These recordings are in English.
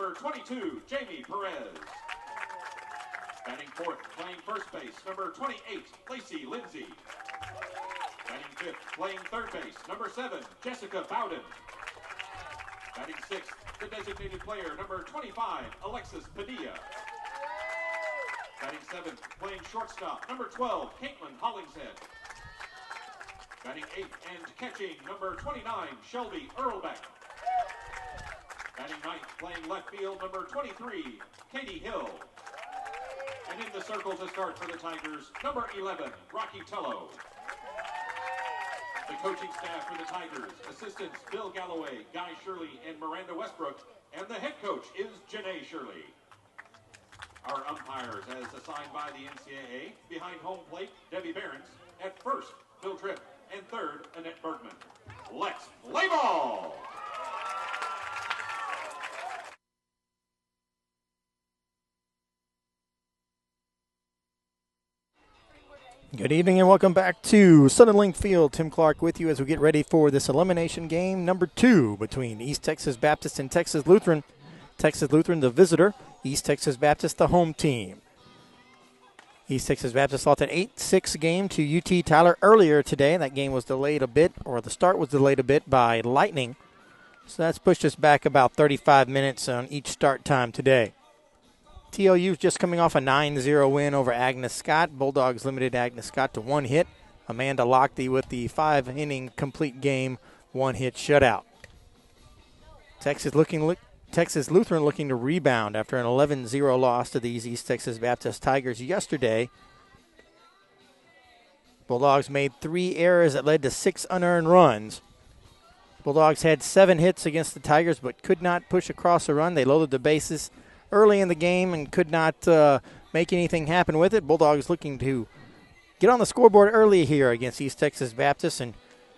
number 22, Jamie Perez. Batting fourth, playing first base, number 28, Lacey Lindsay. Batting fifth, playing third base, number 7, Jessica Bowden. Batting sixth, the designated player, number 25, Alexis Padilla. Batting seventh, playing shortstop, number 12, Caitlin Hollingshead. Batting eighth and catching, number 29, Shelby Earlbeck. Batting ninth, playing left field, number 23, Katie Hill. And in the circle to start for the Tigers, number 11, Rocky Tello. The coaching staff for the Tigers, assistants Bill Galloway, Guy Shirley, and Miranda Westbrook, and the head coach is Janae Shirley. Our umpires, as assigned by the NCAA, behind home plate, Debbie Behrens, at first, Bill Tripp, and third, Annette Bergman. Let's play ball! Good evening and welcome back to Southern Link Field. Tim Clark with you as we get ready for this elimination game number 2 between East Texas Baptist and Texas Lutheran. Texas Lutheran the visitor, East Texas Baptist the home team. East Texas Baptist lost an 8-6 game to UT Tyler earlier today. That game was delayed a bit, or the start was delayed a bit by lightning. So that's pushed us back about 35 minutes on each start time today. TLU's just coming off a 9-0 win over Agnes Scott. Bulldogs limited Agnes Scott to 1 hit. Amanda Lochte with the 5-inning complete game, 1-hit shutout. Texas Lutheran looking to rebound after an 11-0 loss to these East Texas Baptist Tigers yesterday. Bulldogs made 3 errors that led to 6 unearned runs. Bulldogs had 7 hits against the Tigers but could not push across a run. They loaded the bases early in the game and could not make anything happen with it. Bulldogs looking to get on the scoreboard early here against East Texas Baptist and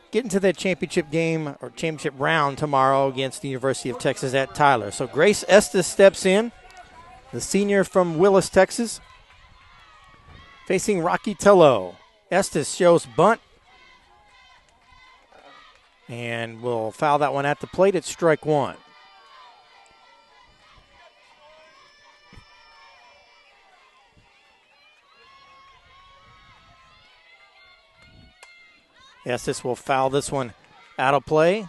get into that championship game or championship round tomorrow against the University of Texas at Tyler. So Grace Estes steps in, the senior from Willis, Texas, facing Rocky Tello. Estes shows bunt and will foul that one at the plate. It's strike 1. Estes will foul this one out of play.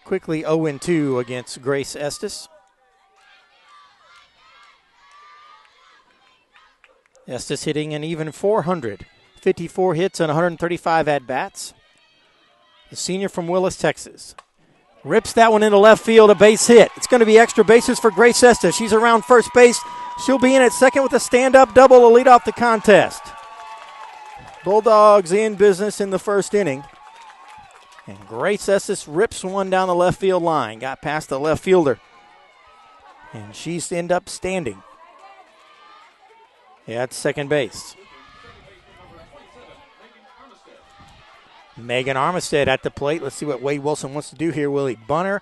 Quickly 0-2 against Grace Estes. Estes hitting an even 400. 54 hits and 135 at-bats. The senior from Willis, Texas. Rips that one into left field, a base hit. It's going to be extra bases for Grace Estes. She's around first base. She'll be in at second with a stand-up double to lead off the contest. Bulldogs in business in the first inning. And Grace Estes rips one down the left field line. Got past the left fielder. And she's end up standing. Yeah, at second base. Megan Armistead at the plate. Let's see what Wade Wilson wants to do here. Will he bunt her?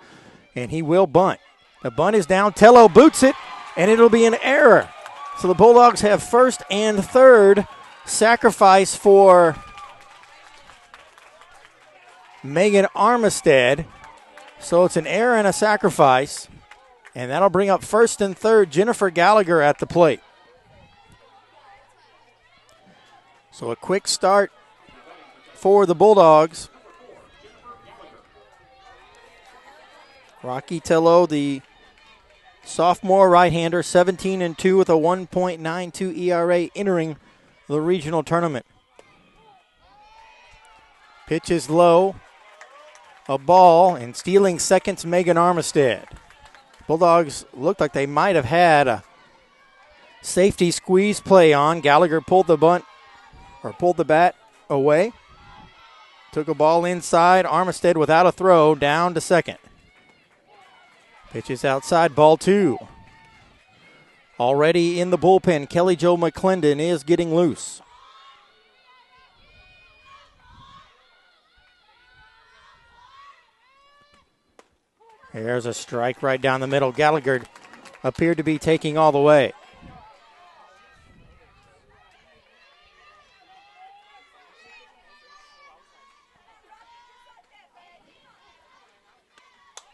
And he will bunt. The bunt is down. Tello boots it, and it'll be an error. So the Bulldogs have first and third. Sacrifice for Megan Armistead. So it's an error and a sacrifice. And that'll bring up first and third, Jennifer Gallagher at the plate. So a quick start for the Bulldogs. Rocky Tello, the sophomore right-hander, 17-2 with a 1.92 ERA entering the regional tournament. Pitch is low. A ball, and stealing seconds, Megan Armistead. Bulldogs looked like they might have had a safety squeeze play on. Gallagher pulled the bat away. Took a ball inside. Armistead without a throw, down to second. Pitch is outside, ball 2. Already in the bullpen, Kelly Jo McClendon is getting loose. There's a strike right down the middle. Gallagher appeared to be taking all the way.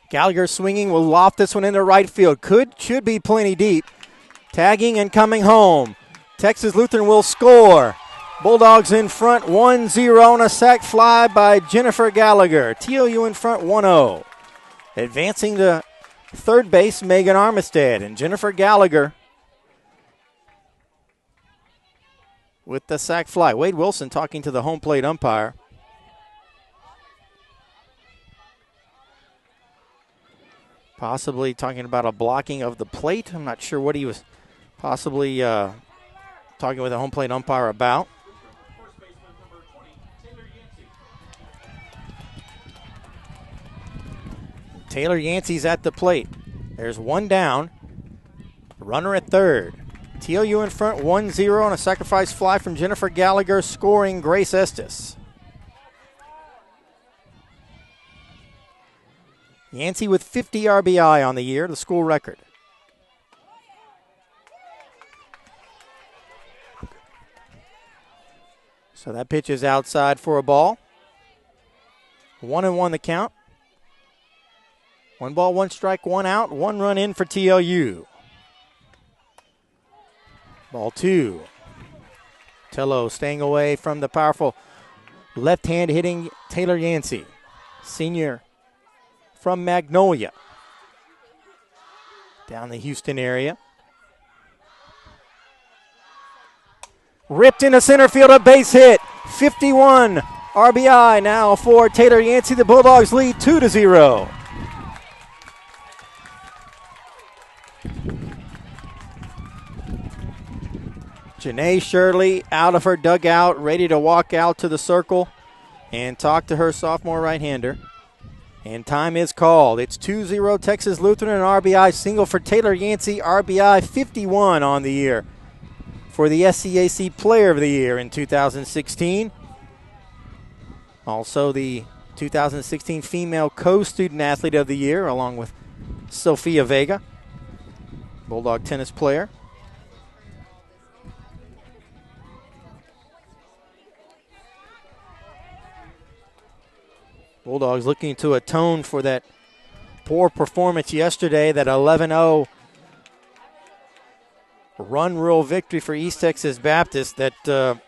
Gallagher swinging will loft this one into right field. Should be plenty deep. Tagging and coming home. Texas Lutheran will score. Bulldogs in front 1-0 on a sac fly by Jennifer Gallagher. TOU in front 1-0. Advancing to third base, Megan Armistead, and Jennifer Gallagher with the sac fly. Wade Wilson talking to the home plate umpire. Possibly talking about a blocking of the plate. I'm not sure what he was possibly talking with the home plate umpire about. Taylor Yancey's at the plate. There's one down. Runner at third. TOU in front 1-0 on a sacrifice fly from Jennifer Gallagher, scoring Grace Estes. Yancey with 50 RBI on the year, the school record. So that pitch is outside for a ball. 1-1 the count. 1 ball, 1 strike, 1 out, 1 run in for TLU. Ball 2. Tello staying away from the powerful left hand hitting Taylor Yancey, senior from Magnolia, down the Houston area. Ripped into center field, a base hit. 51 RBI now for Taylor Yancey. The Bulldogs lead 2-0. Janae Shirley out of her dugout, ready to walk out to the circle and talk to her sophomore right-hander. And time is called. It's 2-0 Texas Lutheran, an RBI single for Taylor Yancey, RBI 51 on the year for the SCAC Player of the Year in 2016. Also the 2016 Female Co-Student Athlete of the Year, along with Sophia Vega, Bulldog tennis player. Bulldogs looking to atone for that poor performance yesterday, that 11-0 run rule victory for East Texas Baptist that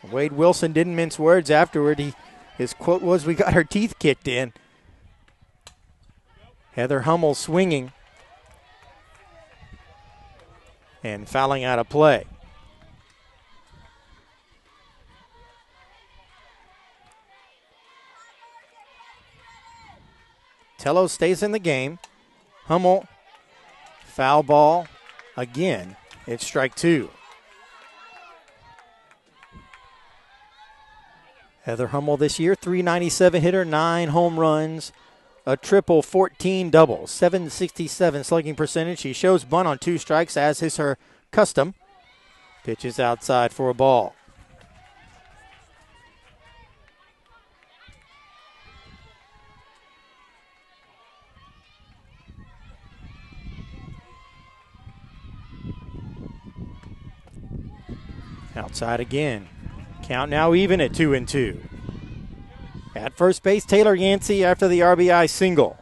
Wade Wilson didn't mince words afterward. His quote was, "We got our teeth kicked in." Heather Hummel swinging and fouling out of play. Tello stays in the game. Hummel, foul ball again. It's strike 2. Heather Hummel this year, .397 hitter, 9 home runs, a triple, 14 doubles, .767 slugging percentage. She shows bunt on 2 strikes, as is her custom. Pitches outside for a ball. Outside again. Count now even at 2-2. At first base, Taylor Yancey after the RBI single.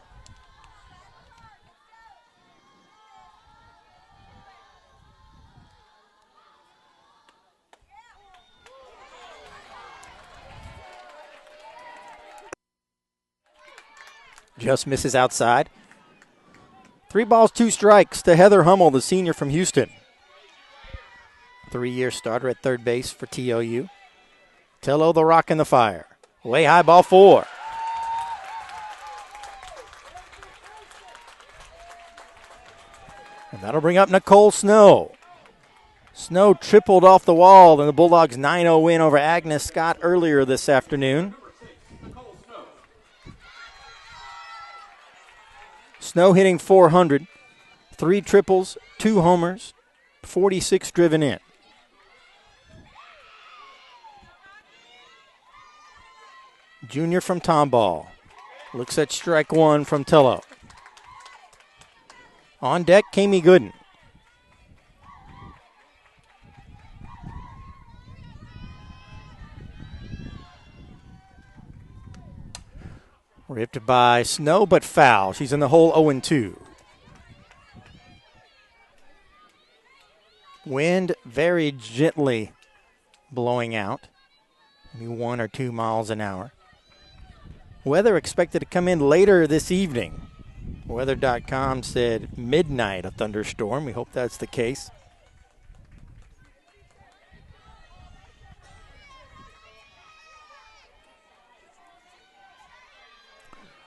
Just misses outside. 3 balls, 2 strikes to Heather Hummel, the senior from Houston. 3-year starter at third base for TOU. Tello the rock in the fire. Way high, ball 4. And that'll bring up Nicole Snow. Snow tripled off the wall in the Bulldogs' 9-0 win over Agnes Scott earlier this afternoon. Snow hitting .400, 3 triples, 2 homers, 46 driven in. Junior from Tomball. Looks at strike 1 from Tello. On deck, Kami Gooden. Ripped by Snow, but foul. She's in the hole 0-2. Wind very gently blowing out, maybe 1 or 2 miles an hour. Weather expected to come in later this evening. Weather.com said midnight a thunderstorm. We hope that's the case.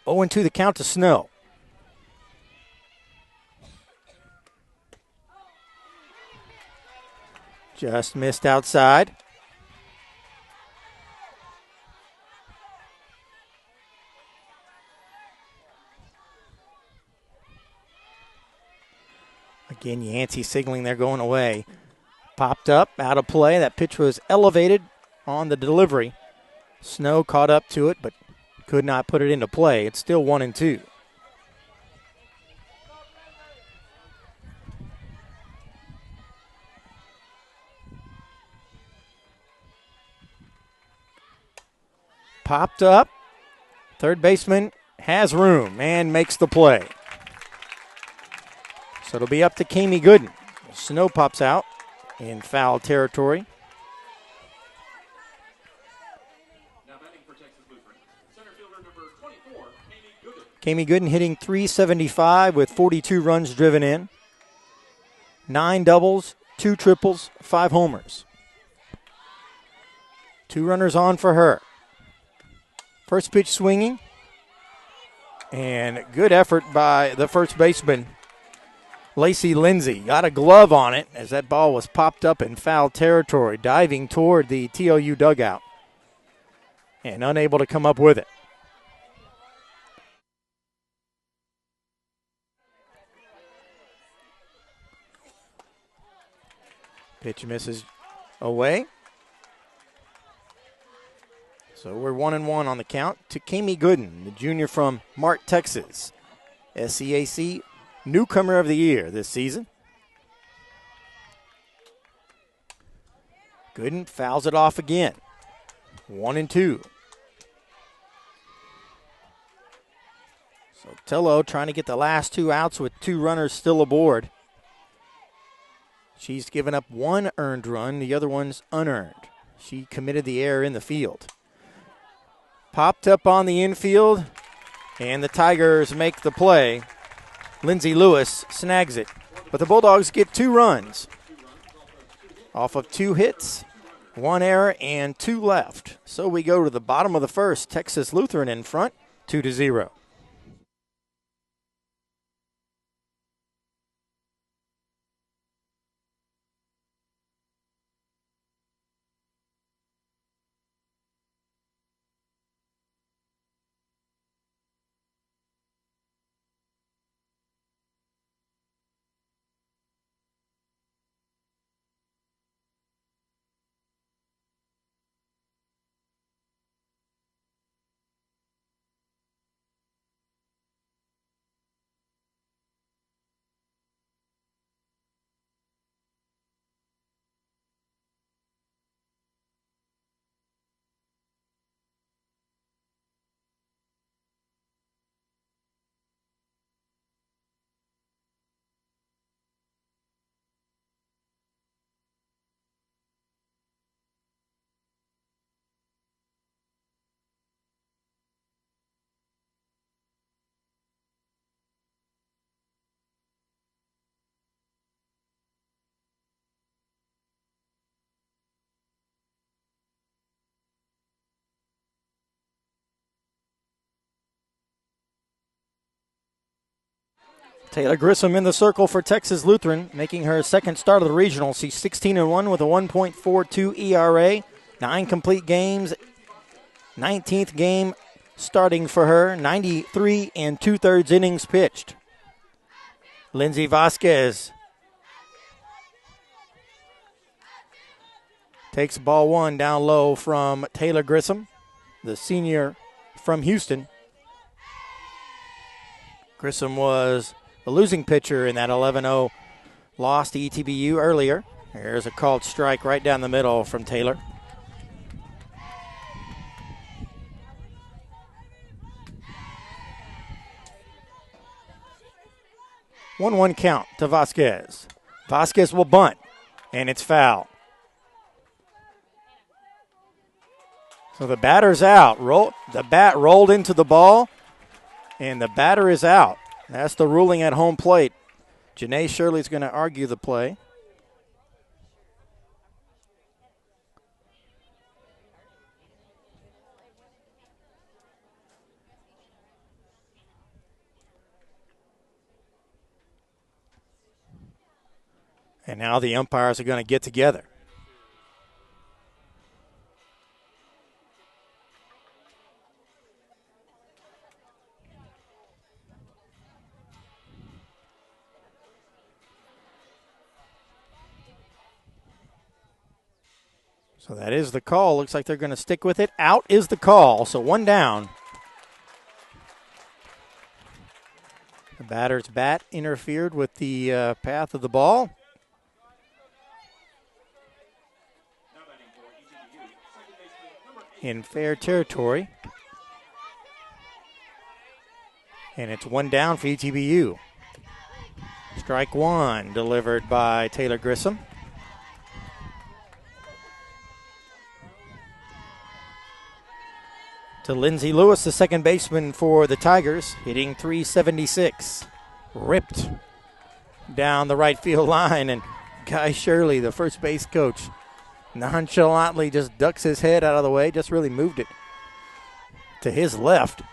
Oh, and 2 the count to Snow. Just missed outside. Again, Yancey signaling they're going away. Popped up, out of play. That pitch was elevated on the delivery. Snow caught up to it, but could not put it into play. It's still 1-2. Popped up. Third baseman has room and makes the play. So it'll be up to Kami Gooden. Snow pops out in foul territory. Now batting for Texas Lutheran, center fielder number 24, Kami Gooden. Kami Gooden hitting .375 with 42 runs driven in. 9 doubles, 2 triples, 5 homers. 2 runners on for her. First pitch swinging. And good effort by the first baseman, Lacey Lindsay. Got a glove on it as that ball was popped up in foul territory, diving toward the TLU dugout and unable to come up with it. Pitch misses away. So we're 1-1 on the count to Kami Gooden, the junior from Mart, Texas. SCAC Newcomer of the Year this season. Gooden fouls it off again. 1-2. So Tillo trying to get the last 2 outs with 2 runners still aboard. She's given up 1 earned run, the other one's unearned. She committed the error in the field. Popped up on the infield, and the Tigers make the play. Lindsay Lewis snags it, but the Bulldogs get 2 runs off of 2 hits, 1 error, and 2 left. So we go to the bottom of the first. Texas Lutheran in front, 2-0. Taylor Grissom in the circle for Texas Lutheran, making her second start of the regional. She's 16-1 with a 1.42 ERA, 9 complete games, 19th game starting for her, 93 2/3 innings pitched. Lindsay Vasquez takes ball 1 down low from Taylor Grissom, the senior from Houston. Grissom was the losing pitcher in that 11-0 loss to ETBU earlier. There's a called strike right down the middle from Taylor. 1-1 count to Vasquez. Vasquez will bunt, and it's foul. So the batter's out. The bat rolled into the ball, and the batter is out. That's the ruling at home plate. Janae Shirley's going to argue the play. And now the umpires are going to get together. So that is the call. Looks like they're going to stick with it. Out is the call, so 1 down. The batter's bat interfered with the path of the ball. In fair territory. And it's 1 down for ETBU. Strike 1 delivered by Taylor Grissom. To Lindsey Lewis, the second baseman for the Tigers, hitting .376. Ripped down the right field line, and Guy Shirley, the first base coach, nonchalantly just ducks his head out of the way, just really moved it to his left.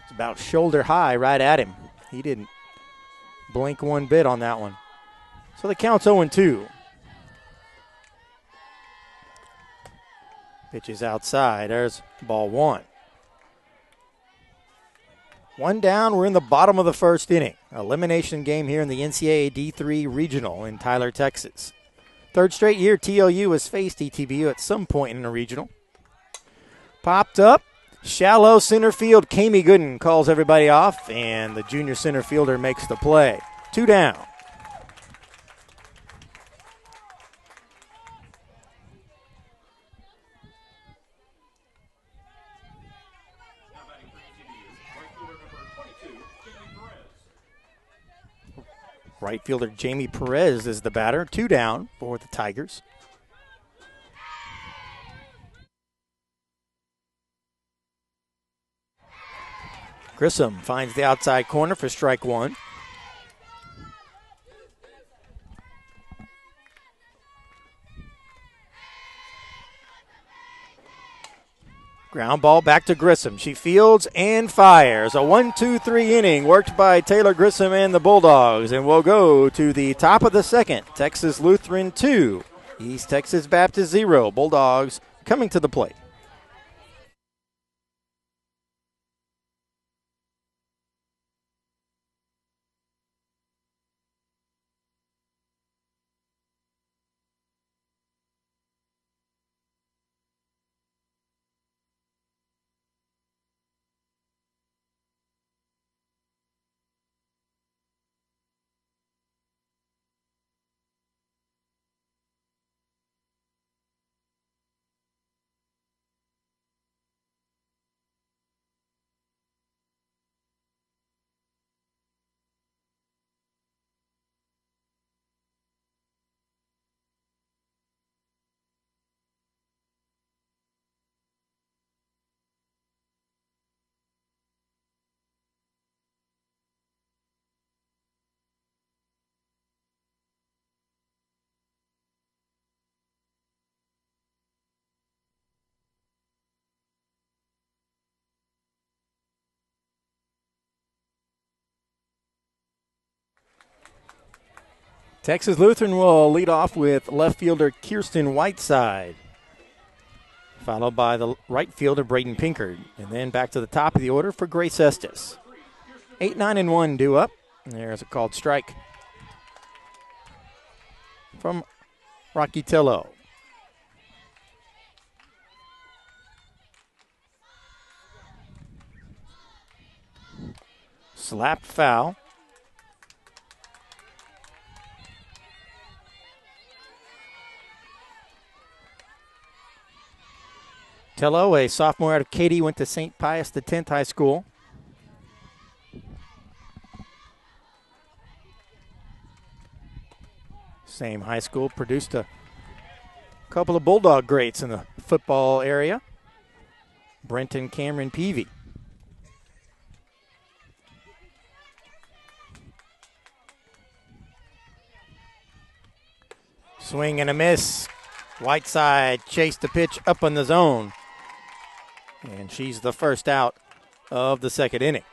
It's about shoulder high right at him. He didn't blink one bit on that one. So the count's 0-2. Pitch is outside. There's ball 1. 1 down. We're in the bottom of the first inning. Elimination game here in the NCAA D3 Regional in Tyler, Texas. Third straight year TLU has faced ETBU at some point in the regional. Popped up. Shallow center field. Kami Gooden calls everybody off, and the junior center fielder makes the play. 2 down. Right fielder Jamie Perez is the batter. 2 down for the Tigers. Grissom finds the outside corner for strike 1. Ground ball back to Grissom. She fields and fires. A 1-2-3 inning worked by Taylor Grissom and the Bulldogs. And we'll go to the top of the second. Texas Lutheran 2, East Texas Baptist 0. Bulldogs coming to the plate. Texas Lutheran will lead off with left fielder Kirsten Whiteside, followed by the right fielder Braden Pinkard, and then back to the top of the order for Grace Estes. 8-9-1 due up. There's a called strike from Rocky Tillo. Slapped foul. Tillo, a sophomore out of Katy, went to St. Pius X High School. Same high school, produced a couple of Bulldog greats in the football area. Brent and Cameron Peavy. Swing and a miss. Whiteside chased the pitch up in the zone. And she's the first out of the second inning.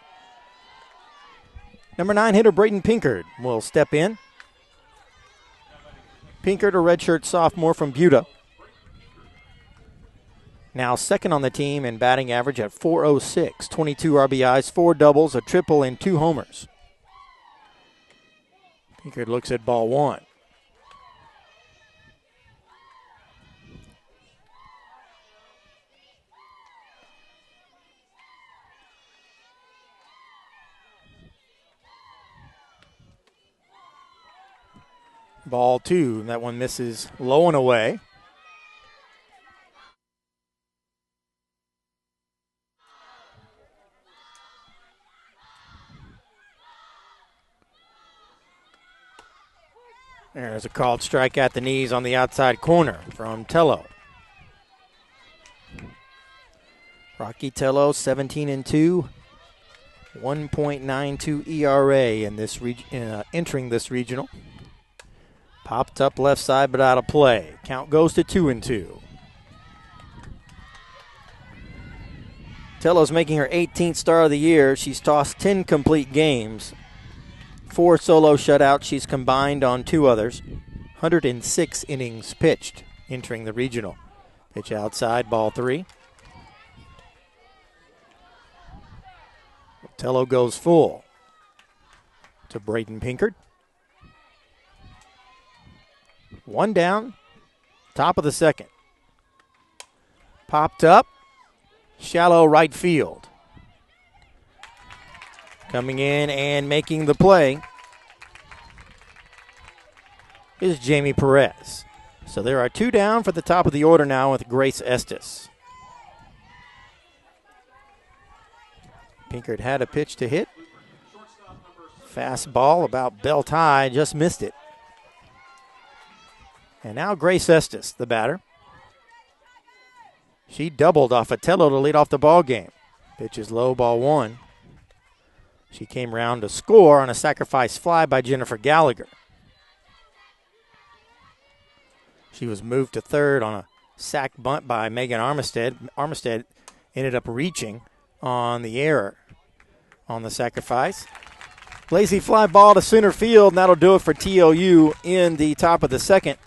Number 9 hitter Braden Pinkard will step in. Pinkard, a redshirt sophomore from Buda. Now second on the team in batting average at .406, 22 RBIs, 4 doubles, a triple, and 2 homers. Pinkard looks at ball 1. Ball 2, that one misses low and away. There's a called strike at the knees on the outside corner from Tello. Rocky Tello, 17-2, 1.92 ERA in this entering this regional. Popped up left side, but out of play. Count goes to 2-2. Tello's making her 18th start of the year. She's tossed 10 complete games. 4 solo shutouts. She's combined on 2 others. 106 innings pitched entering the regional. Pitch outside, ball 3. Tello goes full to Braden Pinkard. 1 down, top of the second. Popped up, shallow right field. Coming in and making the play is Jamie Perez. So there are 2 down for the top of the order now with Grace Estes. Pinkard had a pitch to hit. Fastball about belt high, just missed it. And now Grace Estes, the batter. She doubled off of Tello to lead off the ball game. Pitch is low, ball 1. She came around to score on a sacrifice fly by Jennifer Gallagher. She was moved to third on a sac bunt by Megan Armistead. Armistead ended up reaching on the error on the sacrifice. Lazy fly ball to center field, and that'll do it for TLU in the top of the second.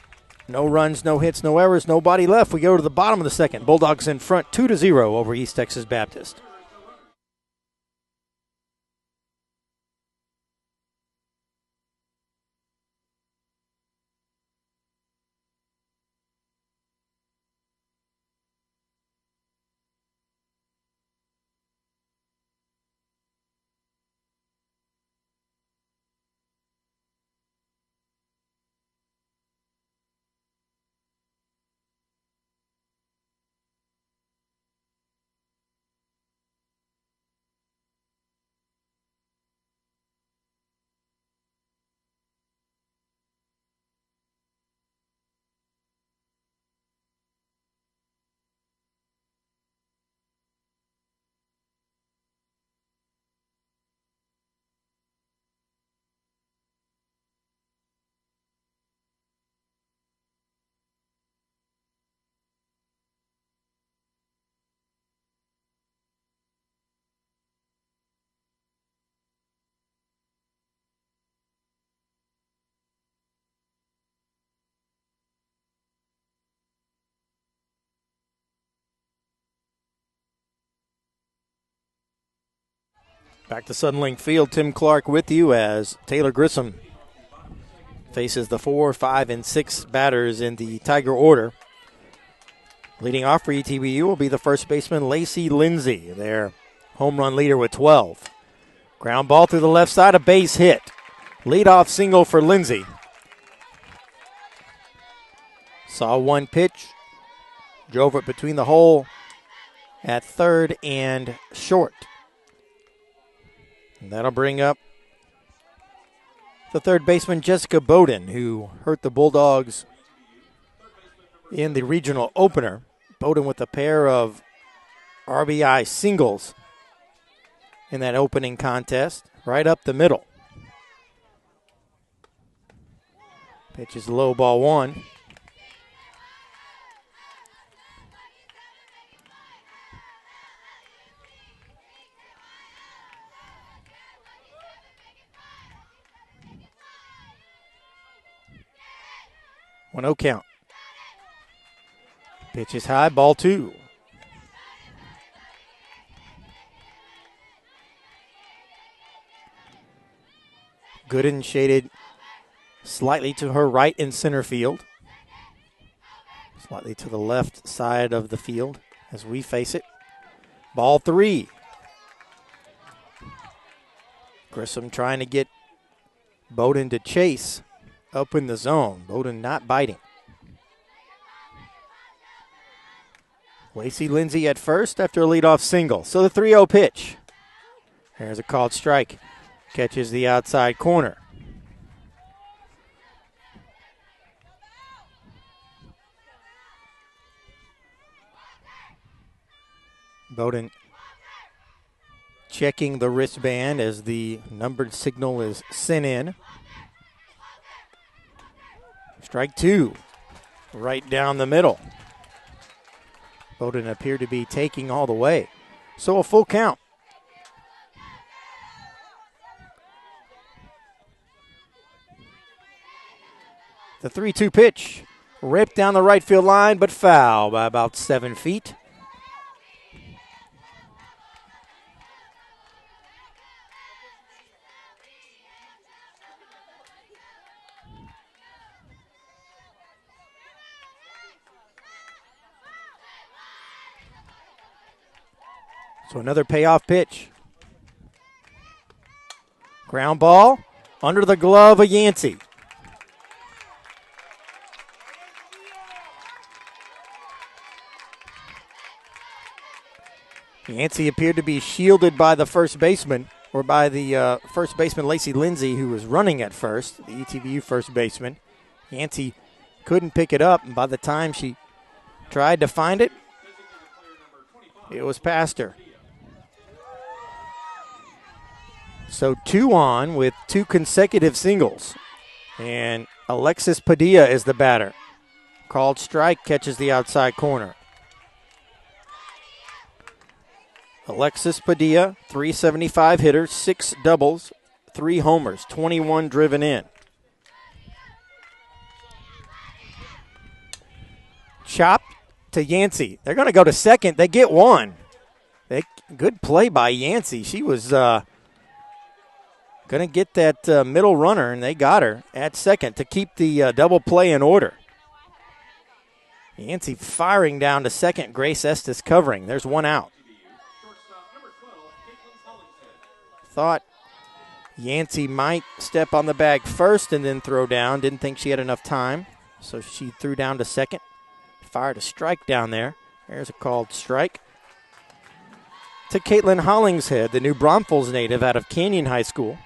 No runs, no hits, no errors, nobody left. We go to the bottom of the second. Bulldogs in front 2-0 over East Texas Baptist. Back to Suddenlink Field, Tim Clark with you as Taylor Grissom faces the 4, 5, and 6 batters in the Tiger order. Leading off for ETBU will be the first baseman, Lacey Lindsay, their home run leader with 12. Ground ball through the left side, a base hit. Leadoff single for Lindsay. Saw one pitch, drove it between the hole at third and short. And that'll bring up the third baseman, Jessica Bowden, who hurt the Bulldogs in the regional opener. Bowden with a pair of RBI singles in that opening contest, right up the middle. Pitch is low, ball one. One 0 count. Pitch is high, ball two. Gooden shaded slightly to her right in center field. Slightly to the left side of the field as we face it. Ball three. Grissom trying to get Bowden to chase up in the zone. Bowden not biting. Lacey Lindsay at first after a leadoff single. So the 3-0 pitch. There's a called strike. Catches the outside corner. Bowden checking the wristband as the numbered signal is sent in. Strike two, right down the middle. Bowden appeared to be taking all the way. So a full count. The 3-2 pitch, ripped down the right field line, but foul by about 7 feet. So another payoff pitch. Ground ball under the glove of Yancey. Yancey appeared to be shielded by the first baseman, or by the first baseman, Lacey Lindsay, who was running at first, the ETBU first baseman. Yancey couldn't pick it up, and by the time she tried to find it, it was past her. So 2 on with 2 consecutive singles. And Alexis Padilla is the batter. Called strike, catches the outside corner. Alexis Padilla, .375 hitter, 6 doubles, 3 homers, 21 driven in. Chop to Yancey. They're going to go to second. They get one. Good play by Yancey. She was going to get that middle runner, and they got her at second to keep the double play in order. Yancey firing down to second. Grace Estes covering. There's 1 out. Thought Yancey might step on the bag first and then throw down. Didn't think she had enough time, so she threw down to second. Fired a strike down there. There's a called strike. To Caitlin Hollingshead, the New Braunfels native out of Canyon High School.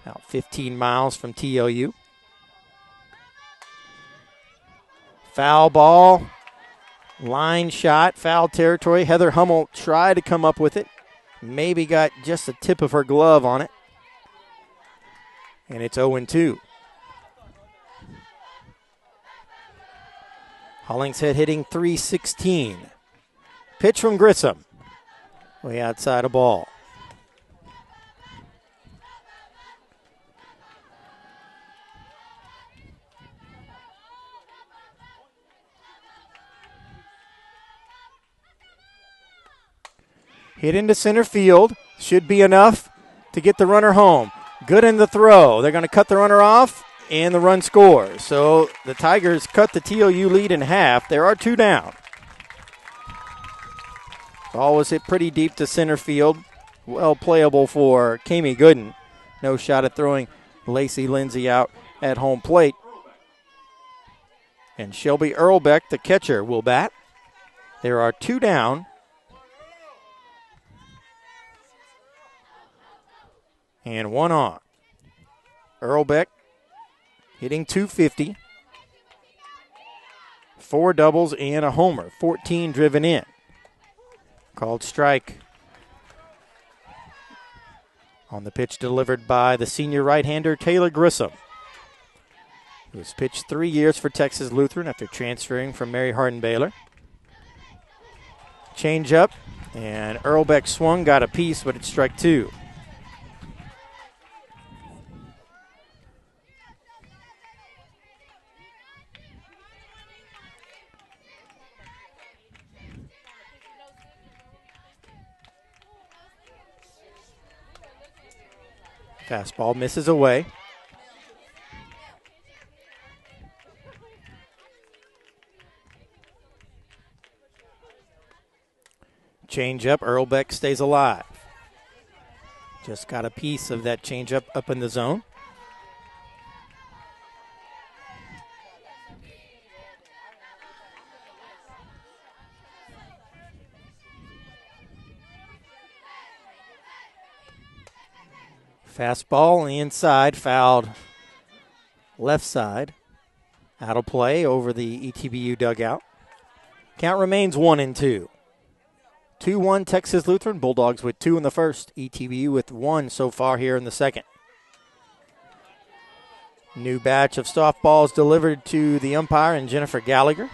About 15 miles from TLU. Foul ball. Line shot, foul territory. Heather Hummel tried to come up with it. Maybe got just the tip of her glove on it. And it's 0-2. Hollingshead hitting .316. Pitch from Grissom. Way outside a ball. Hit into center field. Should be enough to get the runner home. Good in the throw. They're going to cut the runner off, and the run scores. So the Tigers cut the TLU lead in half. There are 2 down. Ball was hit pretty deep to center field. Well playable for Kami Gooden. No shot at throwing Lacey Lindsay out at home plate. And Shelby Earlbeck, the catcher, will bat. There are 2 down. And one on. Earlbeck hitting .250. 4 doubles and a homer. 14 driven in. Called strike. On the pitch delivered by the senior right-hander Taylor Grissom, who has pitched 3 years for Texas Lutheran after transferring from Mary Hardin Baylor. Change up, and Earlbeck swung, got a piece, but it's strike 2. Fastball misses away. Change-up, Earlbeck stays alive. Just got a piece of that change-up up in the zone. Fastball inside, fouled left side. Out of play over the ETBU dugout. Count remains 1-2. 2-1 Texas Lutheran. Bulldogs with 2 in the first. ETBU with 1 so far here in the second. New batch of softballs delivered to the umpire and Jennifer Gallagher.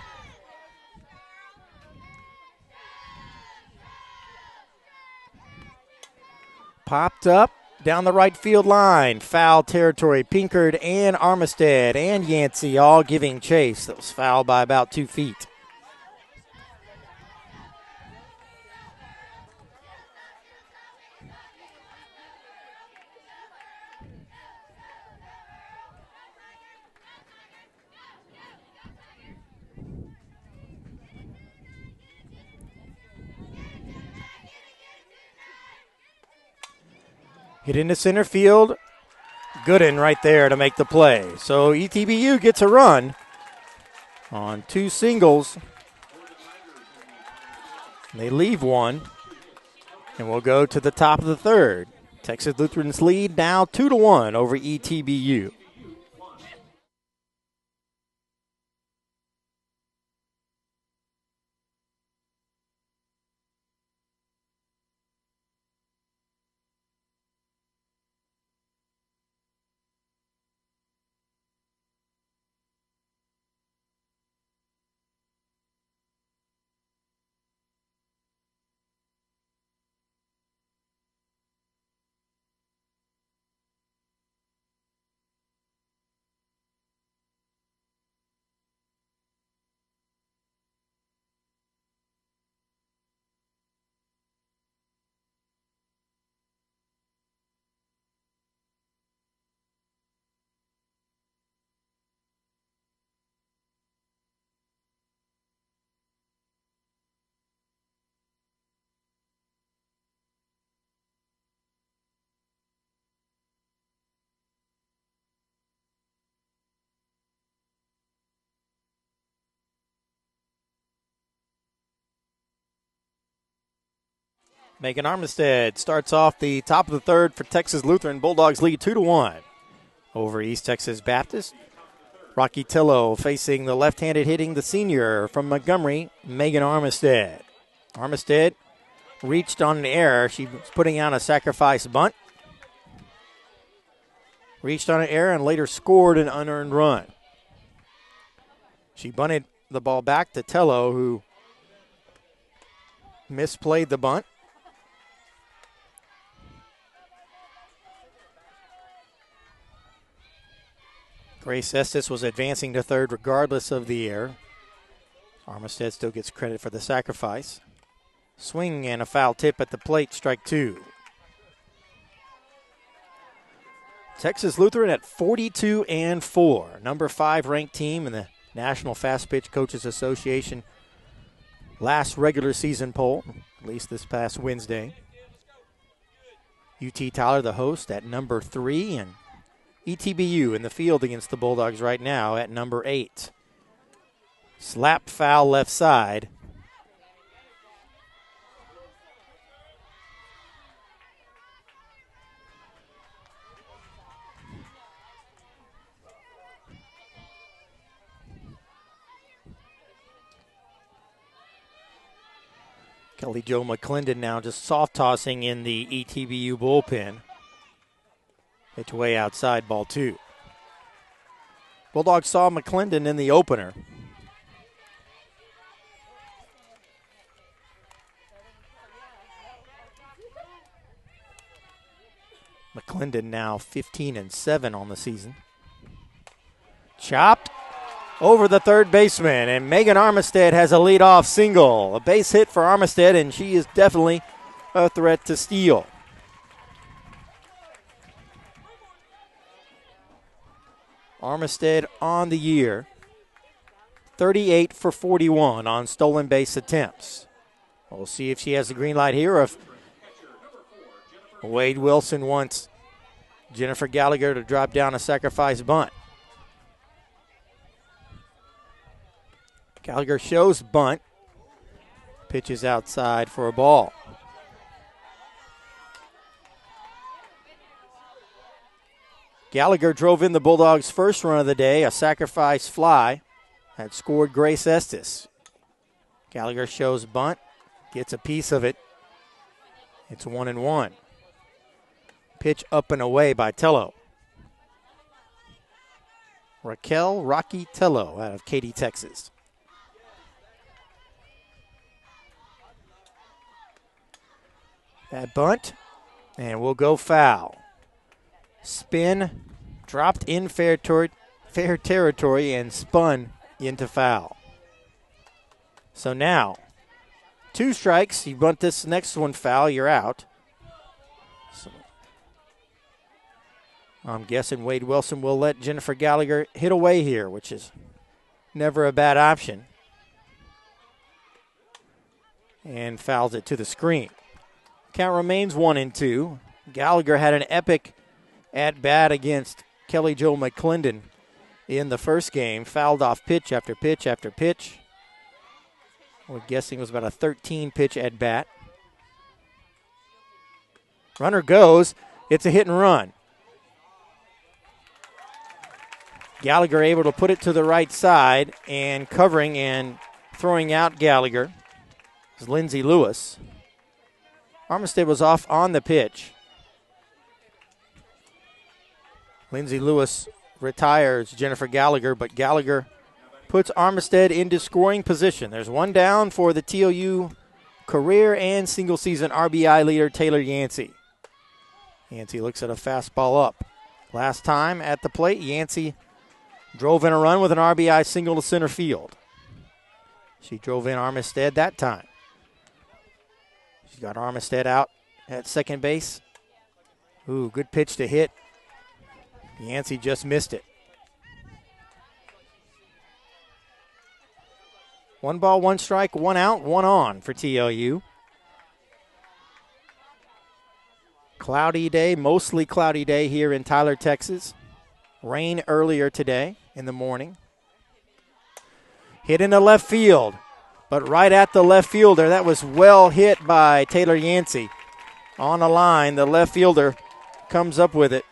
Popped up down the right field line. Foul territory. Pinkard and Armistead and Yancey all giving chase. That was fouled by about 2 feet. Hit into center field. Gooden right there to make the play. So ETBU gets a run on 2 singles. They leave one. And we'll go to the top of the third. Texas Lutheran's lead now 2-1 over ETBU. Megan Armistead starts off the top of the third for Texas Lutheran. Bulldogs lead 2-1 over East Texas Baptist. Rocky Tillo facing the left-handed hitting the senior from Montgomery, Megan Armistead. Armistead reached on an error. She was putting out a sacrifice bunt. Reached on an error and later scored an unearned run. She bunted the ball back to Tello, who misplayed the bunt. Grace Estes was advancing to third regardless of the error. Armistead still gets credit for the sacrifice. Swing and a foul tip at the plate, strike 2. Texas Lutheran at 42-4, number 5 ranked team in the National Fast Pitch Coaches Association last regular season poll, at least this past Wednesday. UT Tyler, the host, at number 3, and ETBU in the field against the Bulldogs right now at number 8. Slap foul left side. Kelly Jo McClendon now just soft tossing in the ETBU bullpen. Pitch way outside, ball 2. Bulldogs saw McClendon in the opener. McClendon now 15-7 on the season. Chopped over the third baseman, and Megan Armistead has a leadoff single. A base hit for Armistead, and she is definitely a threat to steal. Armistead on the year, 38 for 41 on stolen base attempts. We'll see if she has the green light here, or if Wade Wilson wants Jennifer Gallagher to drop down a sacrifice bunt. Gallagher shows bunt. Pitches outside for a ball. Gallagher drove in the Bulldogs' first run of the day, a sacrifice fly that scored Grace Estes. Gallagher shows bunt, gets a piece of it. It's 1-1. Pitch up and away by Tello. Raquel Rocky Tello out of Katy, Texas. That bunt, and we'll go foul. Spin, dropped in fair territory, and spun into foul. So now, 2 strikes. You bunt this next one foul, you're out. So I'm guessing Wade Wilson will let Jennifer Gallagher hit away here, which is never a bad option. And fouls it to the screen. Count remains 1-2. Gallagher had an epic at-bat against Kelly Jo McClendon in the first game. Fouled off pitch after pitch after pitch. We're guessing it was about a 13-pitch at-bat. Runner goes. It's a hit and run. Gallagher able to put it to the right side, and covering and throwing out Gallagher is Lindsay Lewis. Armistead was off on the pitch. Lindsay Lewis retires Jennifer Gallagher, but Gallagher puts Armistead into scoring position. There's one down for the TOU career and single-season RBI leader Taylor Yancey. Yancey looks at a fastball up. Last time at the plate, Yancey drove in a run with an RBI single to center field. She drove in Armistead that time. She's got Armistead out at second base. Ooh, good pitch to hit. Yancey just missed it. 1 ball, 1 strike, 1 out, 1 on for TOU. Cloudy day, mostly cloudy day here in Tyler, Texas. Rain earlier today in the morning. Hit into left field, but right at the left fielder. That was well hit by Taylor Yancey. On the line, the left fielder comes up with it.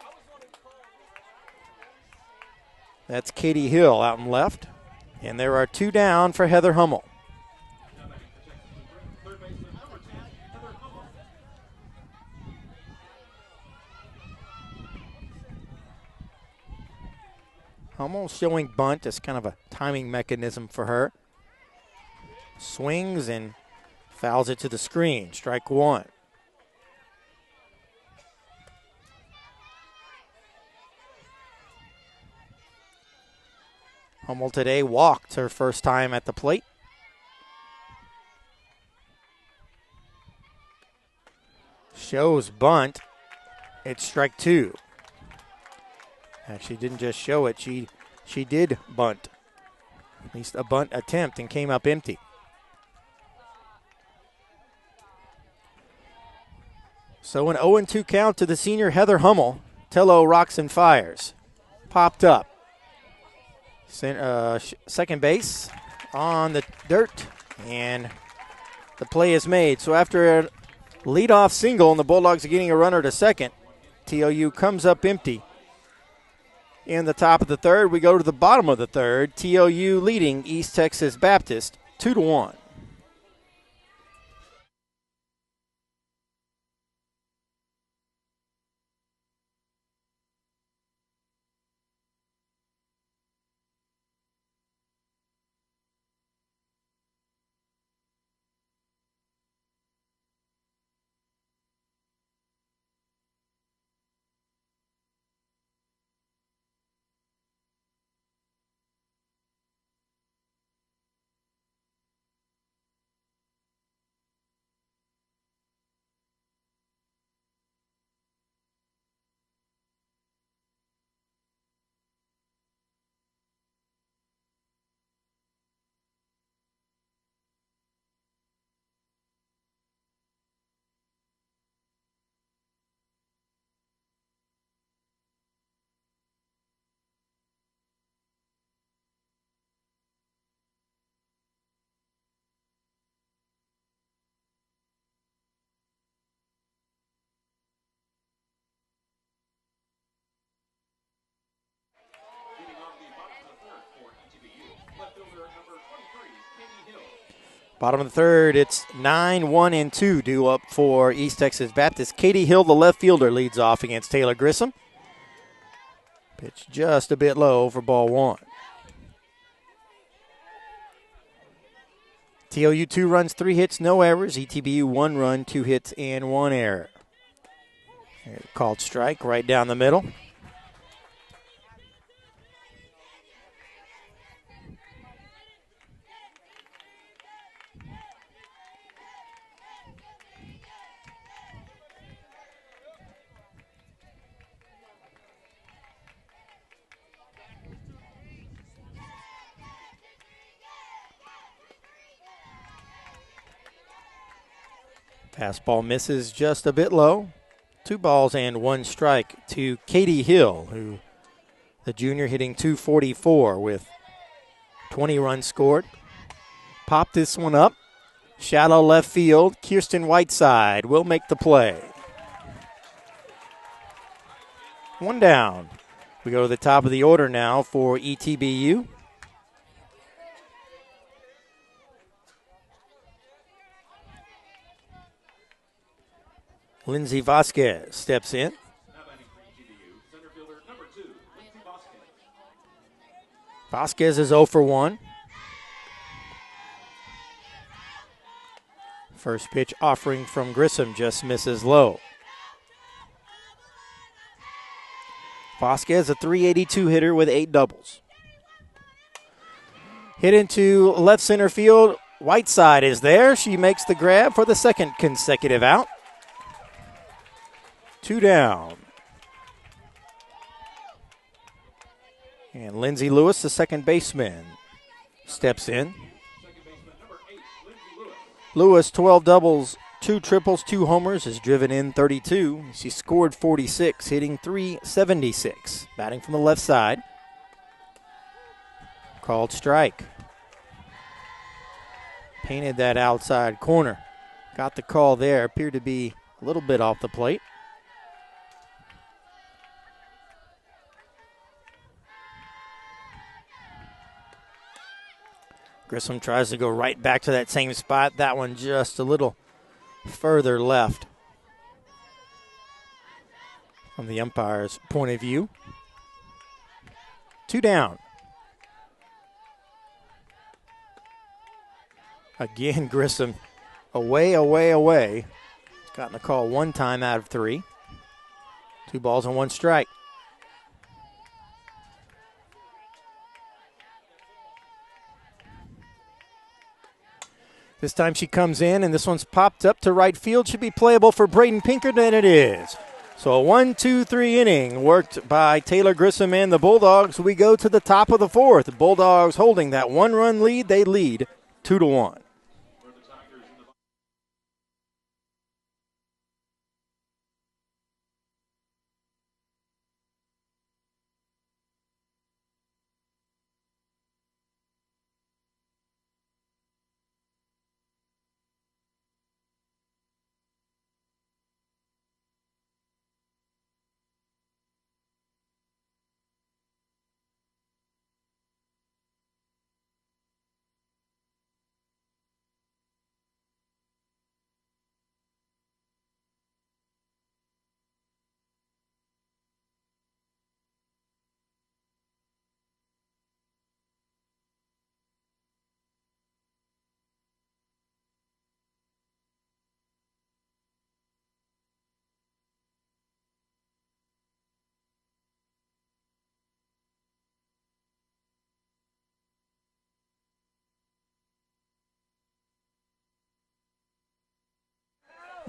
That's Katie Hill out in left. And there are 2 down for Heather Hummel. Hummel showing bunt as kind of a timing mechanism for her. Swings and fouls it to the screen. Strike 1. Hummel today walked her first time at the plate. Shows bunt. It's strike 2. Actually didn't just show it, she did bunt. At least a bunt attempt, and came up empty. So an 0-2 count to the senior Heather Hummel. Tello rocks and fires. Popped up. Second base on the dirt, and the play is made. So after a leadoff single and the Bulldogs are getting a runner to second, TOU comes up empty. In the top of the third, we go to the bottom of the third. TOU leading East Texas Baptist 2-1. left fielder number 23, Katie Hill. Bottom of the third, it's 9-1-2 due up for East Texas Baptist. Katie Hill, the left fielder, leads off against Taylor Grissom. Pitch just a bit low for ball one. TOU 2 runs, 3 hits, no errors. ETBU 1 run, 2 hits, and 1 error. Called strike right down the middle. Fastball misses just a bit low. 2 balls and 1 strike to Katie Hill, who the junior hitting .244 with 20 runs scored. Pop this one up. Shallow left field. Kirsten Whiteside will make the play. 1 down. We go to the top of the order now for ETBU. Lindsey Vasquez steps in. Now batting for ETBU, center fielder number 2, Lindsey Vasquez. Vasquez is 0 for 1. First pitch offering from Grissom just misses low. Vasquez, a .382 hitter with 8 doubles. Hit into left center field. Whiteside is there. She makes the grab for the second consecutive out. 2 down. And Lindsey Lewis, the second baseman, steps in. Second baseman number 8, Lindsey Lewis. Lewis, 12 doubles, 2 triples, 2 homers, has driven in 32. She scored 46, hitting .376. Batting from the left side. Called strike. Painted that outside corner. Got the call there. Appeared to be a little bit off the plate. Grissom tries to go right back to that same spot. That one just a little further left from the umpire's point of view. 2 down. Again, Grissom away. Gotten the call 1 time out of 3. 2 balls and 1 strike. This time she comes in, and this one's popped up to right field. Should be playable for Braden Pinkerton, and it is. So a 1-2-3 inning worked by Taylor Grissom and the Bulldogs. We go to the top of the 4th. Bulldogs holding that 1-run lead. They lead 2-1.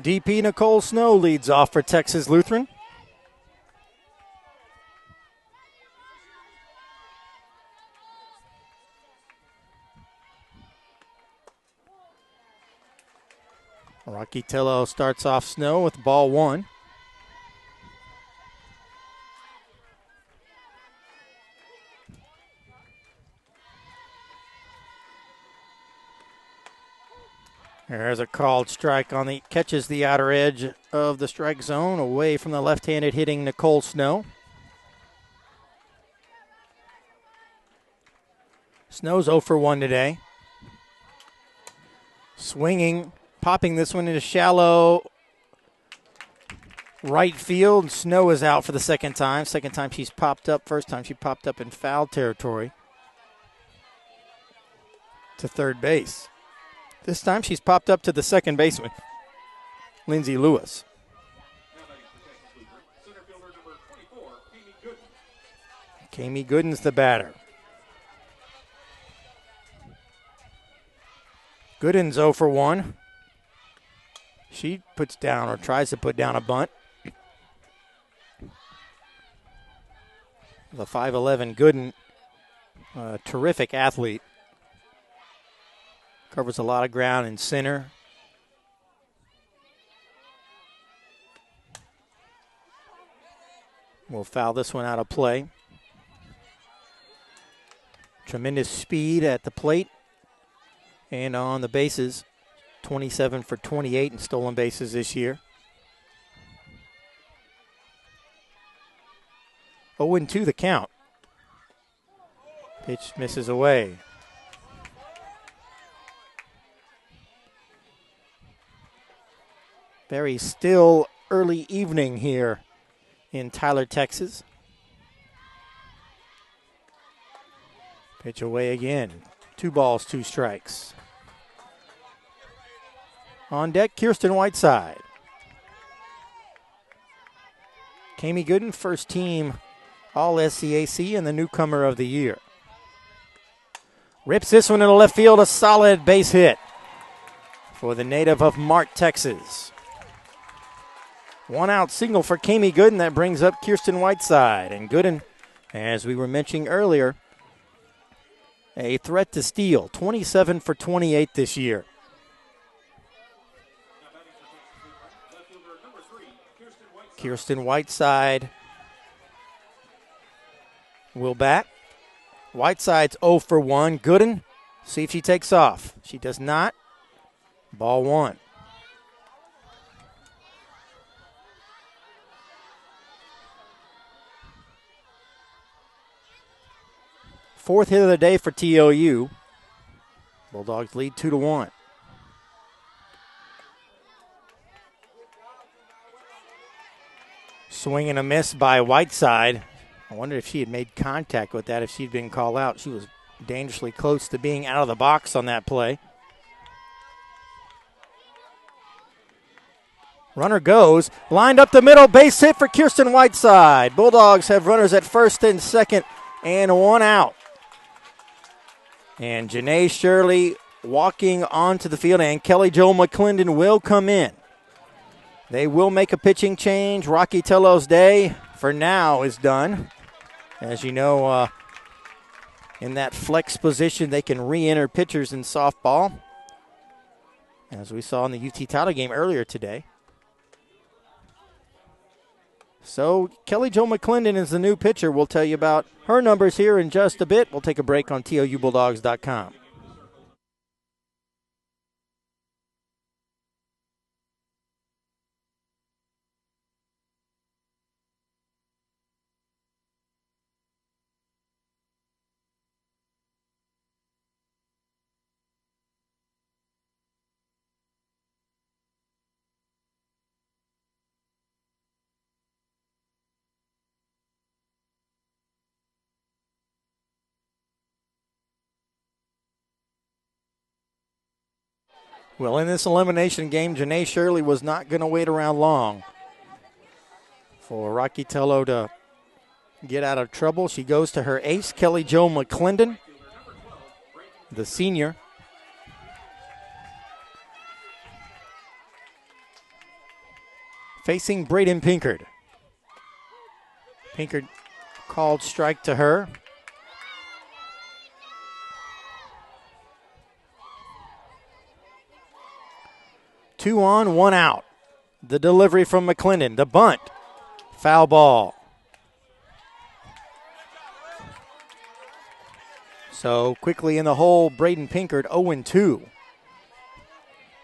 DP Nicole Snow leads off for Texas Lutheran. Rocky Tillo starts off Snow with ball 1. There's a called strike on the, catches the outer edge of the strike zone away from the left-handed hitting Nicole Snow. Snow's 0 for 1 today. Swinging, popping this one into shallow right field. Snow is out for the second time. Second time she's popped up. First time she popped up in foul territory to third base. This time she's popped up to the second baseman, Lindsay Lewis. Kami Gooden's the batter. Gooden's 0 for 1. She puts down or tries to put down a bunt. The 5'11" Gooden, a terrific athlete. Covers a lot of ground in center. We'll foul this one out of play. Tremendous speed at the plate and on the bases. 27 for 28 in stolen bases this year. 0-2 the count. Pitch misses away. Very still early evening here in Tyler, Texas. Pitch away again. 2 balls, 2 strikes. On deck, Kirsten Whiteside. Kami Gooden, first team All-SCAC and the newcomer of the year. Rips this one into left field, a solid base hit for the native of Mart, Texas. 1 out single for Kami Gooden. That brings up Kirsten Whiteside. And Gooden, as we were mentioning earlier, a threat to steal. 27 for 28 this year. Kirsten Whiteside will bat. Whiteside's 0 for 1. Gooden, see if she takes off. She does not. Ball 1. Fourth hit of the day for TOU. Bulldogs lead 2-1. Swing and a miss by Whiteside. I wonder if she had made contact with that, if she'd been called out. She was dangerously close to being out of the box on that play. Runner goes, lined up the middle, base hit for Kirsten Whiteside. Bulldogs have runners at first and second and 1 out. And Janae Shirley walking onto the field, and Kelly Jo McClendon will come in. They will make a pitching change. Rocky Tello's day, for now, is done. As you know, in that flex position, they can re-enter pitchers in softball, as we saw in the UT title game earlier today. So Kelly Jo McClendon is the new pitcher. We'll tell you about her numbers here in just a bit. We'll take a break on TOUBulldogs.com. Well, in this elimination game, Janae Shirley was not going to wait around long for Rocky Tello to get out of trouble. She goes to her ace, Kelly Jo McClendon, the senior. Facing Braden Pinkard. Pinkard called strike to her. Two on, 1 out. The delivery from McClendon. The bunt. Foul ball. So quickly in the hole, Braden Pinkard 0-2.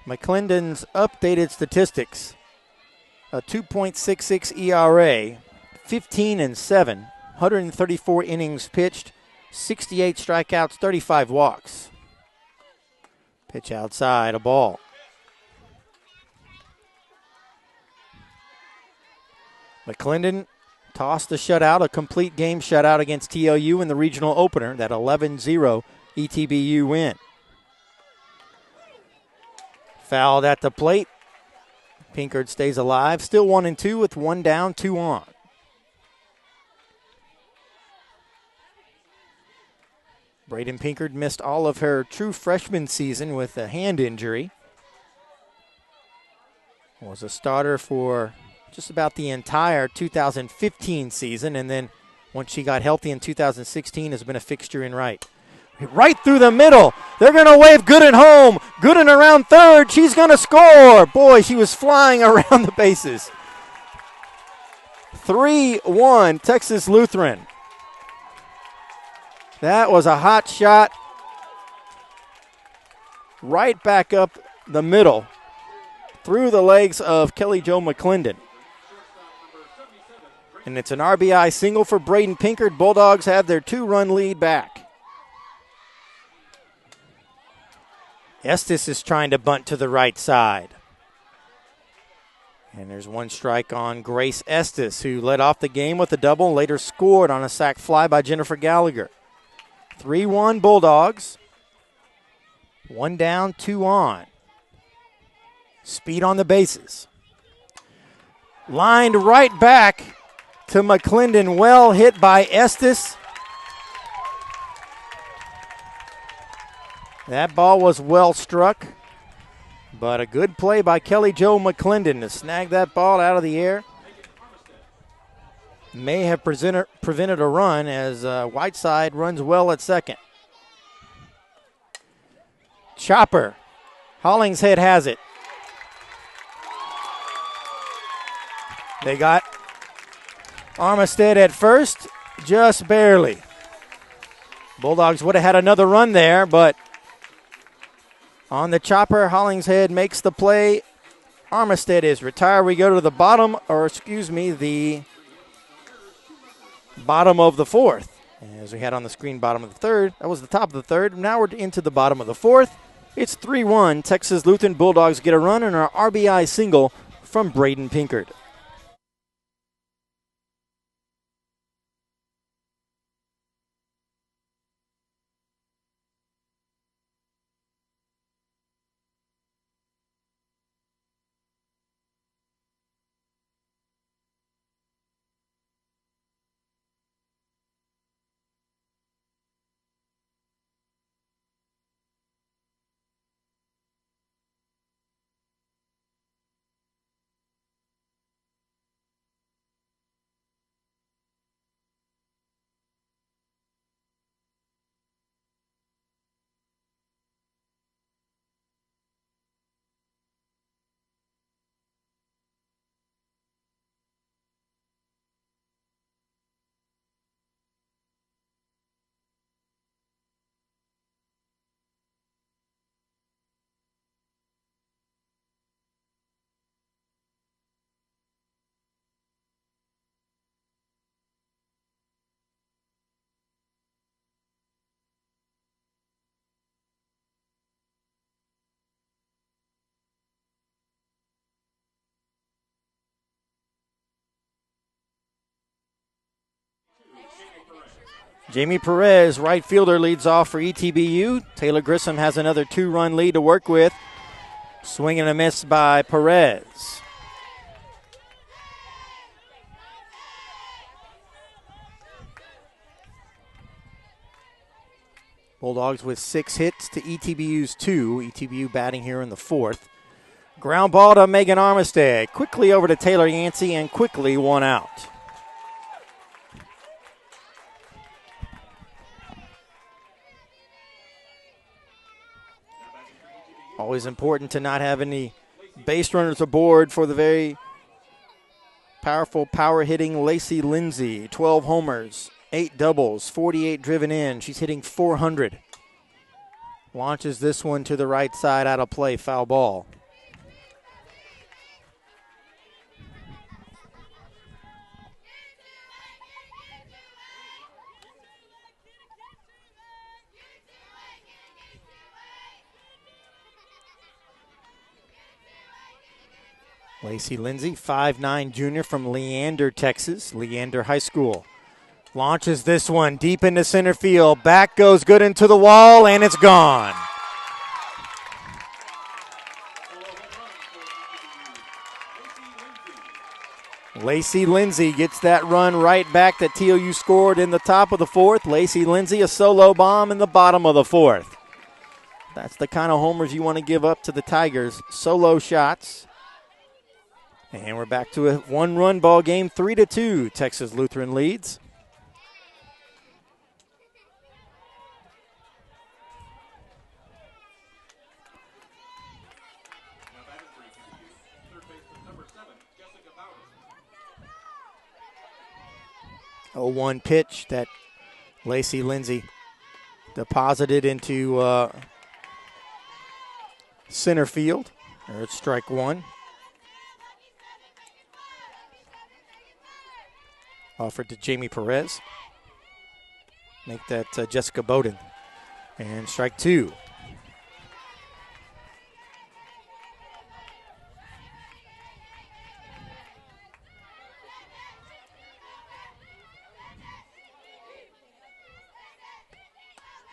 McClendon's updated statistics. A 2.66 ERA, 15-7, 134 innings pitched, 68 strikeouts, 35 walks. Pitch outside, a ball. McClendon tossed the shutout, a complete game shutout against TLU in the regional opener, that 11-0 ETBU win. Fouled at the plate. Pinkard stays alive, still 1-2 with 1 down, 2 on. Braden Pinkard missed all of her true freshman season with a hand injury. Was a starter for just about the entire 2015 season, and then once she got healthy in 2016 has been a fixture in right. Right through the middle. They're going to wave Gooden home. Gooden around third. She's going to score. Boy, she was flying around the bases. 3-1 Texas Lutheran. That was a hot shot. Right back up the middle. Through the legs of Kelly Jo McClendon. And it's an RBI single for Braden Pinkard. Bulldogs have their 2-run lead back. Estes is trying to bunt to the right side. And there's 1 strike on Grace Estes, who led off the game with a double, later scored on a sac fly by Jennifer Gallagher. 3-1 Bulldogs. 1 down, 2 on. Speed on the bases. Lined right back to McClendon, well hit by Estes. That ball was well struck, but a good play by Kelly Jo McClendon to snag that ball out of the air. May have prevented a run as Whiteside runs well at second. Chopper. Hollingshead has it. They got Armistead at first, just barely. Bulldogs would have had another run there, but on the chopper, Hollingshead makes the play. Armistead is retired. We go to the bottom of the fourth. As we had on the screen, bottom of the third. That was the top of the third. Now we're into the bottom of the fourth. It's 3-1. Texas Lutheran Bulldogs get a run and an RBI single from Braden Pinkard. Jamie Perez, right fielder, leads off for ETBU. Taylor Grissom has another 2-run lead to work with. Swing and a miss by Perez. Bulldogs with 6 hits to ETBU's 2. ETBU batting here in the fourth. Ground ball to Megan Armistead. Quickly over to Taylor Yancey and quickly 1 out. Always important to not have any base runners aboard for the very powerful power-hitting Lacey Lindsay. 12 homers, 8 doubles, 48 driven in. She's hitting .400. Launches this one to the right side, out of play, foul ball. Lacey Lindsay, 5'9" junior from Leander, Texas, Leander High School. Launches this one deep into center field. Back goes good into the wall, and it's gone. Lacey Lindsay gets that run right back that TOU scored in the top of the fourth. Lacey Lindsay, a solo bomb in the bottom of the fourth. That's the kind of homers you want to give up to the Tigers. Solo shots. And we're back to a one-run ball game, 3-2. Texas Lutheran leads. A 0-1 pitch that Lacey Lindsay deposited into center field. There's strike one. Offered to Jamie Perez. Make that Jessica Bowden. And strike two.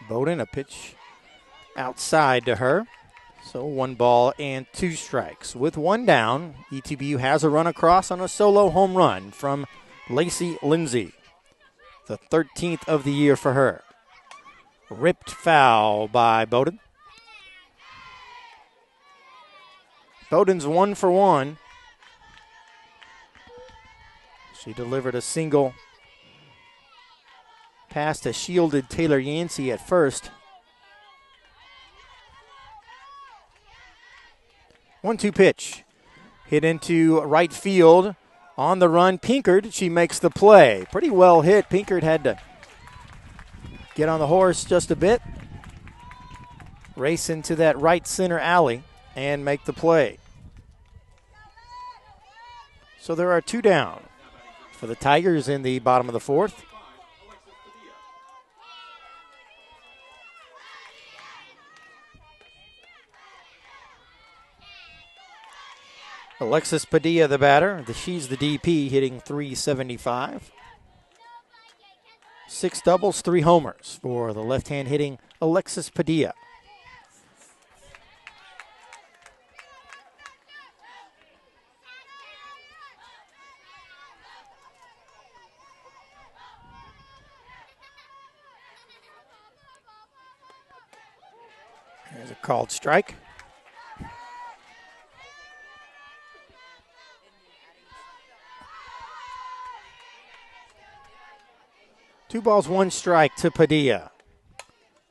Bowden, a pitch outside to her. So 1 ball and 2 strikes. With 1 down, ETBU has a run across on a solo home run from Lacey Lindsay. The 13th of the year for her. Ripped foul by Bowden. Bowden's 1 for 1. She delivered a single pass to shielded Taylor Yancey at first. 1-2 pitch. Hit into right field. On the run, Pinkard, she makes the play. Pretty well hit. Pinkard had to get on the horse just a bit. Race into that right center alley and make the play. So there are 2 down for the Tigers in the bottom of the fourth. Alexis Padilla, the batter. She's the DP, hitting .375. 6 doubles, 3 homers for the left-hand hitting Alexis Padilla. There's a called strike. Two balls, 1 strike to Padilla.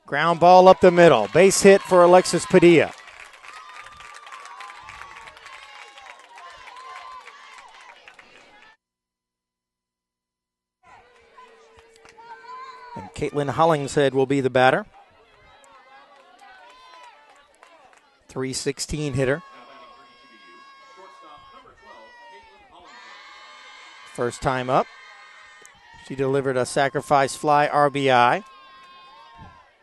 Ground ball up the middle. Base hit for Alexis Padilla. And Caitlin Hollingshead will be the batter. .316 hitter. First time up. She delivered a sacrifice fly RBI.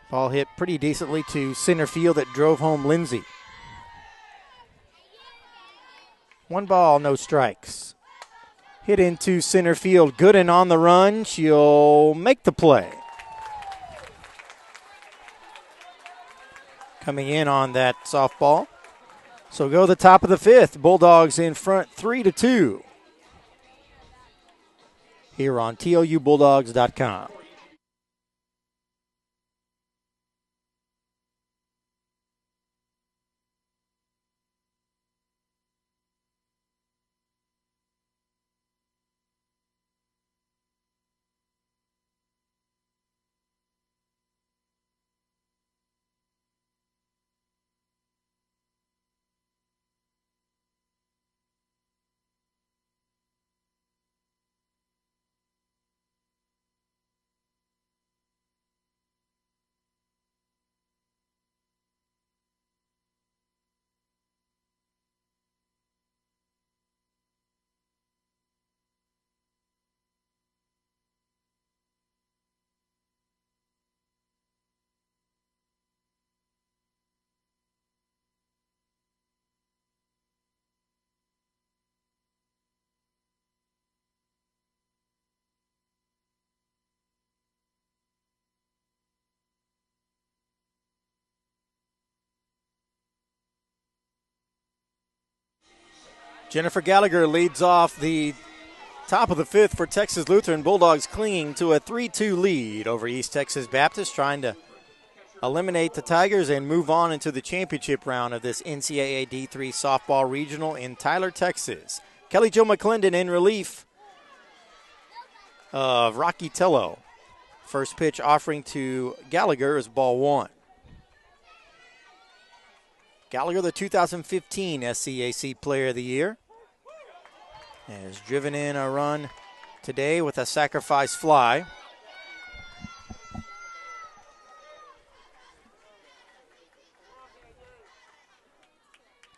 Ball hit pretty decently to center field that drove home Lindsay. 1 ball, no strikes. Hit into center field. Gooden on the run. She'll make the play. Coming in on that softball. So go the top of the 5th. Bulldogs in front 3-2. Here on TOUBulldogs.com. Jennifer Gallagher leads off the top of the fifth for Texas Lutheran. Bulldogs clinging to a 3-2 lead over East Texas Baptist, trying to eliminate the Tigers and move on into the championship round of this NCAA D3 softball regional in Tyler, Texas. Kelly Jo McClendon in relief of Rocky Tello. First pitch offering to Gallagher is ball one. Gallagher, the 2015 SCAC Player of the Year, has driven in a run today with a sacrifice fly.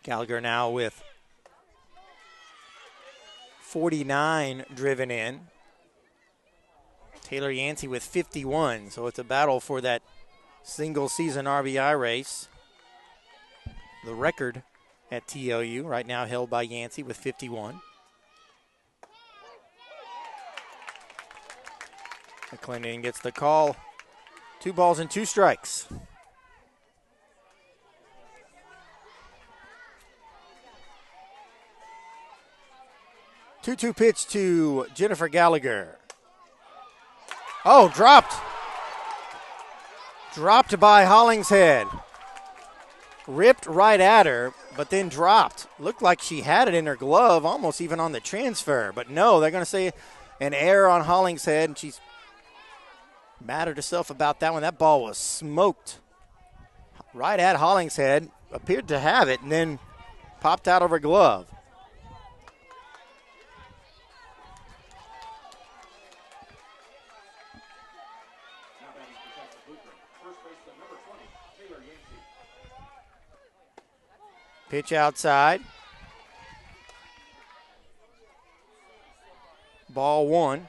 Gallagher now with 49 driven in. Taylor Yancey with 51, so it's a battle for that single season RBI race. The record at TLU right now held by Yancey with 51. McClendon gets the call. 2 balls and 2 strikes. Two-two pitch to Jennifer Gallagher. Oh, dropped. Dropped by Hollingshead. Ripped right at her, but then dropped. Looked like she had it in her glove, almost even on the transfer. But no, they're going to say an error on Hollingshead, and she's mad at herself about that one. That ball was smoked right at Hollingshead. Appeared to have it, and then popped out of her glove. Pitch outside. Ball one.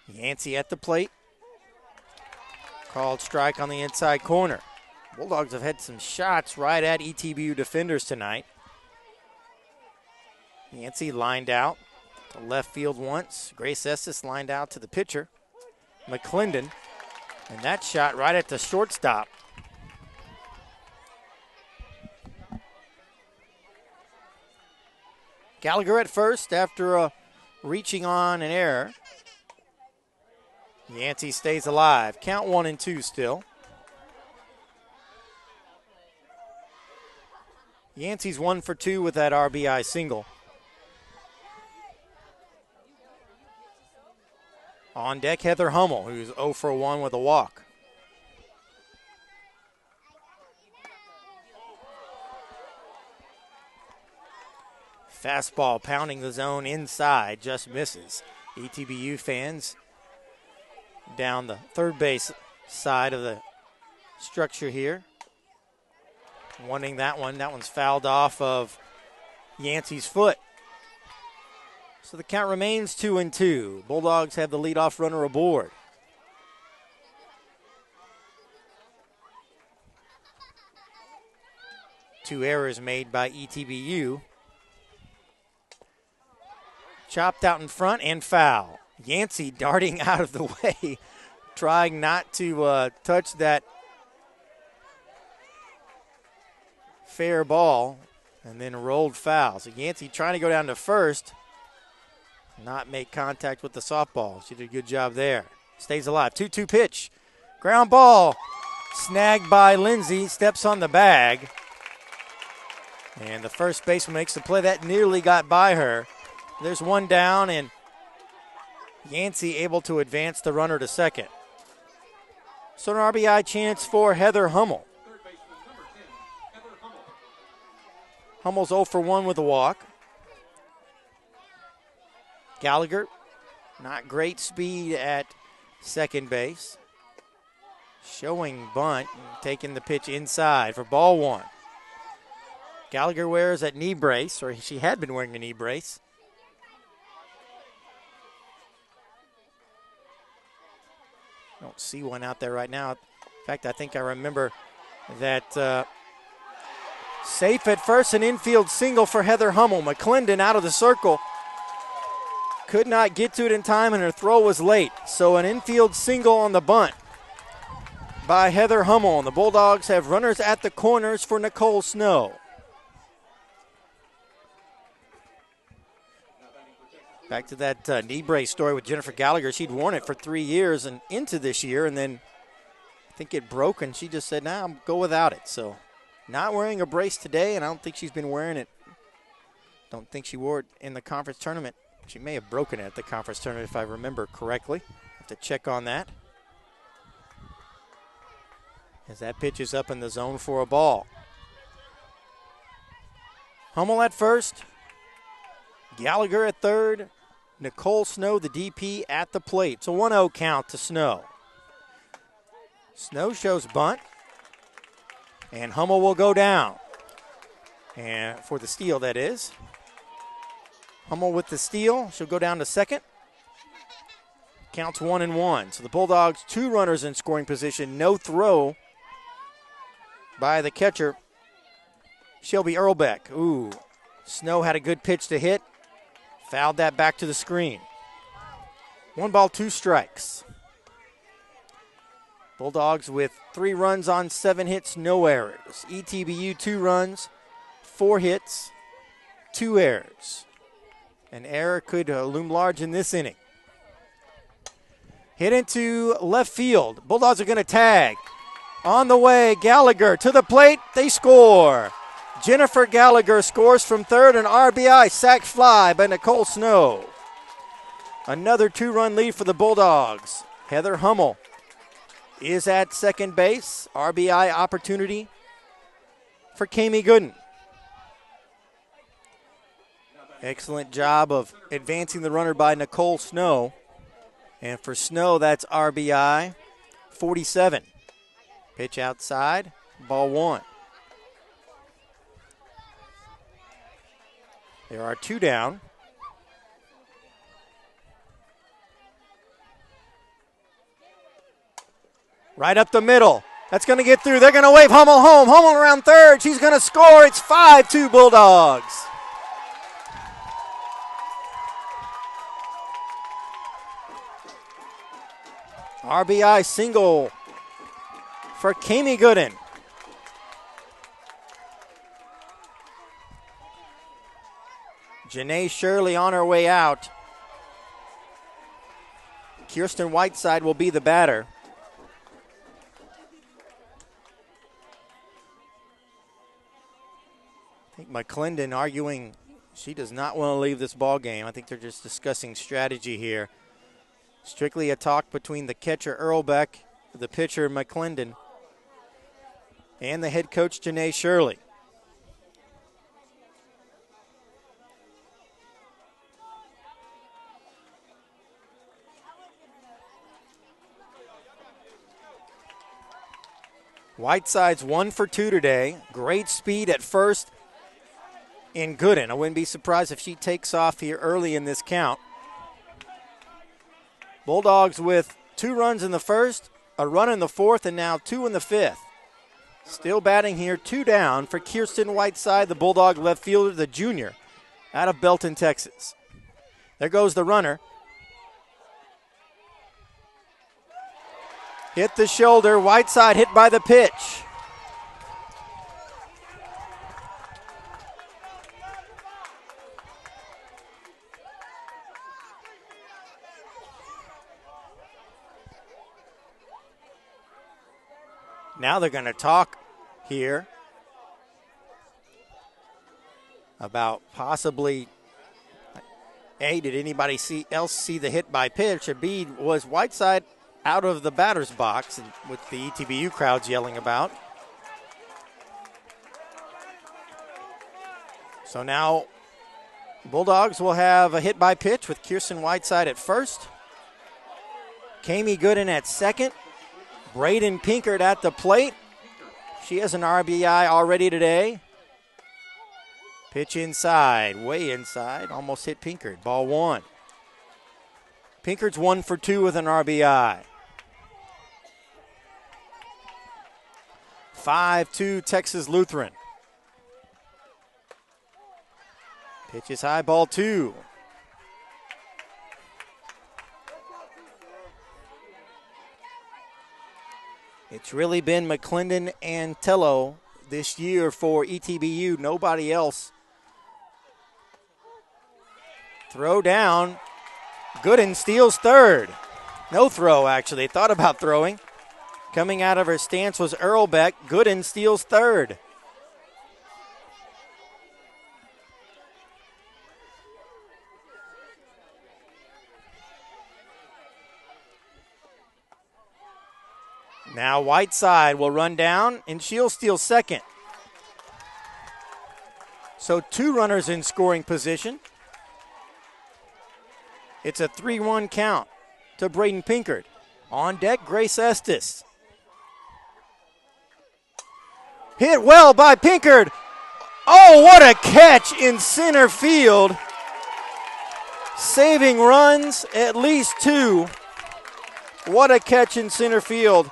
Yancey at the plate. Called strike on the inside corner. Bulldogs have had some shots right at ETBU defenders tonight. Yancey lined out to left field once. Grace Estes lined out to the pitcher, McClendon. And that shot right at the shortstop. Gallagher at first after reaching on an error. Yancey stays alive. Count 1-2 still. Yancey's 1 for 2 with that RBI single. On deck, Heather Hummel, who's 0 for 1 with a walk. Fastball pounding the zone inside, just misses. ETBU fans down the third base side of the structure here, wanting that one. That one's fouled off of Yancey's foot. So the count remains 2-2. Bulldogs have the leadoff runner aboard. Two errors made by ETBU. Chopped out in front and foul. Yancey darting out of the way, trying not to touch that fair ball, and then rolled foul. So Yancey trying to go down to first, not make contact with the softball. She did a good job there. Stays alive. 2-2 pitch. Ground ball. Snagged by Lindsay. Steps on the bag. And the first baseman makes the play. That nearly got by her. There's one down, and Yancey able to advance the runner to second. So an RBI chance for Heather Hummel. Hummel's 0 for 1 with a walk. Gallagher, not great speed at second base. Showing bunt, taking the pitch inside for ball one. Gallagher wears that knee brace, or she had been wearing a knee brace. Don't see one out there right now. In fact, I think I remember that safe at first, an infield single for Heather Hummel. McClendon out of the circle. Could not get to it in time, and her throw was late. So an infield single on the bunt by Heather Hummel, and the Bulldogs have runners at the corners for Nicole Snow. Back to that knee brace story with Jennifer Gallagher. She'd worn it for 3 years and into this year, and then I think it broke, and she just said, nah, I'm go without it. So not wearing a brace today, and I don't think she's been wearing it. Don't think she wore it in the conference tournament. She may have broken it at the conference tournament if I remember correctly. Have to check on that. As that pitch is up in the zone for a ball. Hummel at first. Gallagher at third. Nicole Snow, the DP, at the plate. It's a 1-0 count to Snow. Snow shows bunt. And Hummel will go down. And for the steal, that is. Hummel with the steal. She'll go down to second. Counts 1-1. So the Bulldogs, 2 runners in scoring position. No throw by the catcher, Shelby Earlbeck. Ooh, Snow had a good pitch to hit. Fouled that back to the screen. 1 ball, 2 strikes. Bulldogs with 3 runs on 7 hits, no errors. ETBU 2 runs, 4 hits, 2 errors. An error could loom large in this inning. Hit into left field. Bulldogs are going to tag. On the way, Gallagher to the plate. They score. Jennifer Gallagher scores from third, an RBI sac fly by Nicole Snow. Another 2-run lead for the Bulldogs. Heather Hummel is at second base. RBI opportunity for Kami Gooden. Excellent job of advancing the runner by Nicole Snow. And for Snow, that's RBI 47. Pitch outside, ball 1. There are 2 down. Right up the middle. That's going to get through. They're going to wave Hummel home. Hummel around third. She's going to score. It's 5-2 Bulldogs. RBI single for Kami Gooden. Janae Shirley on her way out. Kirsten Whiteside will be the batter. I think McClendon arguing she does not want to leave this ball game. I think they're just discussing strategy here. Strictly a talk between the catcher Earlbeck, the pitcher McClendon, and the head coach Janae Shirley. Whiteside's 1 for 2 today. Great speed at first in Gooden. I wouldn't be surprised if she takes off here early in this count. Bulldogs with 2 runs in the first, a run in the fourth, and now 2 in the fifth. Still batting here, 2 down for Kirsten Whiteside, the Bulldog left fielder, the junior, out of Belton, Texas. There goes the runner. Hit the shoulder. Whiteside hit by the pitch. Now they're going to talk here about possibly, A, did anybody else see the hit by pitch? Or B, was Whiteside out of the batter's box, and with the ETBU crowds yelling about. So now Bulldogs will have a hit by pitch with Kirsten Whiteside at first. Kami Gooden at second. Braden Pinkert at the plate. She has an RBI already today. Pitch inside, way inside, almost hit Pinkert. Ball 1. Pinkert's 1 for 2 with an RBI. 5-2 Texas Lutheran. Pitch is high, ball 2. It's really been McClendon and Tello this year for ETBU. Nobody else. Throw down. Gooden steals third. No throw, actually. Thought about throwing. Coming out of her stance was Earlbeck. Gooden steals third. Now Whiteside will run down, and she'll steal second. So 2 runners in scoring position. It's a 3-1 count to Braden Pinkard. On deck, Grace Estes. Hit well by Pinkard. Oh, what a catch in center field. Saving runs, at least 2. What a catch in center field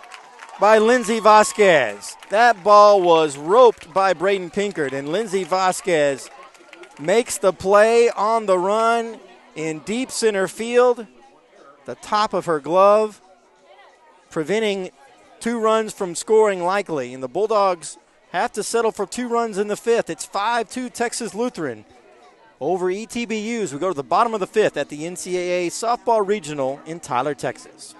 by Lindsey Vasquez. That ball was roped by Braden Pinkard, and Lindsey Vasquez makes the play on the run in deep center field, the top of her glove, preventing 2 runs from scoring likely. And the Bulldogs have to settle for 2 runs in the 5th. It's 5-2 Texas Lutheran over ETBUs. We go to the bottom of the 5th at the NCAA Softball Regional in Tyler, Texas.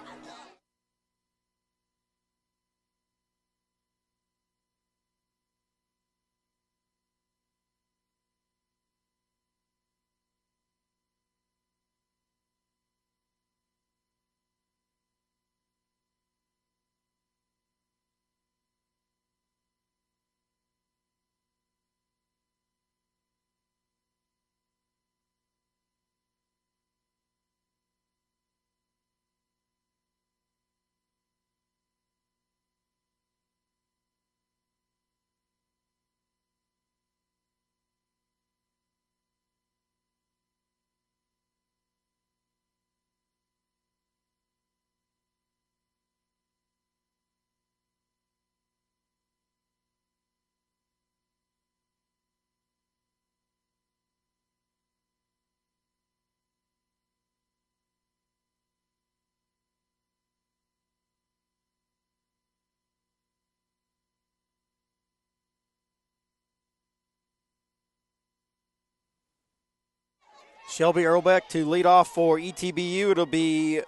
Shelby Earlbeck to lead off for ETBU. It'll be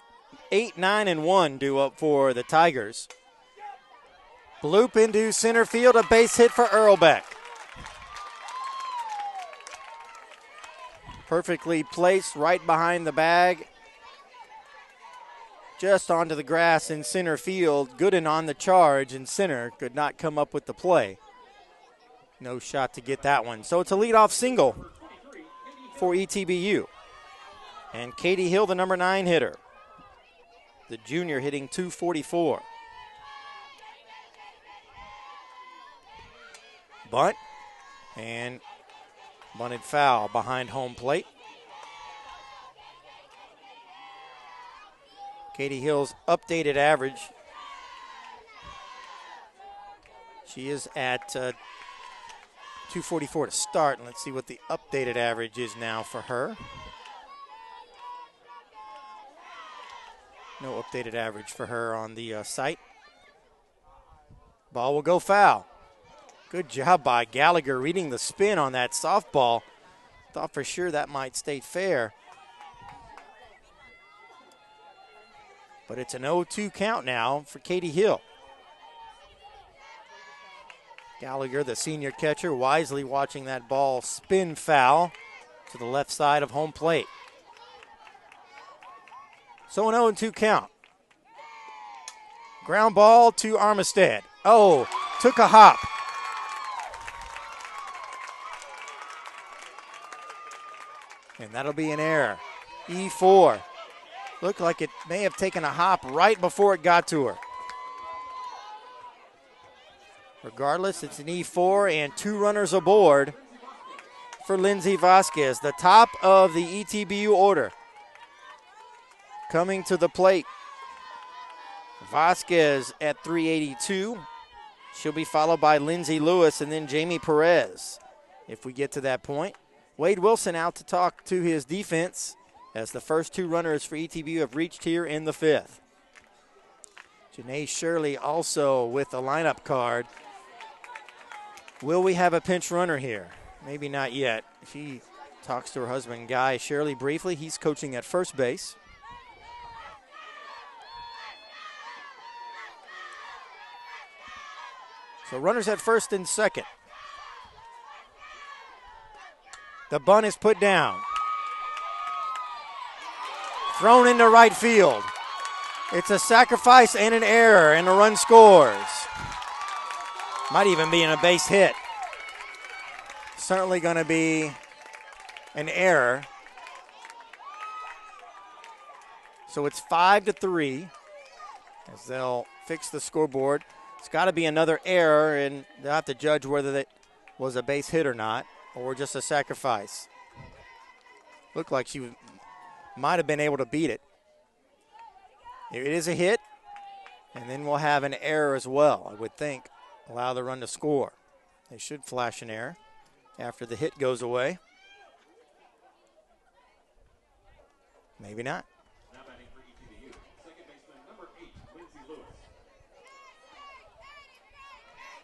8, 9, and 1 due up for the Tigers. Bloop into center field, a base hit for Earlbeck. Perfectly placed right behind the bag. Just onto the grass in center field. Gooden on the charge, and center could not come up with the play. No shot to get that one. So it's a leadoff single for ETBU. And Katie Hill, the number 9 hitter. The junior hitting .244. Bunt, and bunted foul behind home plate. Katie Hill's updated average. She is at .244 to start, and let's see what the updated average is now for her. No updated average for her on the site. Ball will go foul. Good job by Gallagher reading the spin on that softball. Thought for sure that might stay fair. But it's an 0-2 count now for Katie Hill. Gallagher, the senior catcher, wisely watching that ball spin foul to the left side of home plate. So an 0-2 count. Ground ball to Armistead. Oh, took a hop. And that'll be an error. E4. Looked like it may have taken a hop right before it got to her. Regardless, it's an E4 and 2 runners aboard for Lindsey Vasquez, the top of the ETBU order. Coming to the plate, Vasquez at 382. She'll be followed by Lindsay Lewis and then Jamie Perez if we get to that point. Wade Wilson out to talk to his defense as the first 2 runners for ETBU have reached here in the 5th. Janae Shirley also with the lineup card. Will we have a pinch runner here? Maybe not yet. She talks to her husband, Guy Shirley, briefly. He's coaching at first base. So runners at first and second. The bunt is put down. Thrown into right field. It's a sacrifice and an error, and the run scores. Might even be in a base hit. Certainly going to be an error. So it's 5-3 as they'll fix the scoreboard. It's got to be another error, and they'll have to judge whether it was a base hit or not, or just a sacrifice. Looked like she might have been able to beat it. It is a hit, and then we'll have an error as well, I would think. Allow the run to score. They should flash an error after the hit goes away. Maybe not. Now batting for ETBU, second baseman number 8, Lindsay Lewis.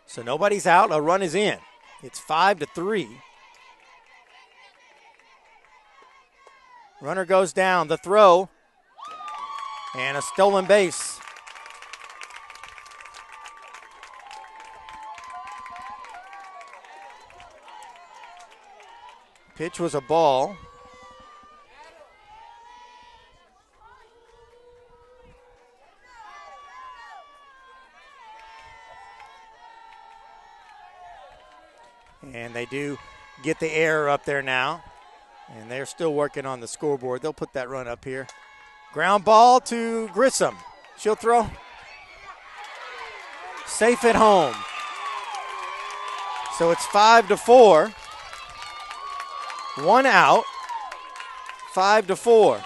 So nobody's out. A run is in. It's 5-3. Runner goes down. The throw. And a stolen base. Pitch was a ball. And they do get the error up there now. And they're still working on the scoreboard. They'll put that run up here. Ground ball to Grissom. She'll throw. Safe at home. So it's 5-4. One out. 5-4.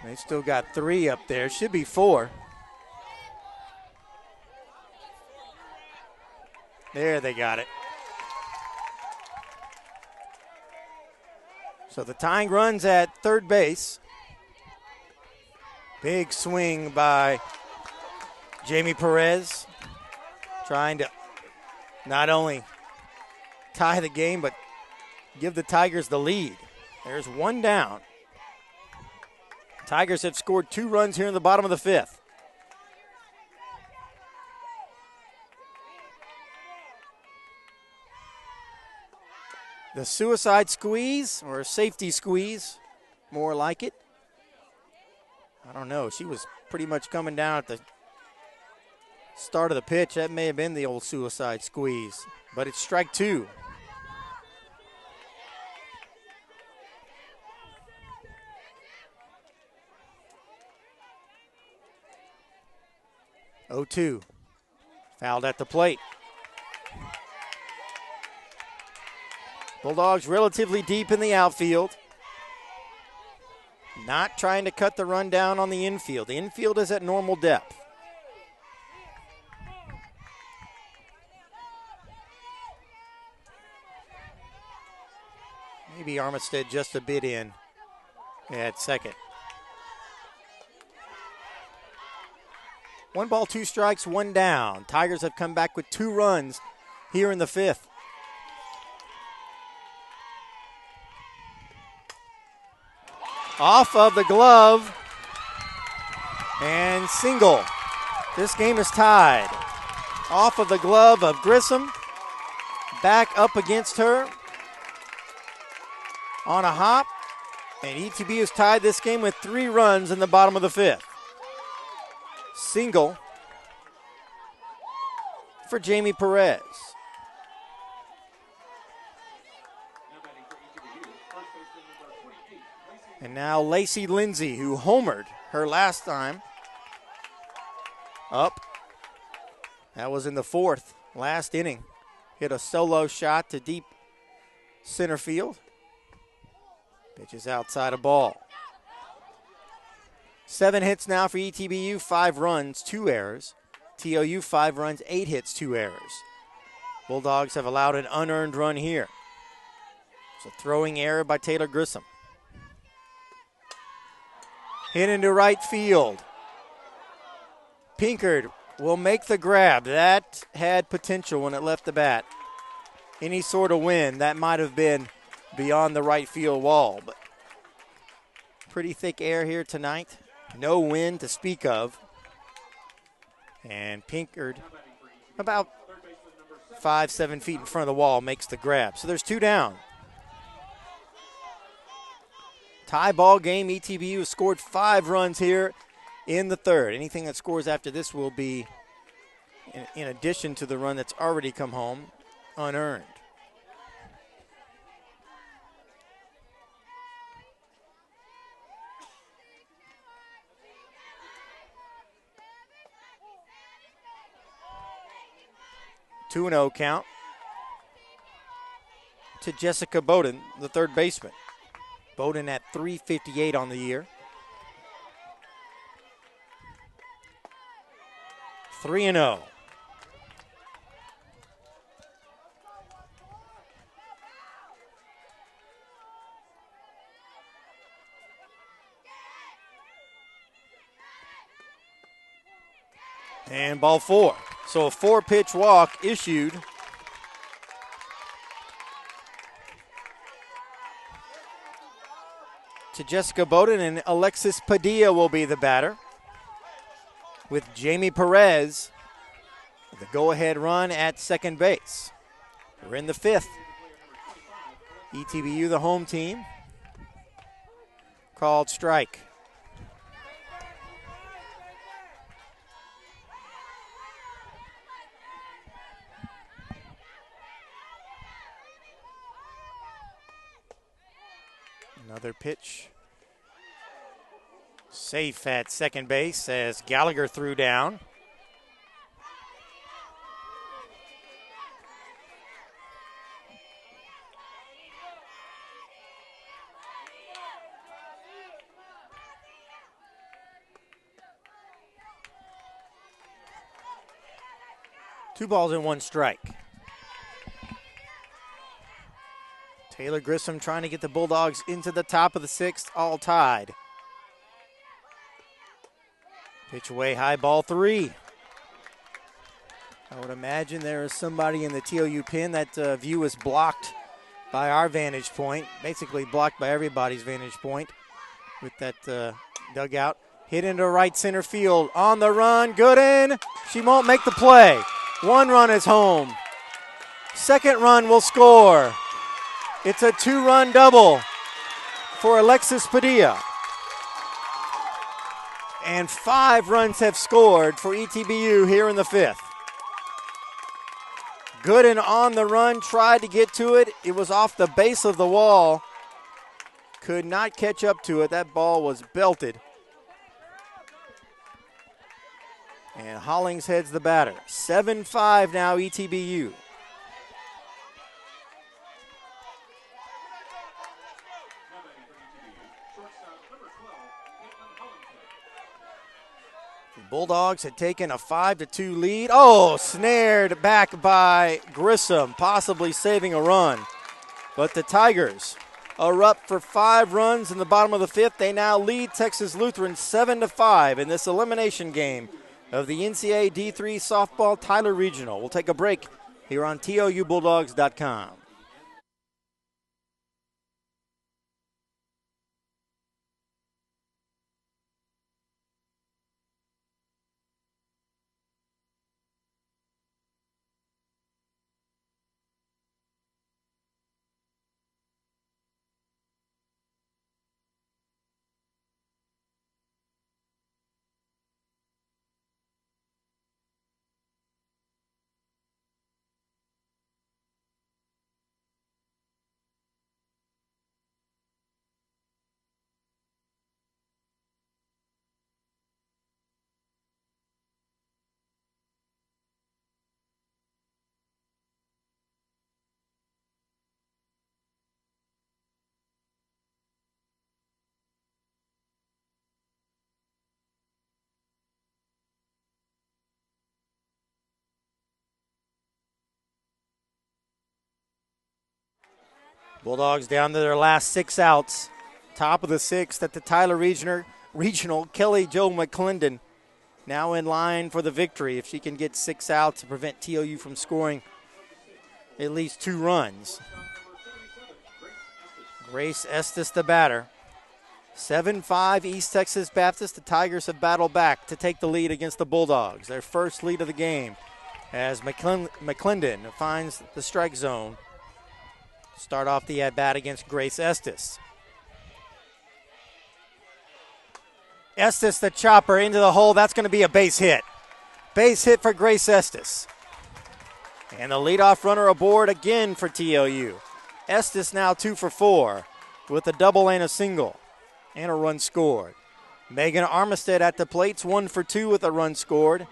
They still got 3 up there. Should be 4. There, they got it. So the tying run's at third base. Big swing by Jamie Perez, trying to not only tie the game, but give the Tigers the lead. There's one down. Tigers have scored 2 runs here in the bottom of the 5th. The suicide squeeze, or a safety squeeze, more like it. I don't know. She was pretty much coming down at the start of the pitch. That may have been the old suicide squeeze, but it's strike 2. Oh, 2. Fouled at the plate. Bulldogs relatively deep in the outfield. Not trying to cut the run down on the infield. The infield is at normal depth. Maybe Armistead just a bit in at second. 1 ball, 2 strikes, 1 down. Tigers have come back with 2 runs here in the 5th. Off of the glove and single. This game is tied. Off of the glove of Grissom. Back up against her on a hop. And ETBU has tied this game with 3 runs in the bottom of the 5th. Single for Jamie Perez. And now Lacey Lindsay, who homered her last time, up. That was in the 4th, last inning. Hit a solo shot to deep center field. Pitch is outside a ball. 7 hits now for ETBU, 5 runs, 2 errors. TOU 5 runs, 8 hits, 2 errors. Bulldogs have allowed an unearned run here. It's a throwing error by Taylor Grissom. Hit into right field. Pinkard will make the grab. That had potential when it left the bat. Any sort of wind, that might have been beyond the right field wall. But pretty thick air here tonight. No wind to speak of. And Pinkard, about 5-7 feet in front of the wall, makes the grab. So there's 2 down. Tie ball game. ETBU has scored 5 runs here in the third. Anything that scores after this will be, in addition to the run that's already come home, unearned. Two and 0 count to Jessica Bowden, the third baseman. Bowden at .358 on the year. 3-0. And ball 4. So a 4-pitch walk issued. To Jessica Bowden, and Alexis Padilla will be the batter, with Jamie Perez the go-ahead run at second base. We're in the 5th. ETBU, the home team, called strike. Another pitch. Safe at second base as Gallagher threw down. Two balls and 1 strike. Taylor Grissom trying to get the Bulldogs into the top of the 6th, all tied. Pitch away high, ball 3. I would imagine there is somebody in the TOU pin. That view is blocked by our vantage point, basically blocked by everybody's vantage point with that dugout. Hit into right center field, on the run, Gooden. She won't make the play. 1 run is home. 2nd run will score. It's a 2-run double for Alexis Padilla. And 5 runs have scored for ETBU here in the 5th. Gooden on the run, tried to get to it. It was off the base of the wall. Could not catch up to it. That ball was belted. And Hollings heads the batter. 7-5 now, ETBU. Bulldogs had taken a 5-2 lead. Oh, snared back by Grissom, possibly saving a run. But the Tigers are up for 5 runs in the bottom of the 5th. They now lead Texas Lutheran 7-5 in this elimination game of the NCAA D3 Softball Tyler Regional. We'll take a break here on TOUBulldogs.com. Bulldogs down to their last 6 outs. Top of the 6th at the Tyler Regional. Kelly Jo McClendon now in line for the victory if she can get 6 outs to prevent TOU from scoring at least 2 runs. Grace Estes the batter. 7-5 East Texas Baptist. The Tigers have battled back to take the lead against the Bulldogs. Their first lead of the game as McClendon finds the strike zone. Start off the at-bat against Grace Estes. Estes the chopper into the hole. That's going to be a base hit. Base hit for Grace Estes. And the leadoff runner aboard again for TOU. Estes now 2 for 4 with a double and a single and a run scored. Megan Armistead at the plates, 1 for 2 with a run scored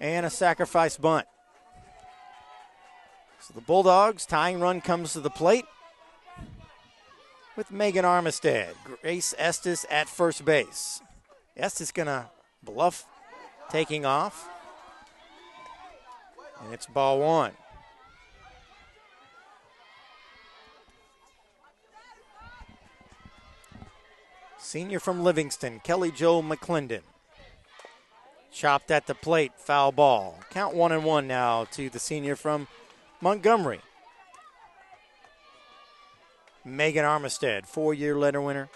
and a sacrifice bunt. So the Bulldogs tying run comes to the plate with Megan Armistead. Grace Estes at first base. Estes gonna bluff taking off. And it's ball 1. Senior from Livingston, Kelly Jo McClendon. Chopped at the plate, foul ball. Count 1-1 now to the senior from Montgomery. Megan Armistead, 4-year letter winner.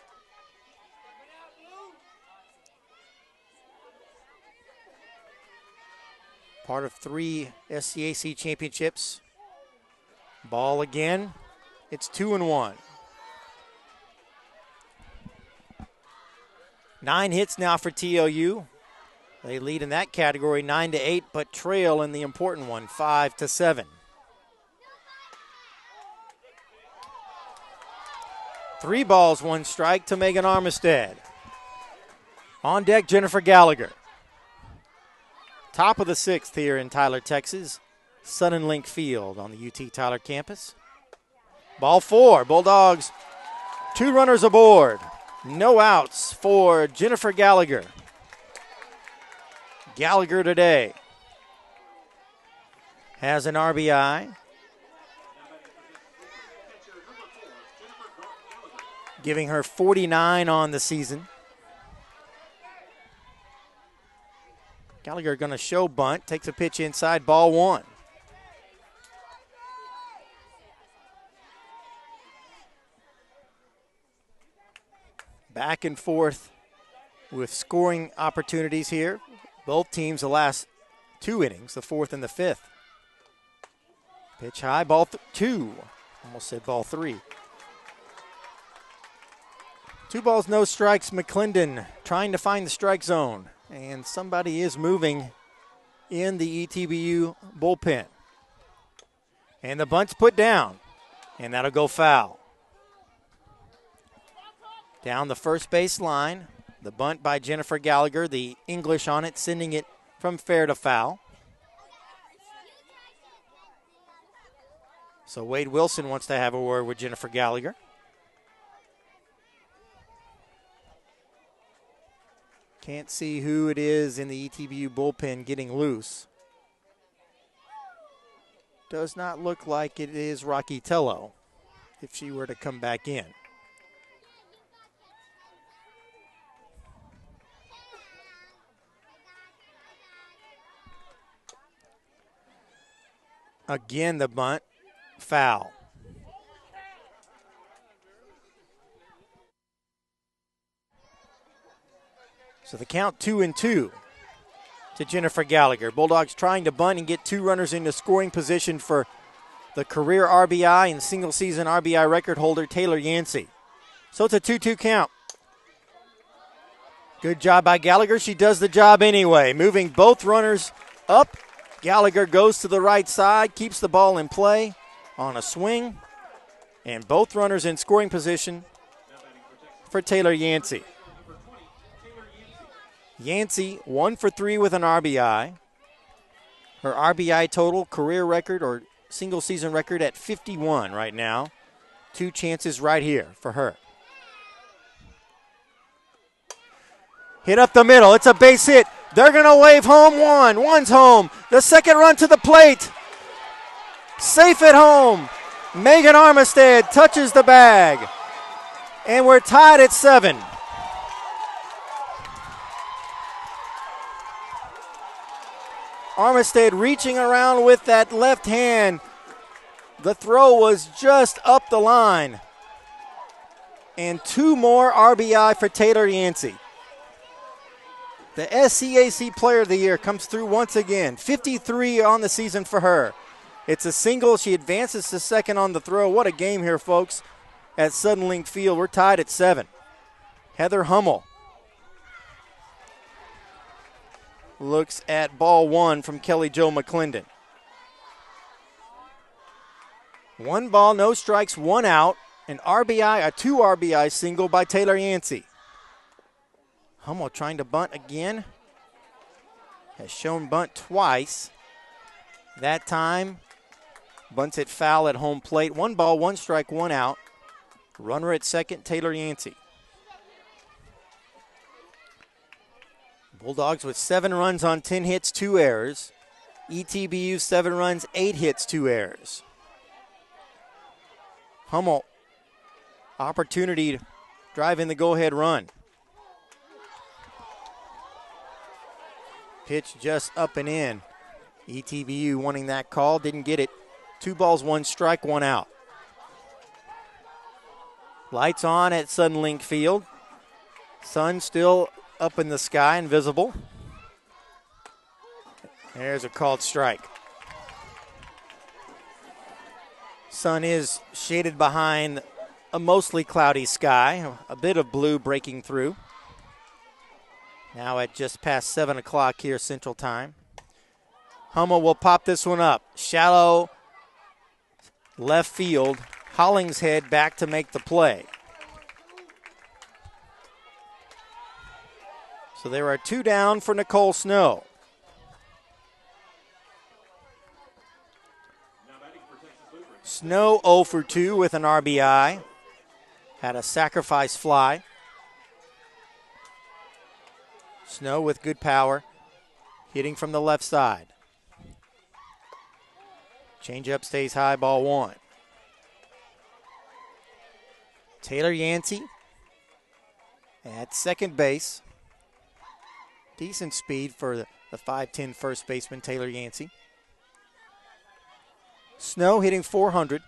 Part of 3 SCAC championships. Ball again. It's 2-1. 9 hits now for TOU. They lead in that category 9-8, but trail in the important one 5-7. 3 balls, 1 strike to Megan Armistead. On deck, Jennifer Gallagher. Top of the 6th here in Tyler, Texas. Sun and Link Field on the UT Tyler campus. Ball 4, Bulldogs, 2 runners aboard. No outs for Jennifer Gallagher. Gallagher today has an RBI. Giving her 49 on the season. Gallagher going to show bunt. Takes a pitch inside, ball 1. Back and forth with scoring opportunities here. Both teams the last 2 innings, the 4th and the 5th. Pitch high, ball 2. Almost said ball 3. 2 balls, no strikes. McClendon trying to find the strike zone. And somebody is moving in the ETBU bullpen. And the bunt's put down. And that'll go foul. Down the first base line. The bunt by Jennifer Gallagher. The English on it, sending it from fair to foul. So Wade Wilson wants to have a word with Jennifer Gallagher. Can't see who it is in the ETBU bullpen getting loose. Does not look like it is Rocky Tello if she were to come back in. Again, the bunt, foul. So the count 2-2 to Jennifer Gallagher. Bulldogs trying to bunt and get 2 runners into scoring position for the career RBI and single season RBI record holder Taylor Yancey. So it's a 2-2 count. Good job by Gallagher. She does the job anyway, moving both runners up. Gallagher goes to the right side, keeps the ball in play on a swing, and both runners in scoring position for Taylor Yancey. Yancey 1 for 3 with an RBI. Her RBI total, career record or single season record at 51 right now. 2 chances right here for her. Hit up the middle. It's a base hit. They're going to wave home 1. One's home. The second run to the plate. Safe at home. Megan Armistead touches the bag. And we're tied at 7. Armistead reaching around with that left hand. The throw was just up the line. And 2 more RBI for Taylor Yancey. The SCAC Player of the Year comes through once again. 53 on the season for her. It's a single. She advances to second on the throw. What a game here, folks, at Sudden Link Field. We're tied at 7. Heather Hummel looks at ball 1 from Kelly Jo McClendon. 1 ball, no strikes, 1 out. An RBI, a 2 RBI single by Taylor Yancey. Hummel trying to bunt again. Has shown bunt twice. That time, bunts it foul at home plate. 1 ball, 1 strike, 1 out. Runner at second, Taylor Yancey. Bulldogs with 7 runs on 10 hits, 2 errors. ETBU 7 runs, 8 hits, 2 errors. Hummel, opportunity to drive in the go-ahead run. Pitch just up and in. ETBU wanting that call, didn't get it. 2 balls, 1 strike, 1 out. Lights on at Sudden Link Field. Sun still up in the sky and visible. There's a called strike. Sun is shaded behind a mostly cloudy sky, a bit of blue breaking through. Now at just past 7 o'clock here Central Time. Hummel will pop this one up. Shallow left field. Hollingshead back to make the play. So there are 2 down for Nicole Snow. Snow 0 for 2 with an RBI. Had a sacrifice fly. Snow with good power. Hitting from the left side. Changeup stays high, ball 1. Taylor Yancey at second base. Decent speed for the 5'10" first baseman, Taylor Yancey. Snow hitting .400.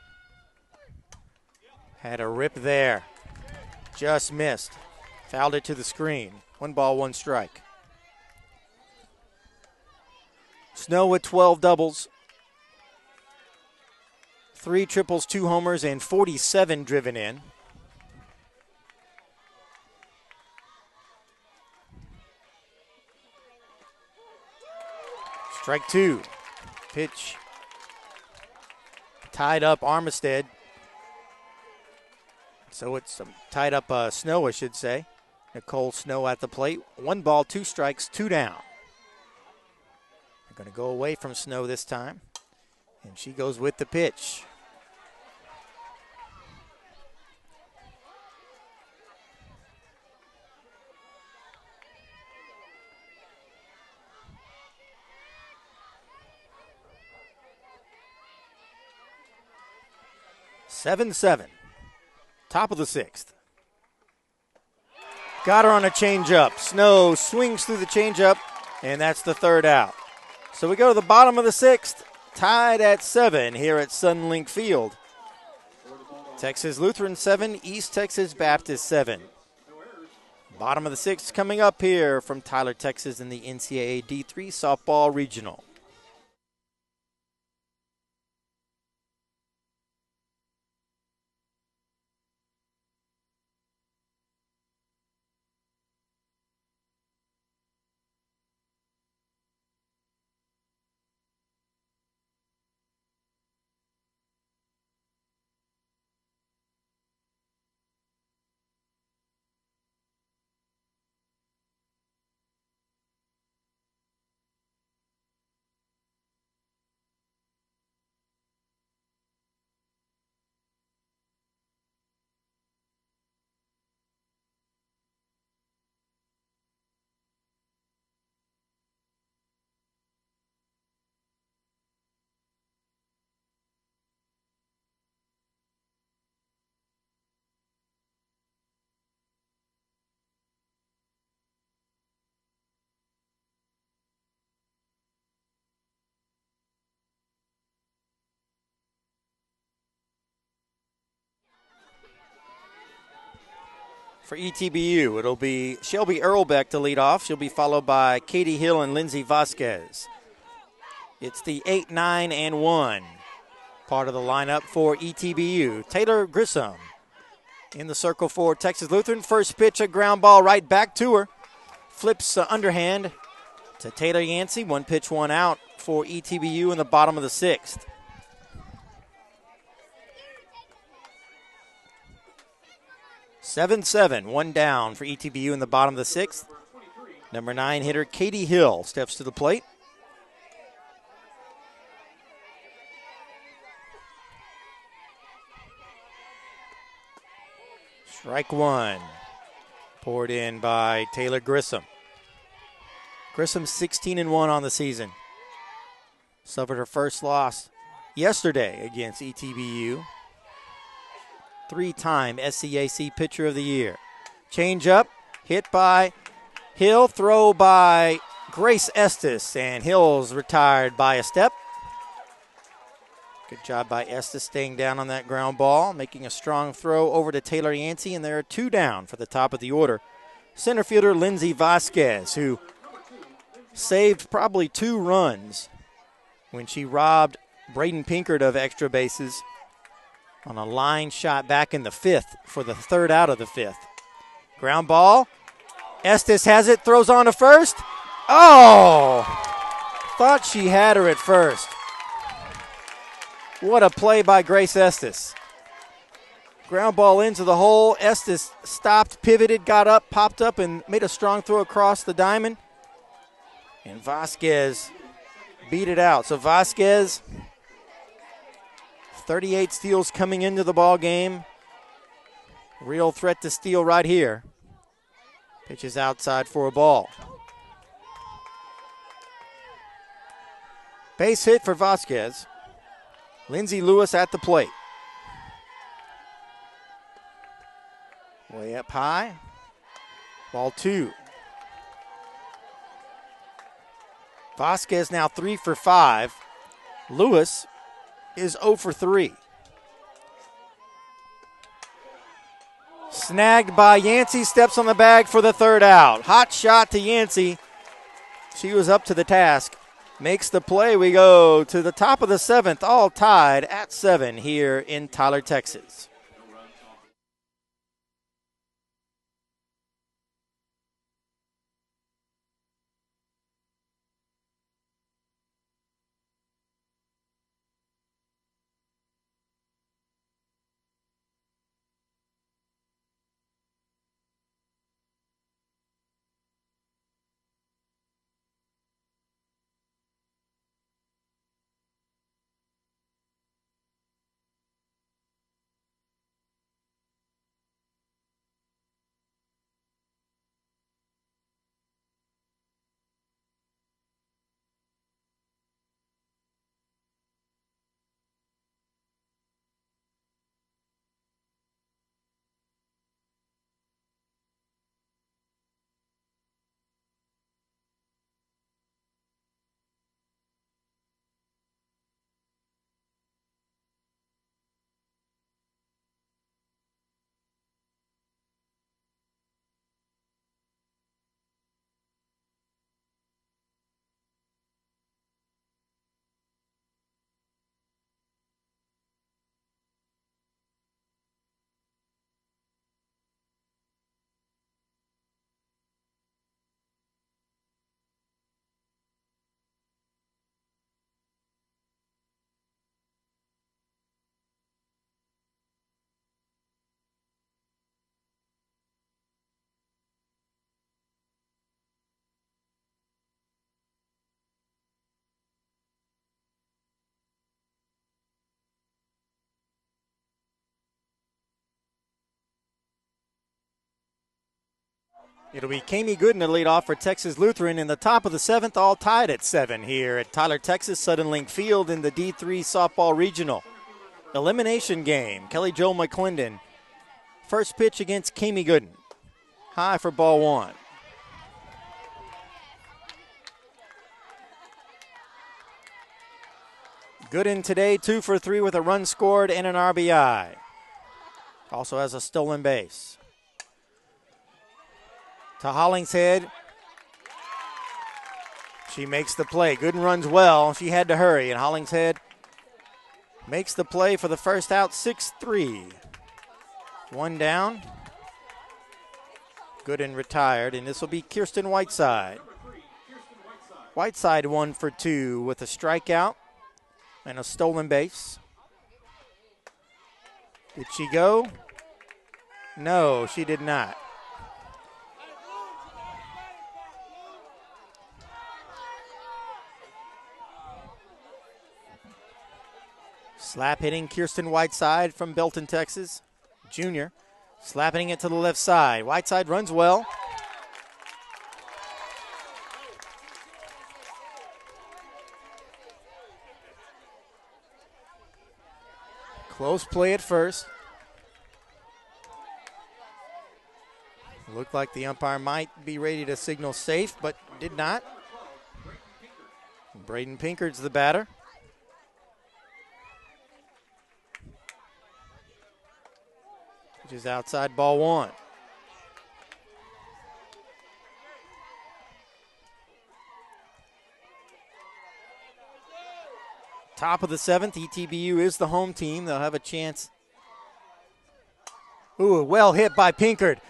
Had a rip there. Just missed. Fouled it to the screen. 1 ball, 1 strike. Snow with 12 doubles. 3 triples, 2 homers, and 47 driven in. Strike 2. Pitch tied up Armistead. So it's tied up Snow, I should say. Nicole Snow at the plate. 1 ball, 2 strikes, 2 down. They're going to go away from Snow this time. And she goes with the pitch. Seven. Top of the 6th. Got her on a changeup. Snow swings through the changeup, and that's the 3rd out. So we go to the bottom of the 6th, tied at 7 here at Sudden Link Field. Texas Lutheran 7, East Texas Baptist 7. Bottom of the 6th coming up here from Tyler, Texas in the NCAA D3 Softball Regional. For ETBU, it'll be Shelby Earlbeck to lead off. She'll be followed by Katie Hill and Lindsey Vasquez. It's the 8, 9, and 1 part of the lineup for ETBU. Taylor Grissom in the circle for Texas Lutheran. First pitch, a ground ball right back to her. Flips underhand to Taylor Yancey. 1 pitch, 1 out for ETBU in the bottom of the 6th. Seven, 1 down for ETBU in the bottom of the 6th. Number 9 hitter Katie Hill steps to the plate. Strike 1. Poured in by Taylor Grissom. Grissom 16-1 on the season. Suffered her first loss yesterday against ETBU. 3-time SCAC Pitcher of the Year. Change up, hit by Hill, throw by Grace Estes, and Hill's retired by a step. Good job by Estes staying down on that ground ball, making a strong throw over to Taylor Yancey, and there are 2 down for the top of the order. Center fielder Lindsey Vasquez, who saved probably 2 runs when she robbed Braden Pinkert of extra bases on a line shot back in the 5th for the 3rd out of the 5th. Ground ball. Estes has it, throws on to first. Oh! Thought she had her at first. What a play by Grace Estes. Ground ball into the hole. Estes stopped, pivoted, got up, popped up, and made a strong throw across the diamond. And Vasquez beat it out. So Vasquez, 38 steals coming into the ball game. Real threat to steal right here. Pitches outside for a ball. Base hit for Vasquez. Lindsay Lewis at the plate. Way up high. Ball 2. Vasquez now 3 for 5. Lewis is 0 for 3. Snagged by Yancey, steps on the bag for the 3rd out. Hot shot to Yancey. She was up to the task. Makes the play. We go to the top of the 7th, all tied at 7 here in Tyler, Texas. It'll be Kami Gooden to lead off for Texas Lutheran in the top of the 7th, all tied at 7 here at Tyler, Texas, Sudden Link Field in the D3 Softball Regional. Elimination game, Kelly Jo McClendon. First pitch against Kami Gooden. High for ball 1. Gooden today 2 for 3 with a run scored and an RBI. Also has a stolen base. to Hollingshead. She makes the play. Gooden runs well. She had to hurry, and Hollingshead makes the play for the first out, 6-3. One down. Gooden retired, and this will be Kirsten Whiteside. Whiteside 1 for 2 with a strikeout and a stolen base. Did she go? No, she did not. Slap hitting Kirsten Whiteside from Belton, Texas. Junior. Slapping it to the left side. Whiteside runs well. Close play at first. Looked like the umpire might be ready to signal safe, but did not. Braden Pinkard's the batter. Which is outside ball one. Top of the seventh, ETBU is the home team. They'll have a chance. Ooh, well hit by Pinkard.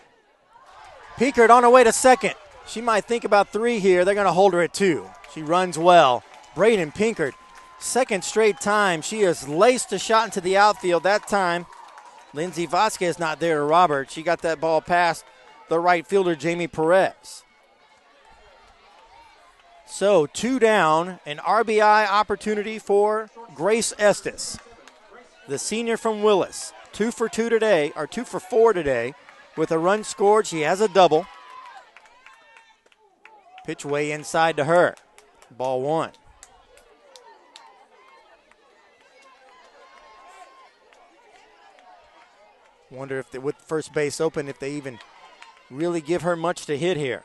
Pinkard on her way to second. She might think about 3 here. They're going to hold her at 2. She runs well. Braden Pinkard, second straight time. She has laced a shot into the outfield. That time, Lindsey Vasquez not there to Robert. She got that ball past the right fielder, Jamie Perez. So 2 down, an RBI opportunity for Grace Estes, the senior from Willis. 2 for 2 today, or 2 for 4 today, with a run scored. She has a double. Pitch way inside to her. Ball one. Wonder if they, with first base open, if they even really give her much to hit here.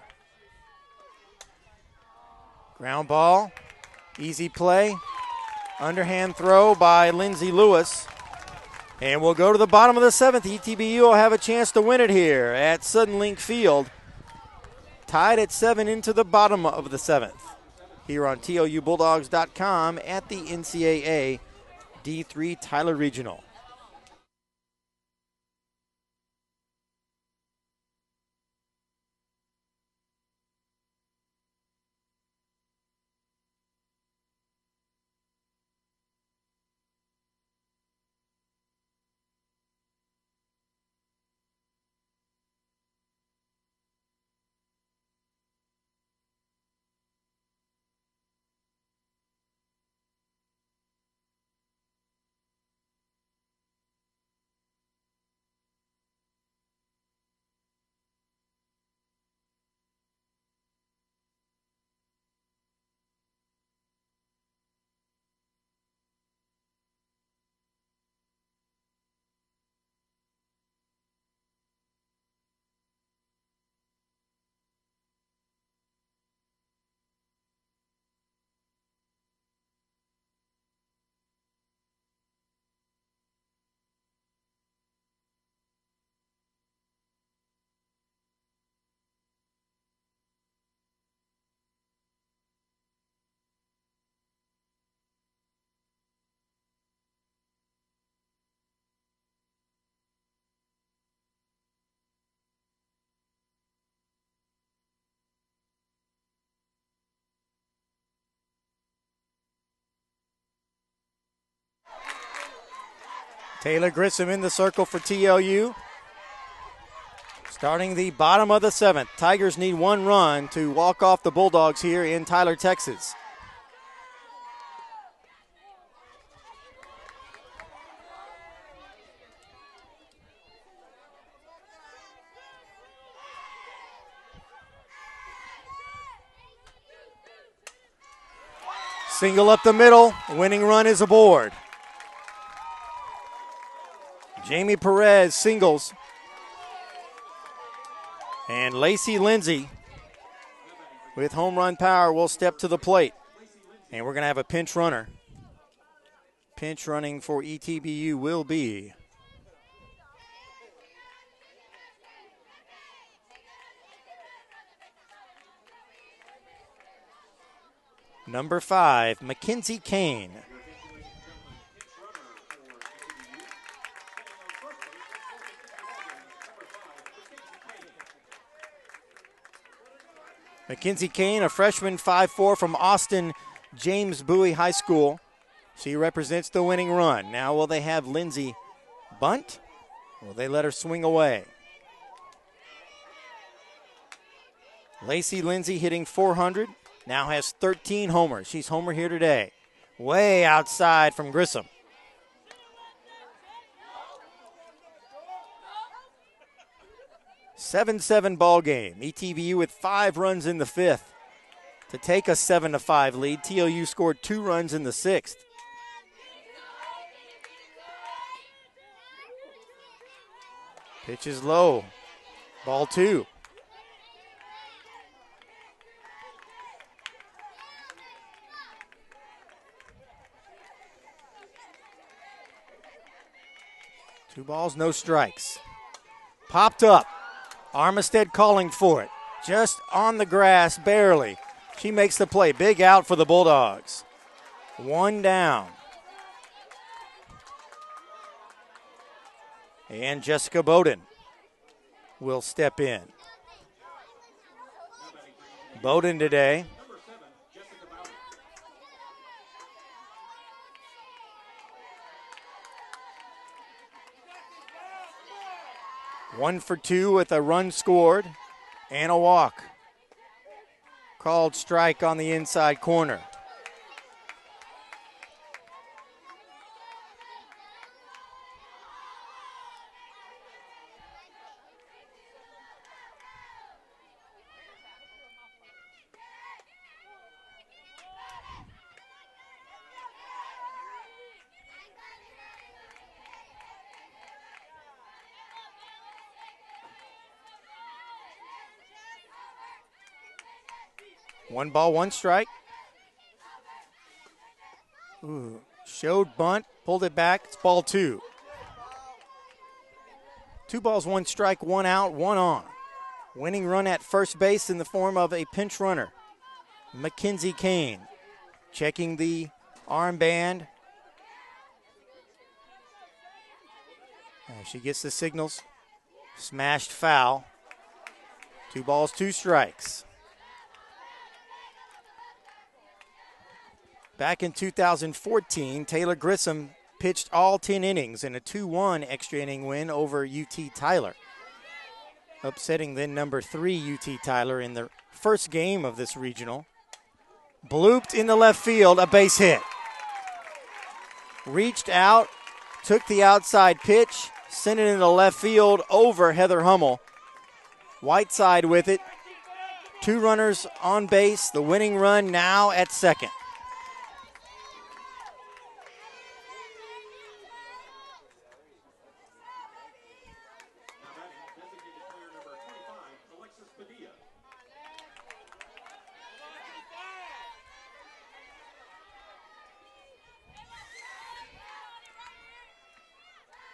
Ground ball, easy play, underhand throw by Lindsay Lewis. And we'll go to the bottom of the seventh. ETBU will have a chance to win it here at Sudden Link Field. Tied at 7 into the bottom of the seventh. Here on TOUBulldogs.com at the NCAA D3 Tyler Regional. Taylor Grissom in the circle for TLU. Starting the bottom of the seventh. Tigers need 1 run to walk off the Bulldogs here in Tyler, Texas. Single up the middle. Winning run is aboard. Jamie Perez singles. And Lacey Lindsay with home run power will step to the plate. And we're going to have a pinch runner. Pinch running for ETBU will be Number 5, Mackenzie Kane. Mackenzie Kane, a freshman, 5'4", from Austin James Bowie High School. She represents the winning run. Now will they have Lindsay bunt? Or will they let her swing away? Lacey Lindsay hitting .400, now has 13 homers. She's homer here today. Way outside from Grissom. (7-7) ball game. ETBU with 5 runs in the 5th to take a 7-5 lead. TOU scored 2 runs in the 6th. Pitch is low. Ball 2. Two balls, no strikes. Popped up. Armistead calling for it. Just on the grass, barely. She makes the play. Big out for the Bulldogs. 1 down. And Jessica Bowden will step in. Bowden today. One for 2 with a run scored and a walk. Called strike on the inside corner. One ball, one strike. Ooh, showed bunt, pulled it back. It's ball 2. 2 balls, 1 strike, 1 out, 1 on. Winning run at first base in the form of a pinch runner. Mackenzie Kane checking the armband. As she gets the signals. Smashed foul. 2 balls, 2 strikes. Back in 2014, Taylor Grissom pitched all 10 innings in a 2-1 extra inning win over UT Tyler, upsetting then number 3 UT Tyler in the first game of this regional. Blooped into left field, a base hit. Reached out, took the outside pitch, sent it into left field over Heather Hummel. Whiteside with it. 2 runners on base, the winning run now at second.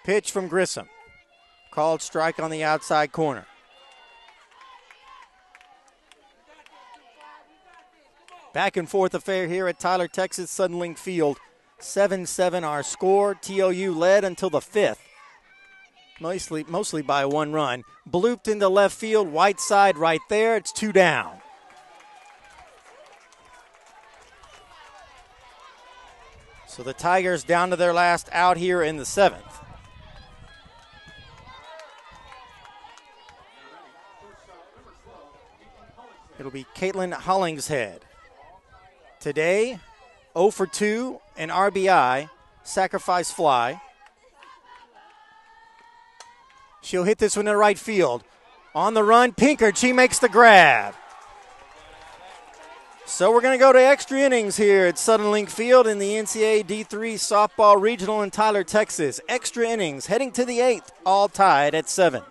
Pitch from Grissom. Called strike on the outside corner. Back and forth affair here at Tyler, Texas, Suddenlink Field. 7-7 our score. TOU led until the 5th. Mostly by 1 run. Blooped into left field. Whiteside right there. It's 2 down. So the Tigers down to their last out here in the 7th. It'll be Caitlin Hollingshead. Today, 0 for 2, an RBI, sacrifice fly. She'll hit this one in right field. On the run, Pinkard, she makes the grab. So we're going to go to extra innings here at Suddenlink Field in the NCAA D3 Softball Regional in Tyler, Texas. Extra innings heading to the 8th, all tied at 7.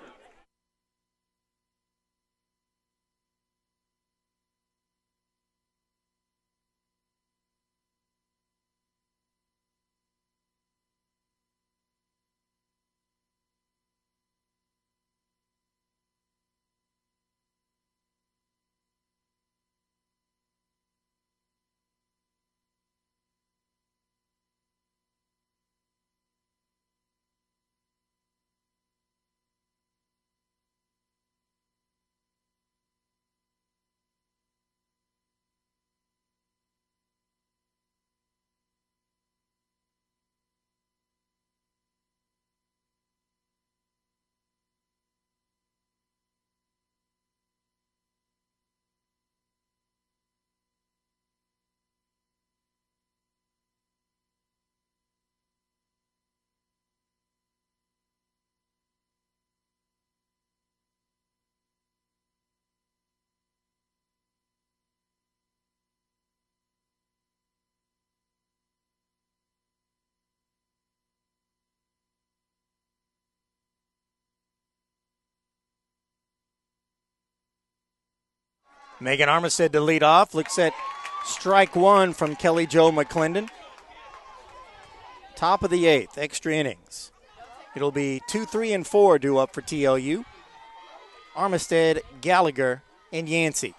Megan Armistead to lead off. Looks at strike one from Kelly Jo McClendon. Top of the 8th, extra innings. It'll be 2, 3, and 4 due up for TLU. Armistead, Gallagher, and Yancey.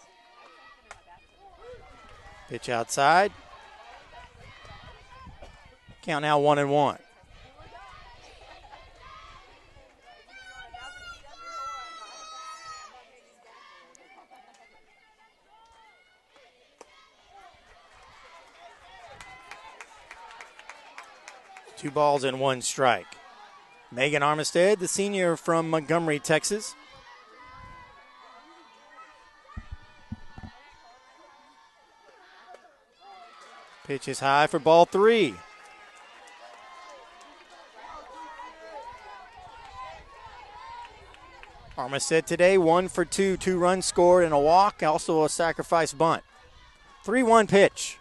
Pitch outside. Count now 1-1. Two balls and one strike. Megan Armistead, the senior from Montgomery, Texas. Pitch is high for ball 3. Armistead today 1 for 2, 2 runs scored and a walk, also a sacrifice bunt. 3-1 pitch.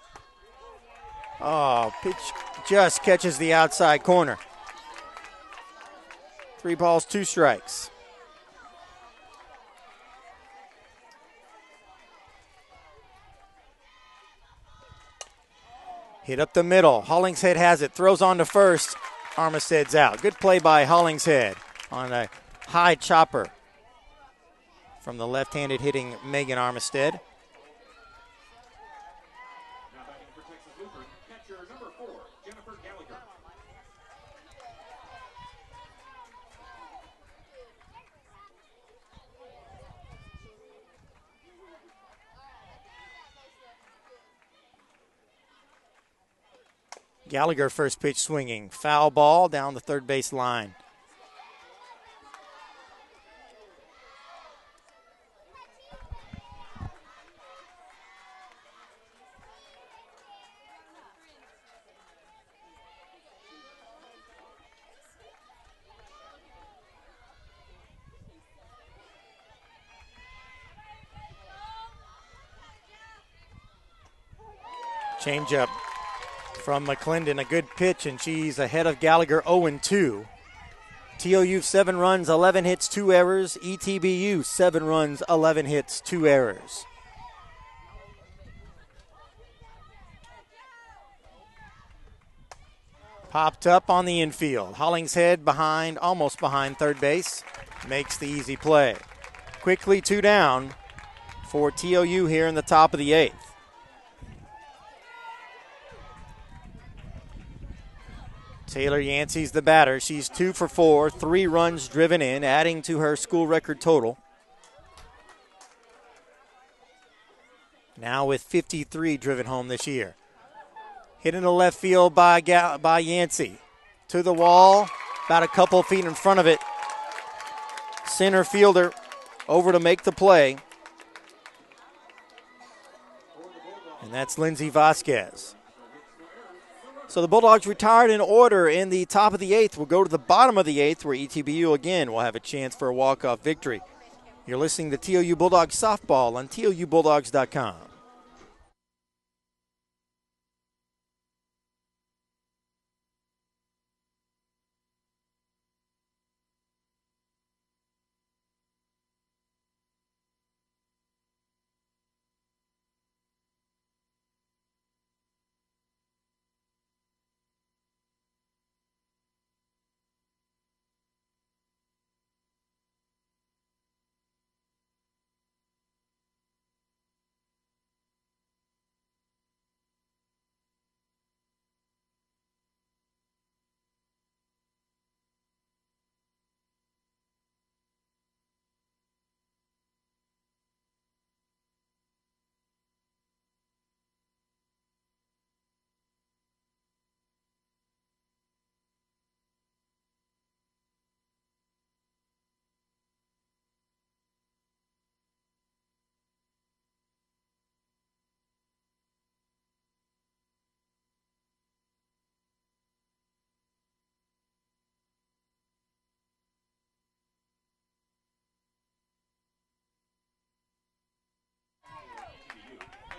Oh, pitch just catches the outside corner. 3 balls, 2 strikes. Hit up the middle. Hollingshead has it. Throws on to first. Armistead's out. Good play by Hollingshead on a high chopper from the left-handed hitting Megan Armistead. Now batting for Texas Lutheran, catcher number 4, Jennifer Gallagher. Gallagher first pitch swinging. Foul ball down the third base line. Changeup from McClendon, a good pitch, and she's ahead of Gallagher 0-2. TOU 7 runs, 11 hits, 2 errors. ETBU 7 runs, 11 hits, 2 errors. Popped up on the infield. Hollingshead behind, almost behind third base, makes the easy play. Quickly 2 down for TOU here in the top of the 8th. Taylor Yancey's the batter. She's 2 for 4, 3 runs driven in, adding to her school record total. Now with 53 driven home this year. Hit into left field by Yancey. To the wall, about a couple feet in front of it. Center fielder over to make the play. And that's Lindsey Vasquez. So the Bulldogs retired in order in the top of the 8th. We'll go to the bottom of the 8th where ETBU again will have a chance for a walk-off victory. You're listening to TOU Bulldogs Softball on TOUBulldogs.com.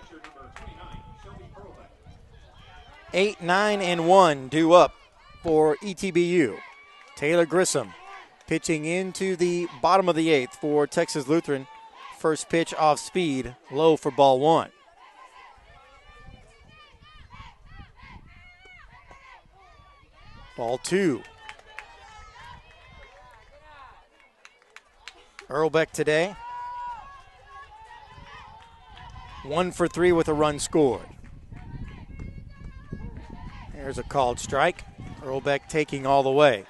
Catcher number 29, Shelby Perlbeck. 8, 9, and 1 due up for ETBU. Taylor Grissom pitching into the bottom of the 8th for Texas Lutheran. First pitch off speed, low for ball one. Ball two. Earlbeck today, 1 for 3 with a run scored. There's a called strike. Earlbeck taking all the way.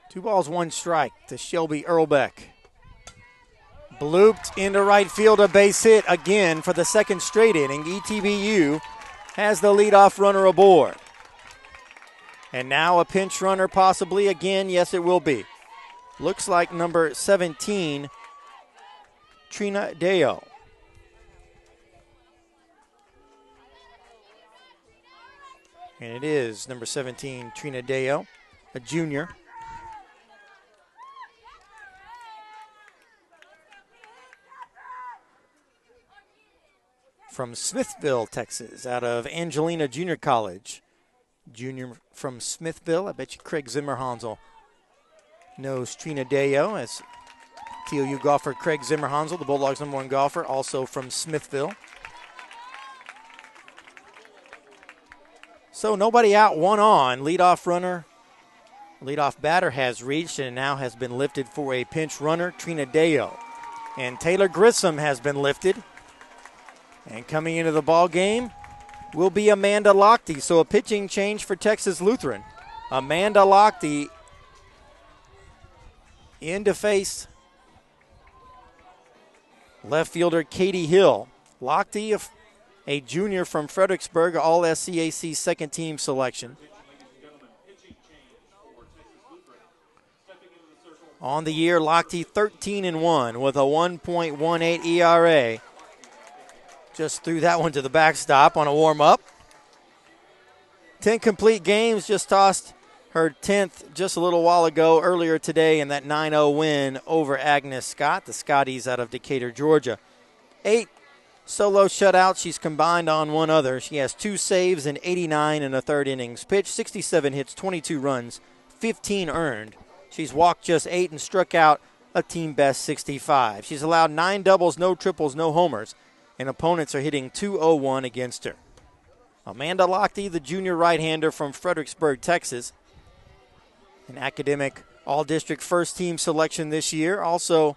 Two balls, one strike to Shelby Earlbeck. Blooped into right field, a base hit again for the second straight inning. ETBU has the leadoff runner aboard. And now a pinch runner possibly again. Yes, it will be. Looks like number 17, Trina Deo. And it is number 17, Trina Deo, a junior. From Smithville, Texas, out of Angelina Junior College. Junior from Smithville. I bet you Craig Zimmerhansel knows Trina Deo as TOU golfer Craig Zimmerhansel, the Bulldogs' #1 golfer, also from Smithville. So nobody out, one on. Leadoff runner, leadoff batter has reached and now has been lifted for a pinch runner, Trina Deo. And Taylor Grissom has been lifted. And coming into the ball game will be Amanda Lochte. So a pitching change for Texas Lutheran. Amanda Lochte in to face left fielder Katie Hill. Lochte, a junior from Fredericksburg, all SCAC second team selection. On the year, Lochte 13-1 with a 1.18 ERA. Just threw that one to the backstop on a warm-up. 10 complete games, just tossed her 10th just a little while ago, earlier today in that 9-0 win over Agnes Scott, the Scotties out of Decatur, Georgia. 8 solo shutouts. She's combined on one other. She has 2 saves and 89 in the third innings pitched, 67 hits, 22 runs, 15 earned. She's walked just 8 and struck out a team best 65. She's allowed 9 doubles, no triples, no homers, and opponents are hitting .201 against her. Amanda Lochte, the junior right-hander from Fredericksburg, Texas, an academic all-district first-team selection this year, also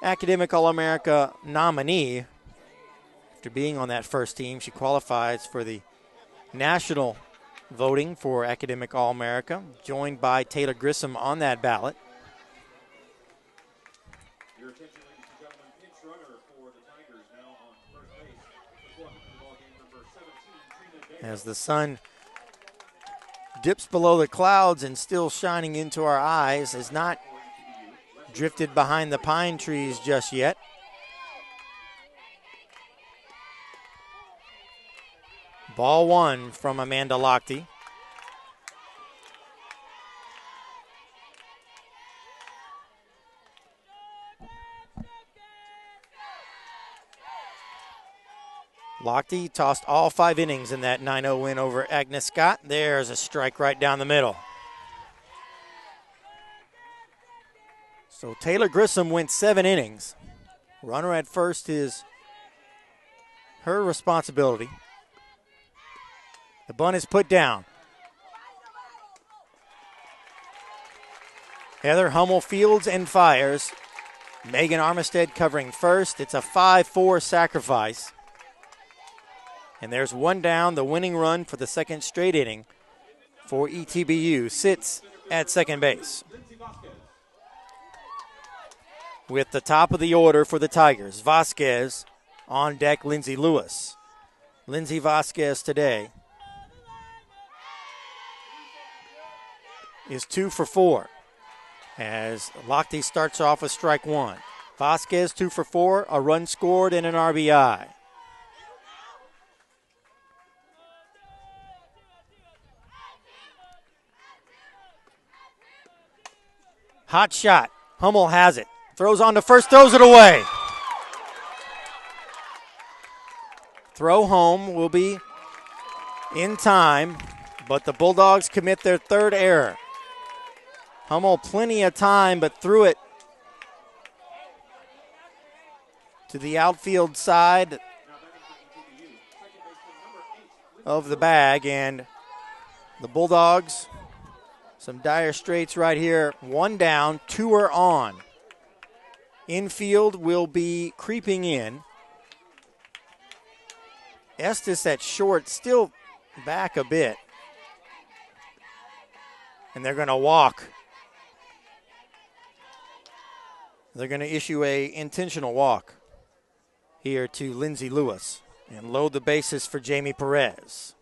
academic All-America nominee. After being on that first team, she qualifies for the national voting for academic All-America, joined by Taylor Grissom on that ballot. Your attention, ladies and gentlemen, pinch runner for the Tigers now on first base. The ball game number 17, Trina Deo. As the sun dips below the clouds and still shining into our eyes, is not drifted behind the pine trees just yet. Ball one from Amanda Lochte. Lochte tossed all 5 innings in that 9-0 win over Agnes Scott. There's a strike right down the middle. So Taylor Grissom went 7 innings. Runner at first is her responsibility. The bunt is put down. Heather Hummel fields and fires. Megan Armistead covering first. It's a 5-4 sacrifice. And there's one down. The winning run for the second straight inning for ETBU sits at second base. With the top of the order for the Tigers, Vasquez on deck, Lindsay Lewis. Lindsay Vasquez today is 2 for 4 as Lochte starts off with strike one. Vasquez 2 for 4, a run scored and an RBI. Hot shot. Hummel has it. Throws on to first, throws it away. Throw home will be in time, but the Bulldogs commit their third error. Hummel plenty of time, but threw it to the outfield side of the bag, and the Bulldogs, some dire straits right here. One down, two are on. Infield will be creeping in. Estes at short, still back a bit. And they're going to walk. They're going to issue a intentional walk here to Lindsey Lewis and load the bases for Jamie Perez.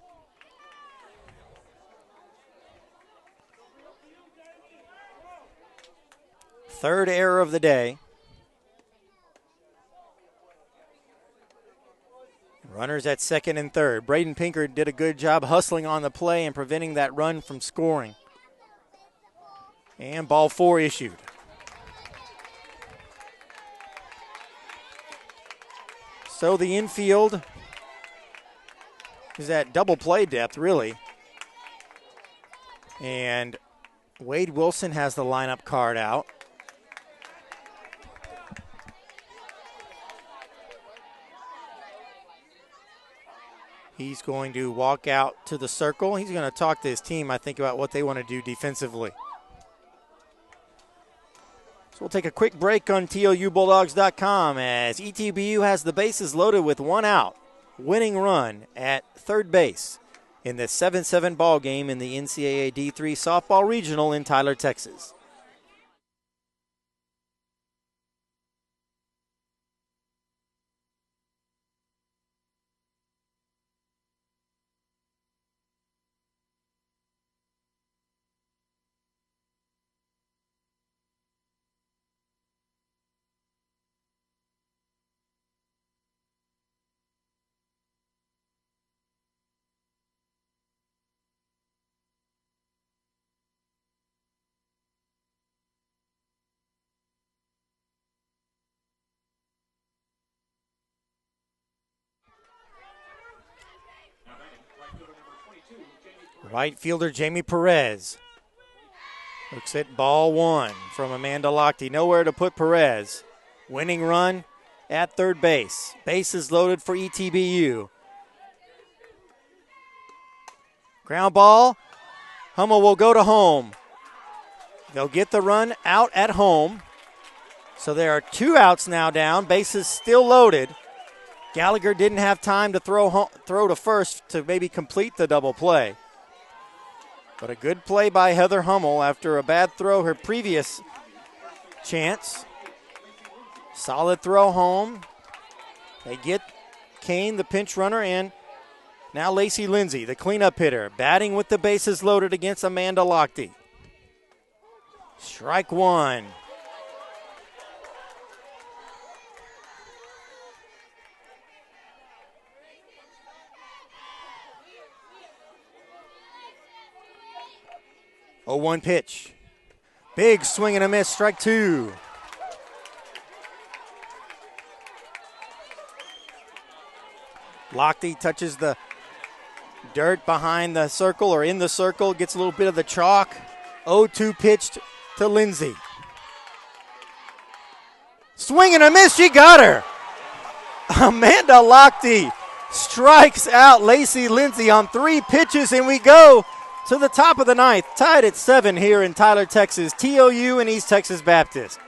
Third error of the day. Runners at second and third. Braden Pinker did a good job hustling on the play and preventing that run from scoring. And ball four issued. So the infield is at double play depth, really. And Wade Wilson has the lineup card out. He's going to walk out to the circle. He's going to talk to his team, I think, about what they want to do defensively. So we'll take a quick break on TOUBulldogs.com as ETBU has the bases loaded with one out. Winning run at third base in the 7-7 ball game in the NCAA D3 Softball Regional in Tyler, Texas. Right fielder Jamie Perez looks at ball one from Amanda Lochte. Nowhere to put Perez. Winning run at third base. Bases loaded for ETBU. Ground ball. Hummel will go to home. They'll get the run out at home. So there are two outs now down. Bases still loaded. Gallagher didn't have time to throw to first to maybe complete the double play. But a good play by Heather Hummel after a bad throw her previous chance. Solid throw home. They get Kane, the pinch runner, and now Lacey Lindsay, the cleanup hitter, batting with the bases loaded against Amanda Lochte. Strike one. Oh, 1 pitch. Big swing and a miss, strike two. Lochte touches the dirt behind the circle or in the circle, gets a little bit of the chalk. 0-2 pitched to Lindsay. Swing and a miss, she got her. Amanda Lochte strikes out Lacey Lindsay on 3 pitches, and we go to the top of the ninth, tied at 7 here in Tyler, Texas. TOU and East Texas Baptist.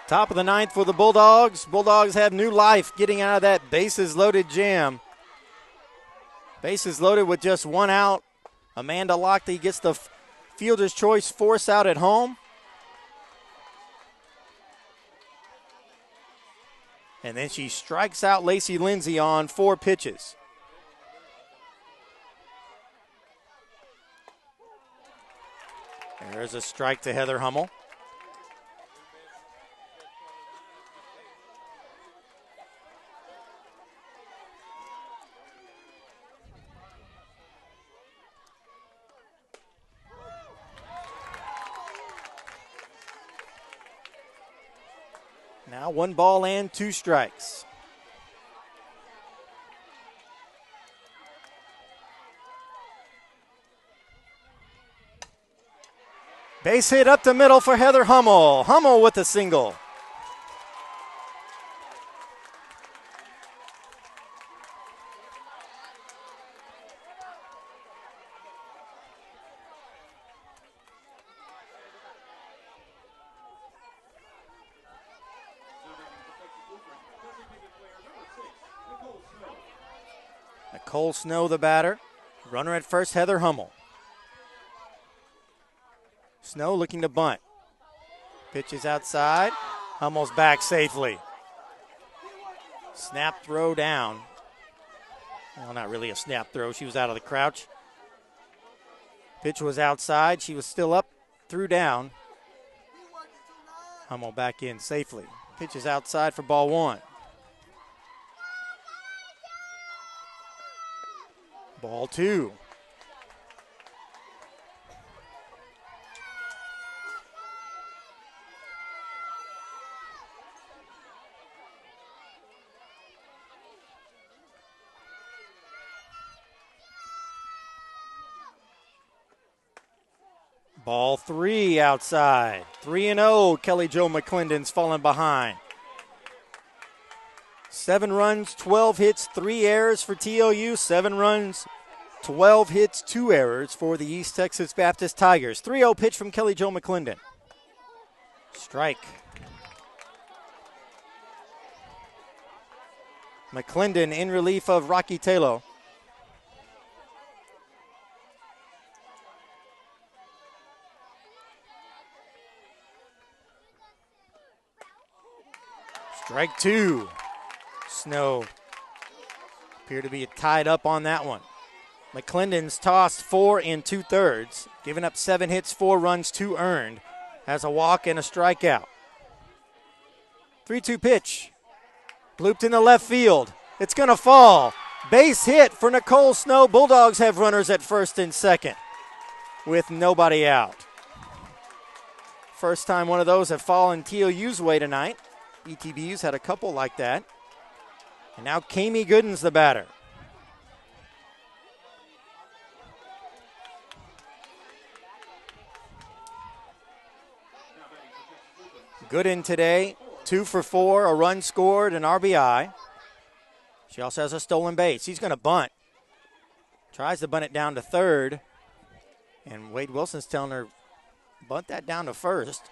Top of the ninth for the Bulldogs. Bulldogs have new life getting out of that bases loaded jam. Bases loaded with just one out. Amanda Lochte gets the fielder's choice force out at home. And then she strikes out Lacey Lindsay on 4 pitches. There's a strike to Heather Hummel. Now 1 ball and 2 strikes. Base hit up the middle for Heather Hummel. Hummel with a single. Nicole Snow, the batter. Runner at first, Heather Hummel. Snow looking to bunt. Pitches outside. Hummel's back safely. Snap throw down. Well, not really a snap throw. She was out of the crouch. Pitch was outside. She was still up, threw down. Hummel back in safely. Pitch is outside for ball 1. Ball 2. Ball 3 outside. 3-0. Kelly Jo McClendon's fallen behind. 7 runs, 12 hits, 3 errors for TOU. 7 runs, 12 hits, 2 errors for the East Texas Baptist Tigers. 3-0 pitch from Kelly Jo McClendon. Strike. McClendon in relief of Rocky Taylor. Strike 2. Snow appear to be tied up on that one. McClendon's tossed 4 2/3, giving up 7 hits, 4 runs, 2 earned. Has a walk and a strikeout. 3-2 pitch. Blooped in the left field. It's going to fall. Base hit for Nicole Snow. Bulldogs have runners at first and second with nobody out. First time one of those have fallen TOU's way tonight. ETBU's had a couple like that. And now Kami Gooden's the batter. Gooden today, 2 for 4, a run scored, an RBI. She also has a stolen base. He's going to bunt. Tries to bunt it down to third. And Wade Wilson's telling her, bunt that down to first.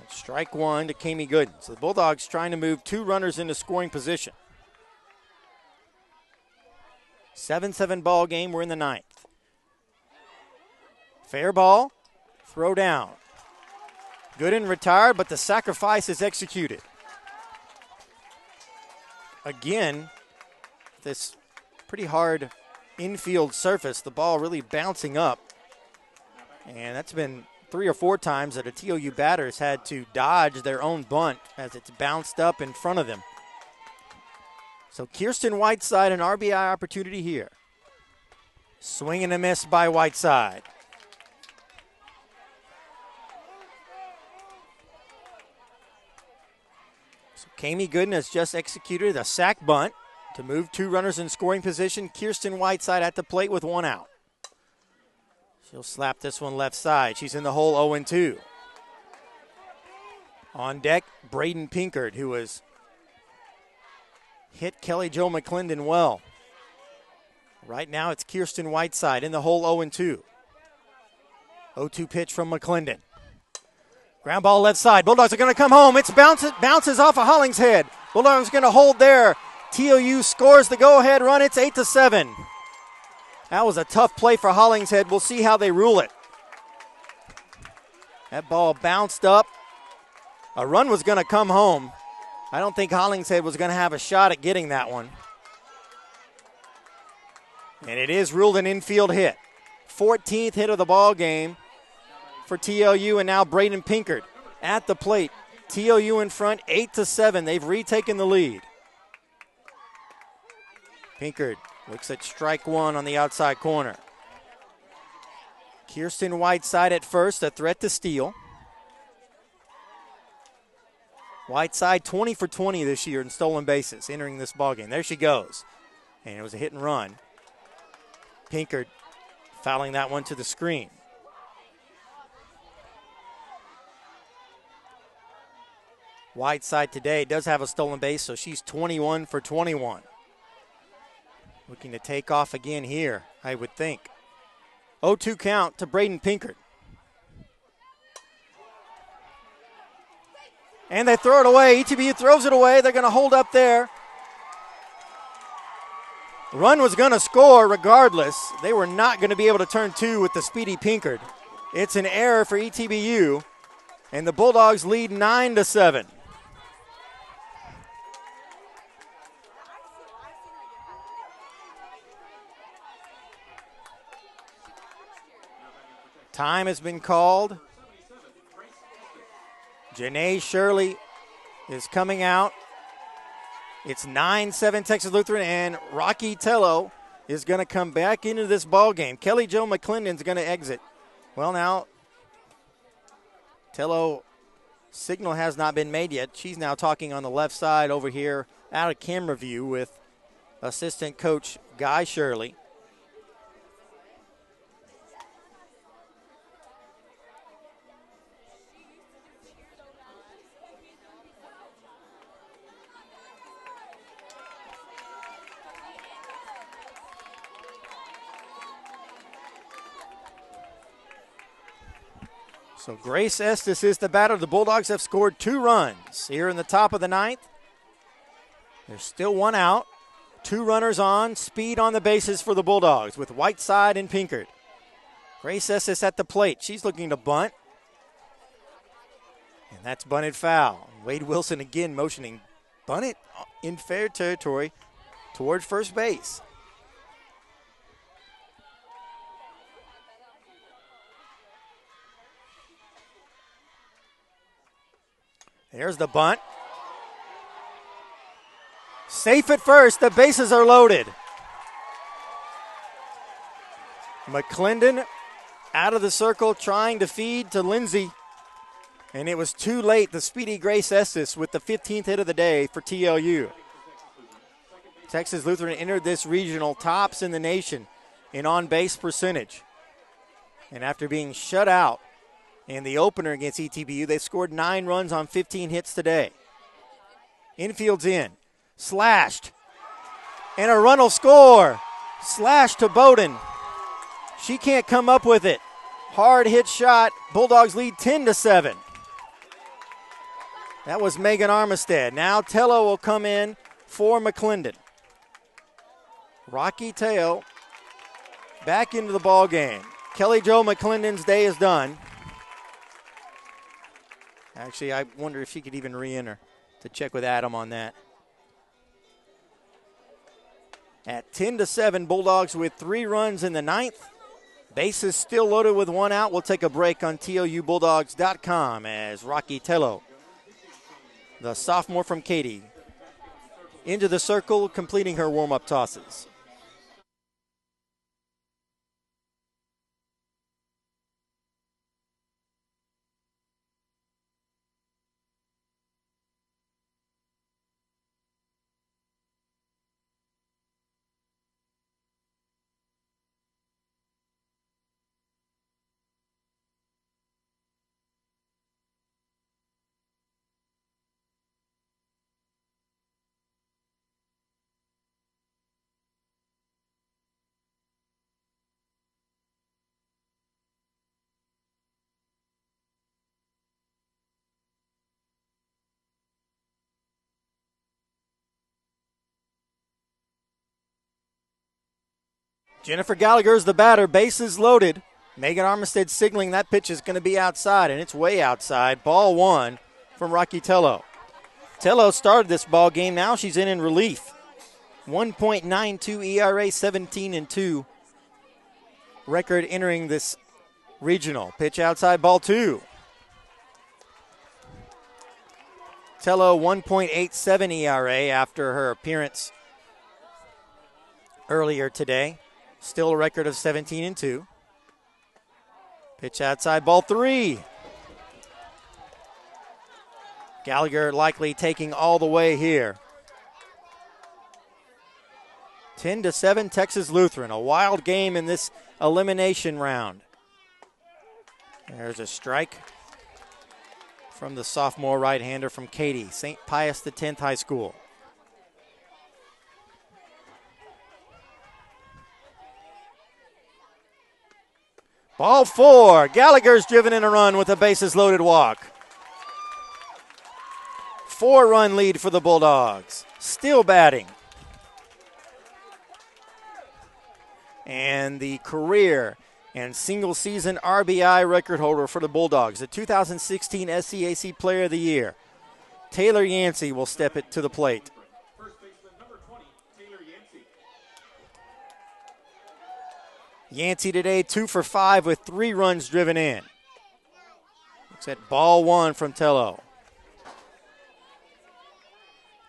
Strike 1 to Kami Gooden. So the Bulldogs trying to move 2 runners into scoring position. 7-7 ball game. We're in the 9th. Fair ball. Throw down. Gooden retired, but the sacrifice is executed. Again, this pretty hard infield surface. The ball really bouncing up. And that's been 3 or 4 times that a TOU batter's had to dodge their own bunt as it's bounced up in front of them. So Kirsten Whiteside, an RBI opportunity here. Swing and a miss by Whiteside. So Kami Gooden has just executed a sac bunt to move 2 runners in scoring position. Kirsten Whiteside at the plate with 1 out. She'll slap this one left side. She's in the hole 0-2. On deck, Braden Pinkard, who has hit Kelly Jo McClendon well. Right now it's Kirsten Whiteside in the hole 0-2. 0-2 pitch from McClendon. Ground ball left side. Bulldogs are going to come home. It bounces off of Hollingshead. Bulldogs going to hold there. TOU scores the go-ahead run. It's 8-7. That was a tough play for Hollingshead. We'll see how they rule it. That ball bounced up. A run was going to come home. I don't think Hollingshead was going to have a shot at getting that one. And it is ruled an infield hit. 14th hit of the ball game for TOU, and now Braden Pinkard at the plate. TOU in front, 8-7. They've retaken the lead. Pinkard looks at strike one on the outside corner. Kirsten Whiteside at first, a threat to steal. Whiteside 20 for 20 this year in stolen bases entering this ballgame. There she goes. And it was a hit and run. Pinkard fouling that one to the screen. Whiteside today does have a stolen base, so she's 21 for 21. Looking to take off again here, I would think. 0-2 count to Braden Pinkard. And they throw it away. ETBU throws it away. They're going to hold up there. Run was going to score regardless. They were not going to be able to turn two with the speedy Pinkard. It's an error for ETBU, and the Bulldogs lead 9-7. Time has been called. Janae Shirley is coming out. It's 9-7 Texas Lutheran, and Rocky Tello is going to come back into this ball game. Kelly Jo McClendon's going to exit. Well, now, Tello signal has not been made yet. She's now talking on the left side over here out of camera view with assistant coach Guy Shirley. So Grace Estes is the batter. The Bulldogs have scored 2 runs here in the top of the 9th. There's still one out. 2 runners on. Speed on the bases for the Bulldogs with Whiteside and Pinkard. Grace Estes at the plate. She's looking to bunt. And that's bunted foul. Wade Wilson again motioning. Bunt it in fair territory toward first base. There's the bunt. Safe at first. The bases are loaded. McClendon out of the circle trying to feed to Lindsay. And it was too late. The speedy Grace Estes with the 15th hit of the day for TLU. Texas Lutheran entered this regional tops in the nation in on-base percentage. And after being shut out in the opener against ETBU, they scored 9 runs on 15 hits today. Infield's in. Slashed. And a run will score. Slash to Bowden. She can't come up with it. Hard hit shot. Bulldogs lead 10-7. That was Megan Armistead. Now Tello will come in for McClendon. Rocky Teo back into the ball game. Kelly Jo McClendon's day is done. Actually, I wonder if she could even re-enter to check with Adam on that. At 10-7, Bulldogs with 3 runs in the 9th. Bases still loaded with 1 out. We'll take a break on TOUBulldogs.com as Rocky Tello, the sophomore from Katy, into the circle, completing her warm-up tosses. Jennifer Gallagher's the batter, bases loaded. Megan Armistead signaling that pitch is going to be outside, and it's way outside. Ball one from Rocky Tello. Tello started this ball game. Now she's in relief. 1.92 ERA, 17-2. Record entering this regional. Pitch outside, ball two. Tello 1.87 ERA after her appearance earlier today. Still a record of 17-2. Pitch outside, ball three. Gallagher likely taking all the way here. 10-7 Texas Lutheran. A wild game in this elimination round. There's a strike from the sophomore right-hander from Katy, St. Pius X High School. Ball four. Gallagher's driven in a run with a bases-loaded walk. 4-run lead for the Bulldogs. Still batting. And the career and single-season RBI record holder for the Bulldogs, the 2016 SCAC Player of the Year, Taylor Yancey, will step it to the plate. First baseman number 20, Taylor Yancey. Yancey today 2 for 5 with 3 runs driven in. Looks at ball one from Tello.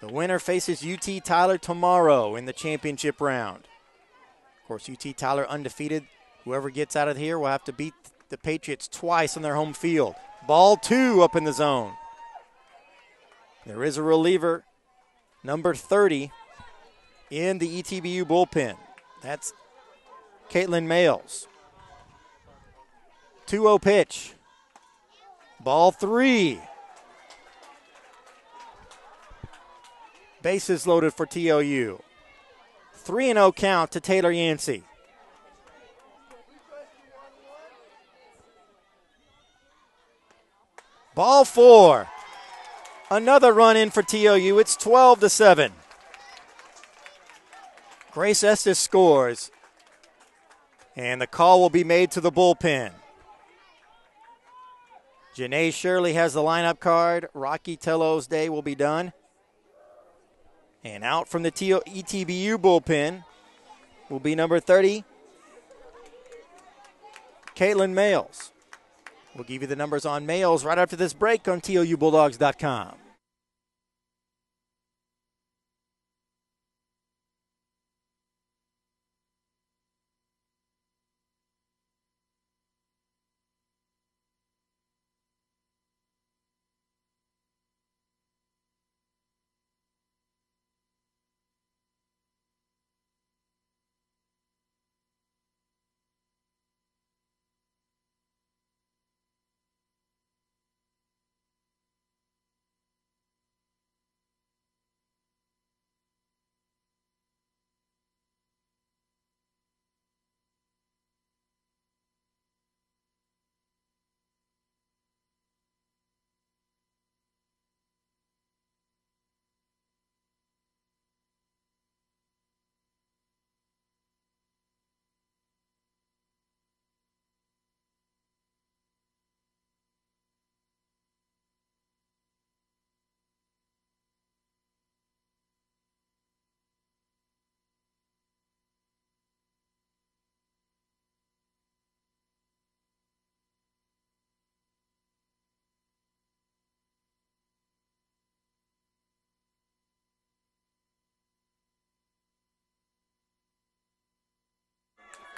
The winner faces UT Tyler tomorrow in the championship round. Of course, UT Tyler undefeated. Whoever gets out of here will have to beat the Patriots twice on their home field. Ball two up in the zone. There is a reliever, number 30, in the ETBU bullpen. That's Caitlin Males. 2-0 pitch. Ball three. Bases loaded for TOU. 3-0 count to Taylor Yancey. Ball four. Another run in for TOU. It's 12-7. Grace Estes scores. And the call will be made to the bullpen. Janae Shirley has the lineup card. Rocky Tello's day will be done. And out from the ETBU bullpen will be number 30, Caitlin Males. We'll give you the numbers on Males right after this break on TOUBulldogs.com.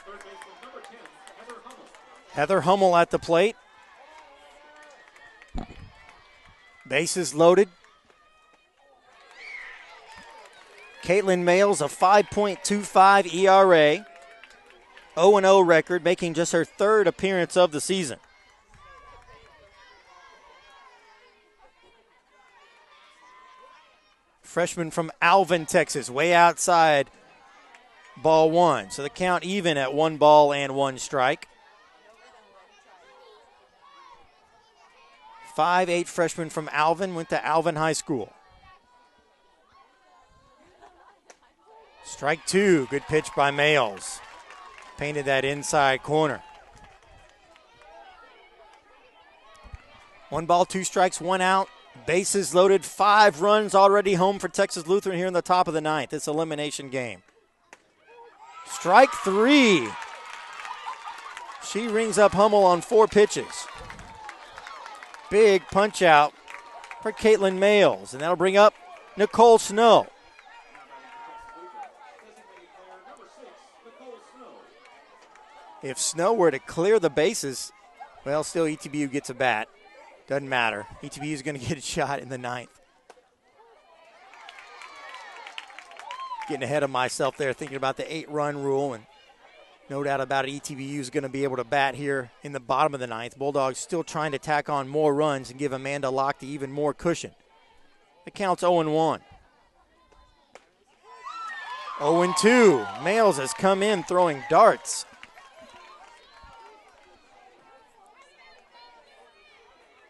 Third baseman number 10, Heather Hummel. Heather Hummel at the plate. Bases loaded. Caitlin Males, a 5.25 ERA. 0-0 record, making just her third appearance of the season. Freshman from Alvin, Texas, way outside. Ball one. So the count even at 1 ball and 1 strike. 5'8" freshman from Alvin, went to Alvin High School. Strike two. Good pitch by Males. painted that inside corner. 1 ball, 2 strikes, 1 out. Bases loaded, 5 runs already home for Texas Lutheran here in the top of the 9th. It's elimination game. Strike 3. She rings up Hummel on 4 pitches. Big punch out for Caitlin Males, and that'll bring up Nicole Snow. If Snow were to clear the bases, well, still ETBU gets a bat. Doesn't matter. ETBU is going to get a shot in the 9th. Getting ahead of myself there, thinking about the 8-run rule, and no doubt about it, ETBU is going to be able to bat here in the bottom of the 9th. Bulldogs still trying to tack on more runs and give Amanda Lochte even more cushion. The count's 0-1. 0-2. Males has come in throwing darts.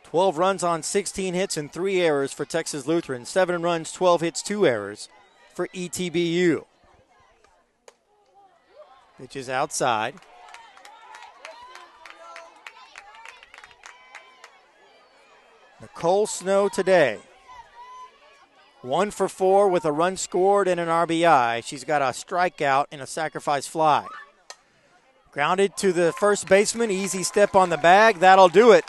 "12 runs on 16 hits and 3 errors for Texas Lutheran. 7 runs, 12 hits, 2 errors for ETBU. Pitch is outside. Nicole Snow today. 1 for 4 with a run scored and an RBI. She's got a strikeout and a sacrifice fly. Grounded to the first baseman. Easy step on the bag. That'll do it.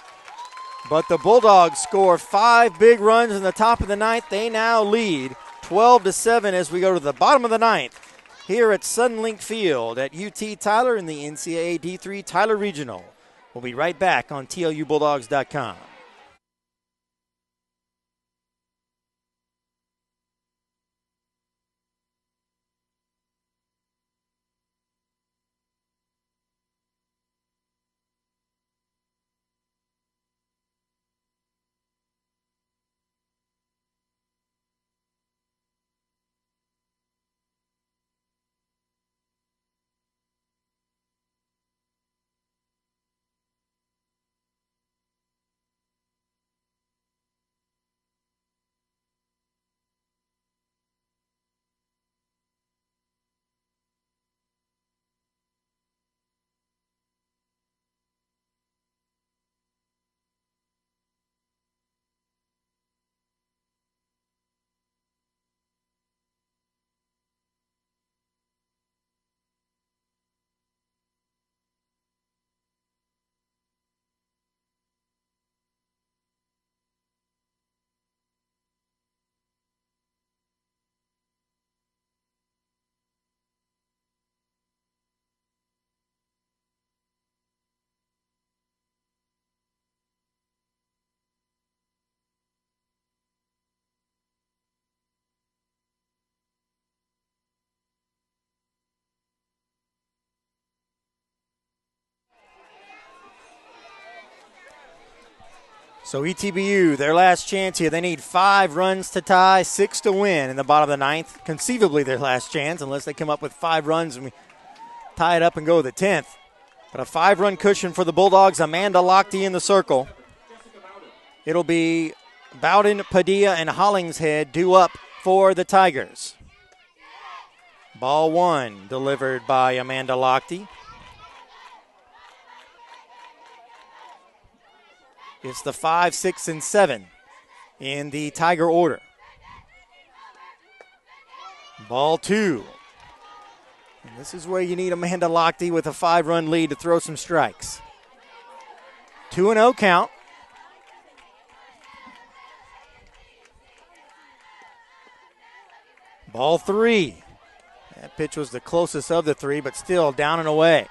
But the Bulldogs score 5 big runs in the top of the 9th. They now lead 12-7 as we go to the bottom of the 9th here at Sunlink Field at UT Tyler in the NCAA D3 Tyler Regional. We'll be right back on TLUBulldogs.com. So ETBU, their last chance here. They need 5 runs to tie, 6 to win in the bottom of the 9th. Conceivably their last chance unless they come up with 5 runs and we tie it up and go to the 10th. But a 5-run cushion for the Bulldogs. Amanda Lochte in the circle. It'll be Bowden, Padilla, and Hollingshead due up for the Tigers. Ball 1 delivered by Amanda Lochte. It's the 5, 6, and 7 in the Tiger order. Ball 2. And this is where you need Amanda Lochte with a 5-run lead to throw some strikes. 2-0 count. Ball 3. That pitch was the closest of the 3, but still down and away.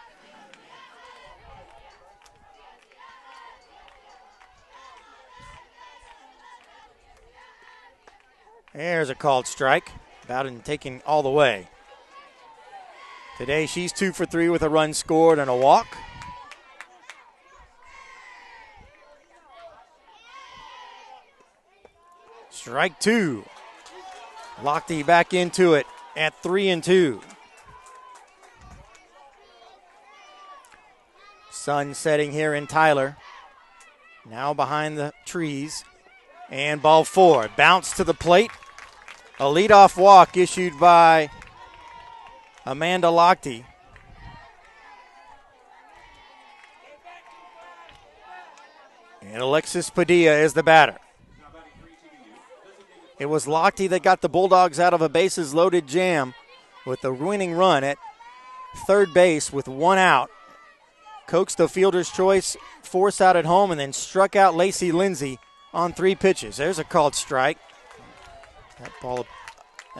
There's a called strike. Bowden taking all the way. Today she's 2 for 3 with a run scored and a walk. Strike 2. Lochte back into it at 3-2. Sun setting here in Tyler. Now behind the trees. And ball 4. Bounce to the plate. A leadoff walk issued by Amanda Lochte. And Alexis Padilla is the batter. It was Lochte that got the Bulldogs out of a bases-loaded jam with the winning run at third base with one out. Coaxed the fielder's choice, forced out at home, and then struck out Lacey Lindsay on 3 pitches. There's a called strike. That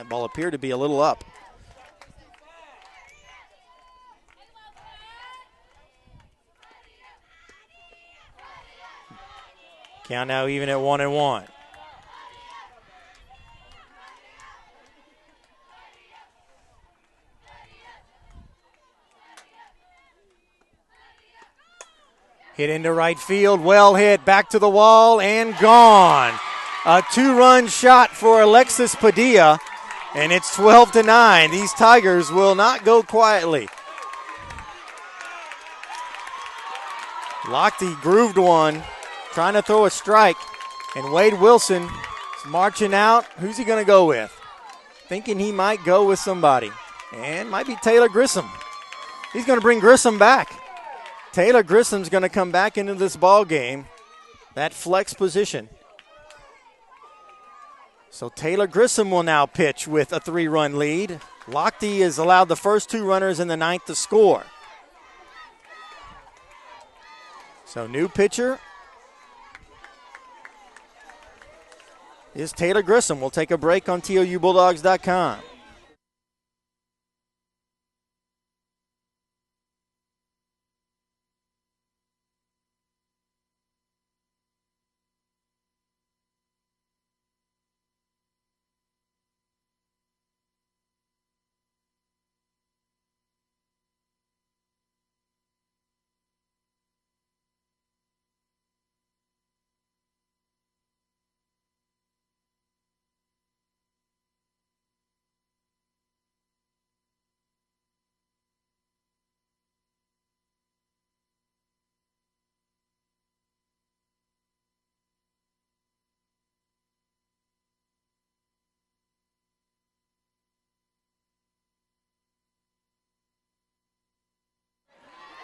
ball appeared to be a little up. Count now even at 1-1. Hit into right field, well hit, back to the wall, and gone. A 2-run shot for Alexis Padilla, and it's 12-9. These Tigers will not go quietly. Lochte grooved one, trying to throw a strike, and Wade Wilson is marching out. Who's he going to go with? Thinking he might go with somebody, and might be Taylor Grissom. He's going to bring Grissom back. Taylor Grissom's going to come back into this ball game, that flex position. So Taylor Grissom will now pitch with a 3-run lead. Lochte has allowed the first 2 runners in the 9th to score. So new pitcher is Taylor Grissom. We'll take a break on TOUBulldogs.com.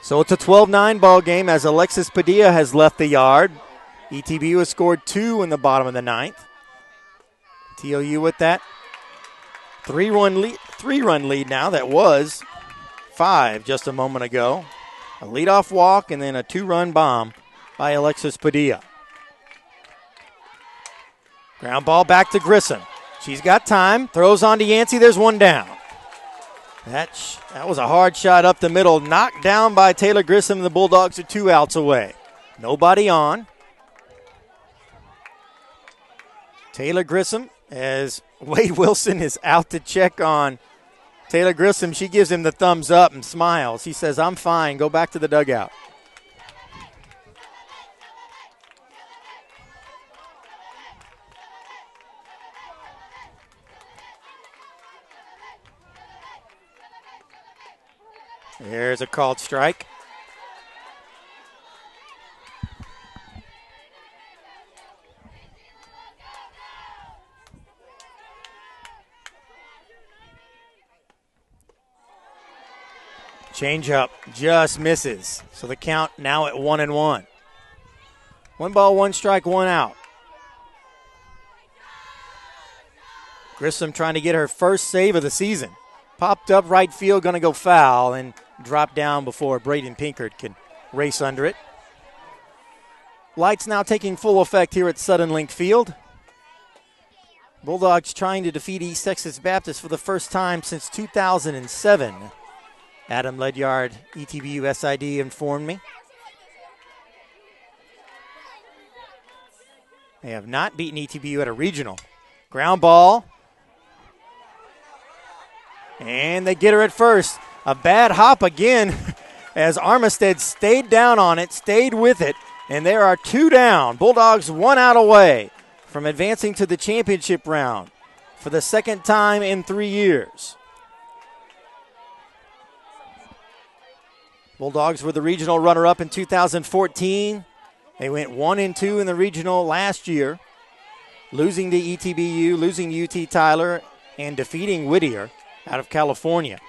So it's a 12-9 ball game as Alexis Padilla has left the yard. ETBU has scored 2 in the bottom of the 9th. TOU with that 3-run lead now. That was 5 just a moment ago. A leadoff walk and then a 2-run bomb by Alexis Padilla. Ground ball back to Grissom. She's got time. Throws on to Yancey. There's one down. That was a hard shot up the middle. Knocked down by Taylor Grissom. The Bulldogs are 2 outs away. Nobody on. Taylor Grissom, as Wade Wilson is out to check on Taylor Grissom, she gives him the thumbs up and smiles. He says, "I'm fine. Go back to the dugout." There's a called strike. Change up just misses. So the count now at 1-1. 1 ball, 1 strike, 1 out. Grissom trying to get her first save of the season. Popped up right field, going to go foul and drop down before Braden Pinkert can race under it. Lights now taking full effect here at Sudden Link Field. Bulldogs trying to defeat East Texas Baptist for the first time since 2007. Adam Ledyard, ETBU SID, informed me. They have not beaten ETBU at a regional. Ground ball. And they get her at first. A bad hop again as Armistead stayed down on it, stayed with it, and there are 2 down. Bulldogs 1 out away from advancing to the championship round for the second time in 3 years. Bulldogs were the regional runner-up in 2014. They went 1-2 in the regional last year, losing to ETBU, losing to UT Tyler, and defeating Whittier out of California.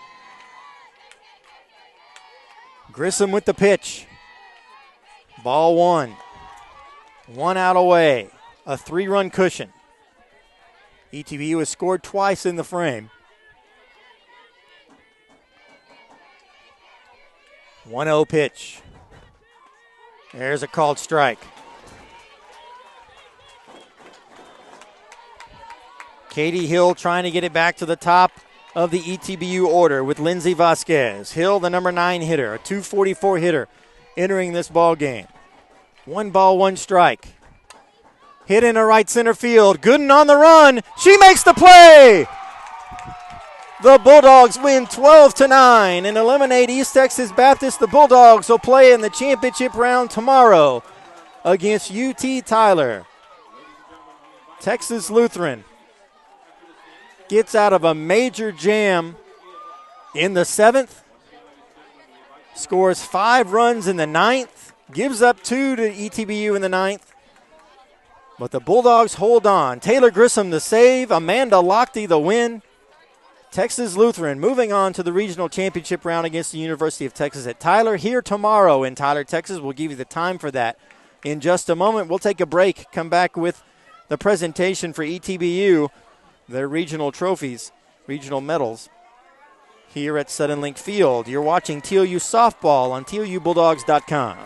Grissom with the pitch. Ball 1. 1 out away, a 3-run cushion. ETBU has scored twice in the frame. 1-0 pitch. There's a called strike. Katie Hill trying to get it back to the top of the ETBU order with Lindsey Vasquez. Hill, the number 9 hitter, a .244 hitter entering this ball game. 1 ball, 1 strike. Hit into right center field. Gooden on the run. She makes the play. The Bulldogs win 12-9 and eliminate East Texas Baptist. The Bulldogs will play in the championship round tomorrow against UT Tyler. Texas Lutheran gets out of a major jam in the 7th, scores 5 runs in the 9th, gives up 2 to ETBU in the 9th. But the Bulldogs hold on. Taylor Grissom the save, Amanda Lochte the win. Texas Lutheran moving on to the regional championship round against the University of Texas at Tyler here tomorrow in Tyler, Texas. We'll give you the time for that in just a moment. We'll take a break, come back with the presentation for ETBU, their regional trophies, regional medals here at Sudden Link Field. You're watching TOU Softball on TOUBulldogs.com.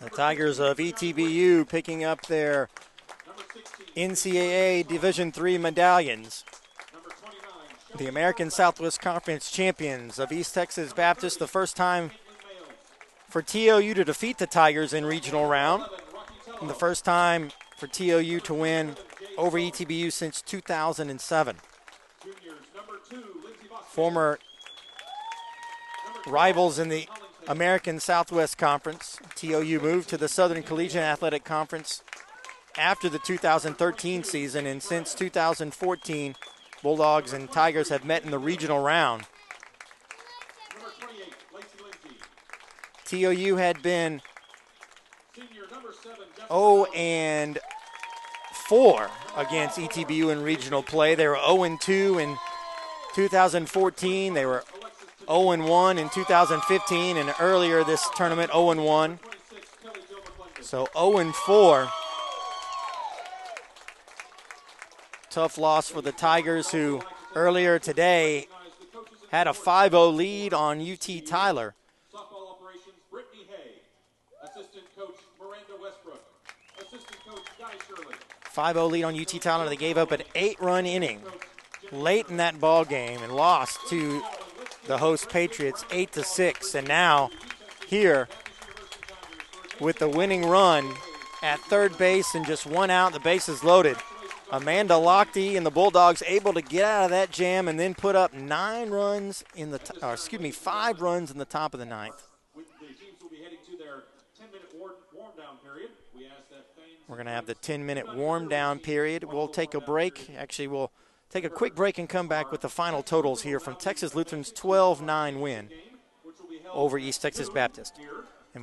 The Tigers of ETBU picking up their NCAA Division III medallions. The American Southwest Conference champions of East Texas Baptist, the first time for TOU to defeat the Tigers in regional round, and the first time for TOU to win over ETBU since 2007. Former rivals in the American Southwest Conference. TOU moved to the Southern Collegiate Athletic Conference after the 2013 season, and since 2014, Bulldogs and Tigers have met in the regional round. TOU had been 0-4 against ETBU in regional play. They were 0-2 in 2014. They were 0-1 in 2015, and earlier this tournament 0-1. So 0-4. Tough loss for the Tigers, who earlier today had a 5-0 lead on UT Tyler. 5-0 lead on UT Tyler. They gave up an 8-run inning late in that ball game and lost to the host Patriots 8-6. And now here with the winning run at third base and just 1 out, the bases loaded. Amanda Lochte and the Bulldogs able to get out of that jam and then put up 5 runs in the top of the 9th. We're going to have the 10-minute warm-down period. We'll take a break. Actually, we'll take a quick break and come back with the final totals here from Texas Lutheran's 12-9 win over East Texas Baptist. Here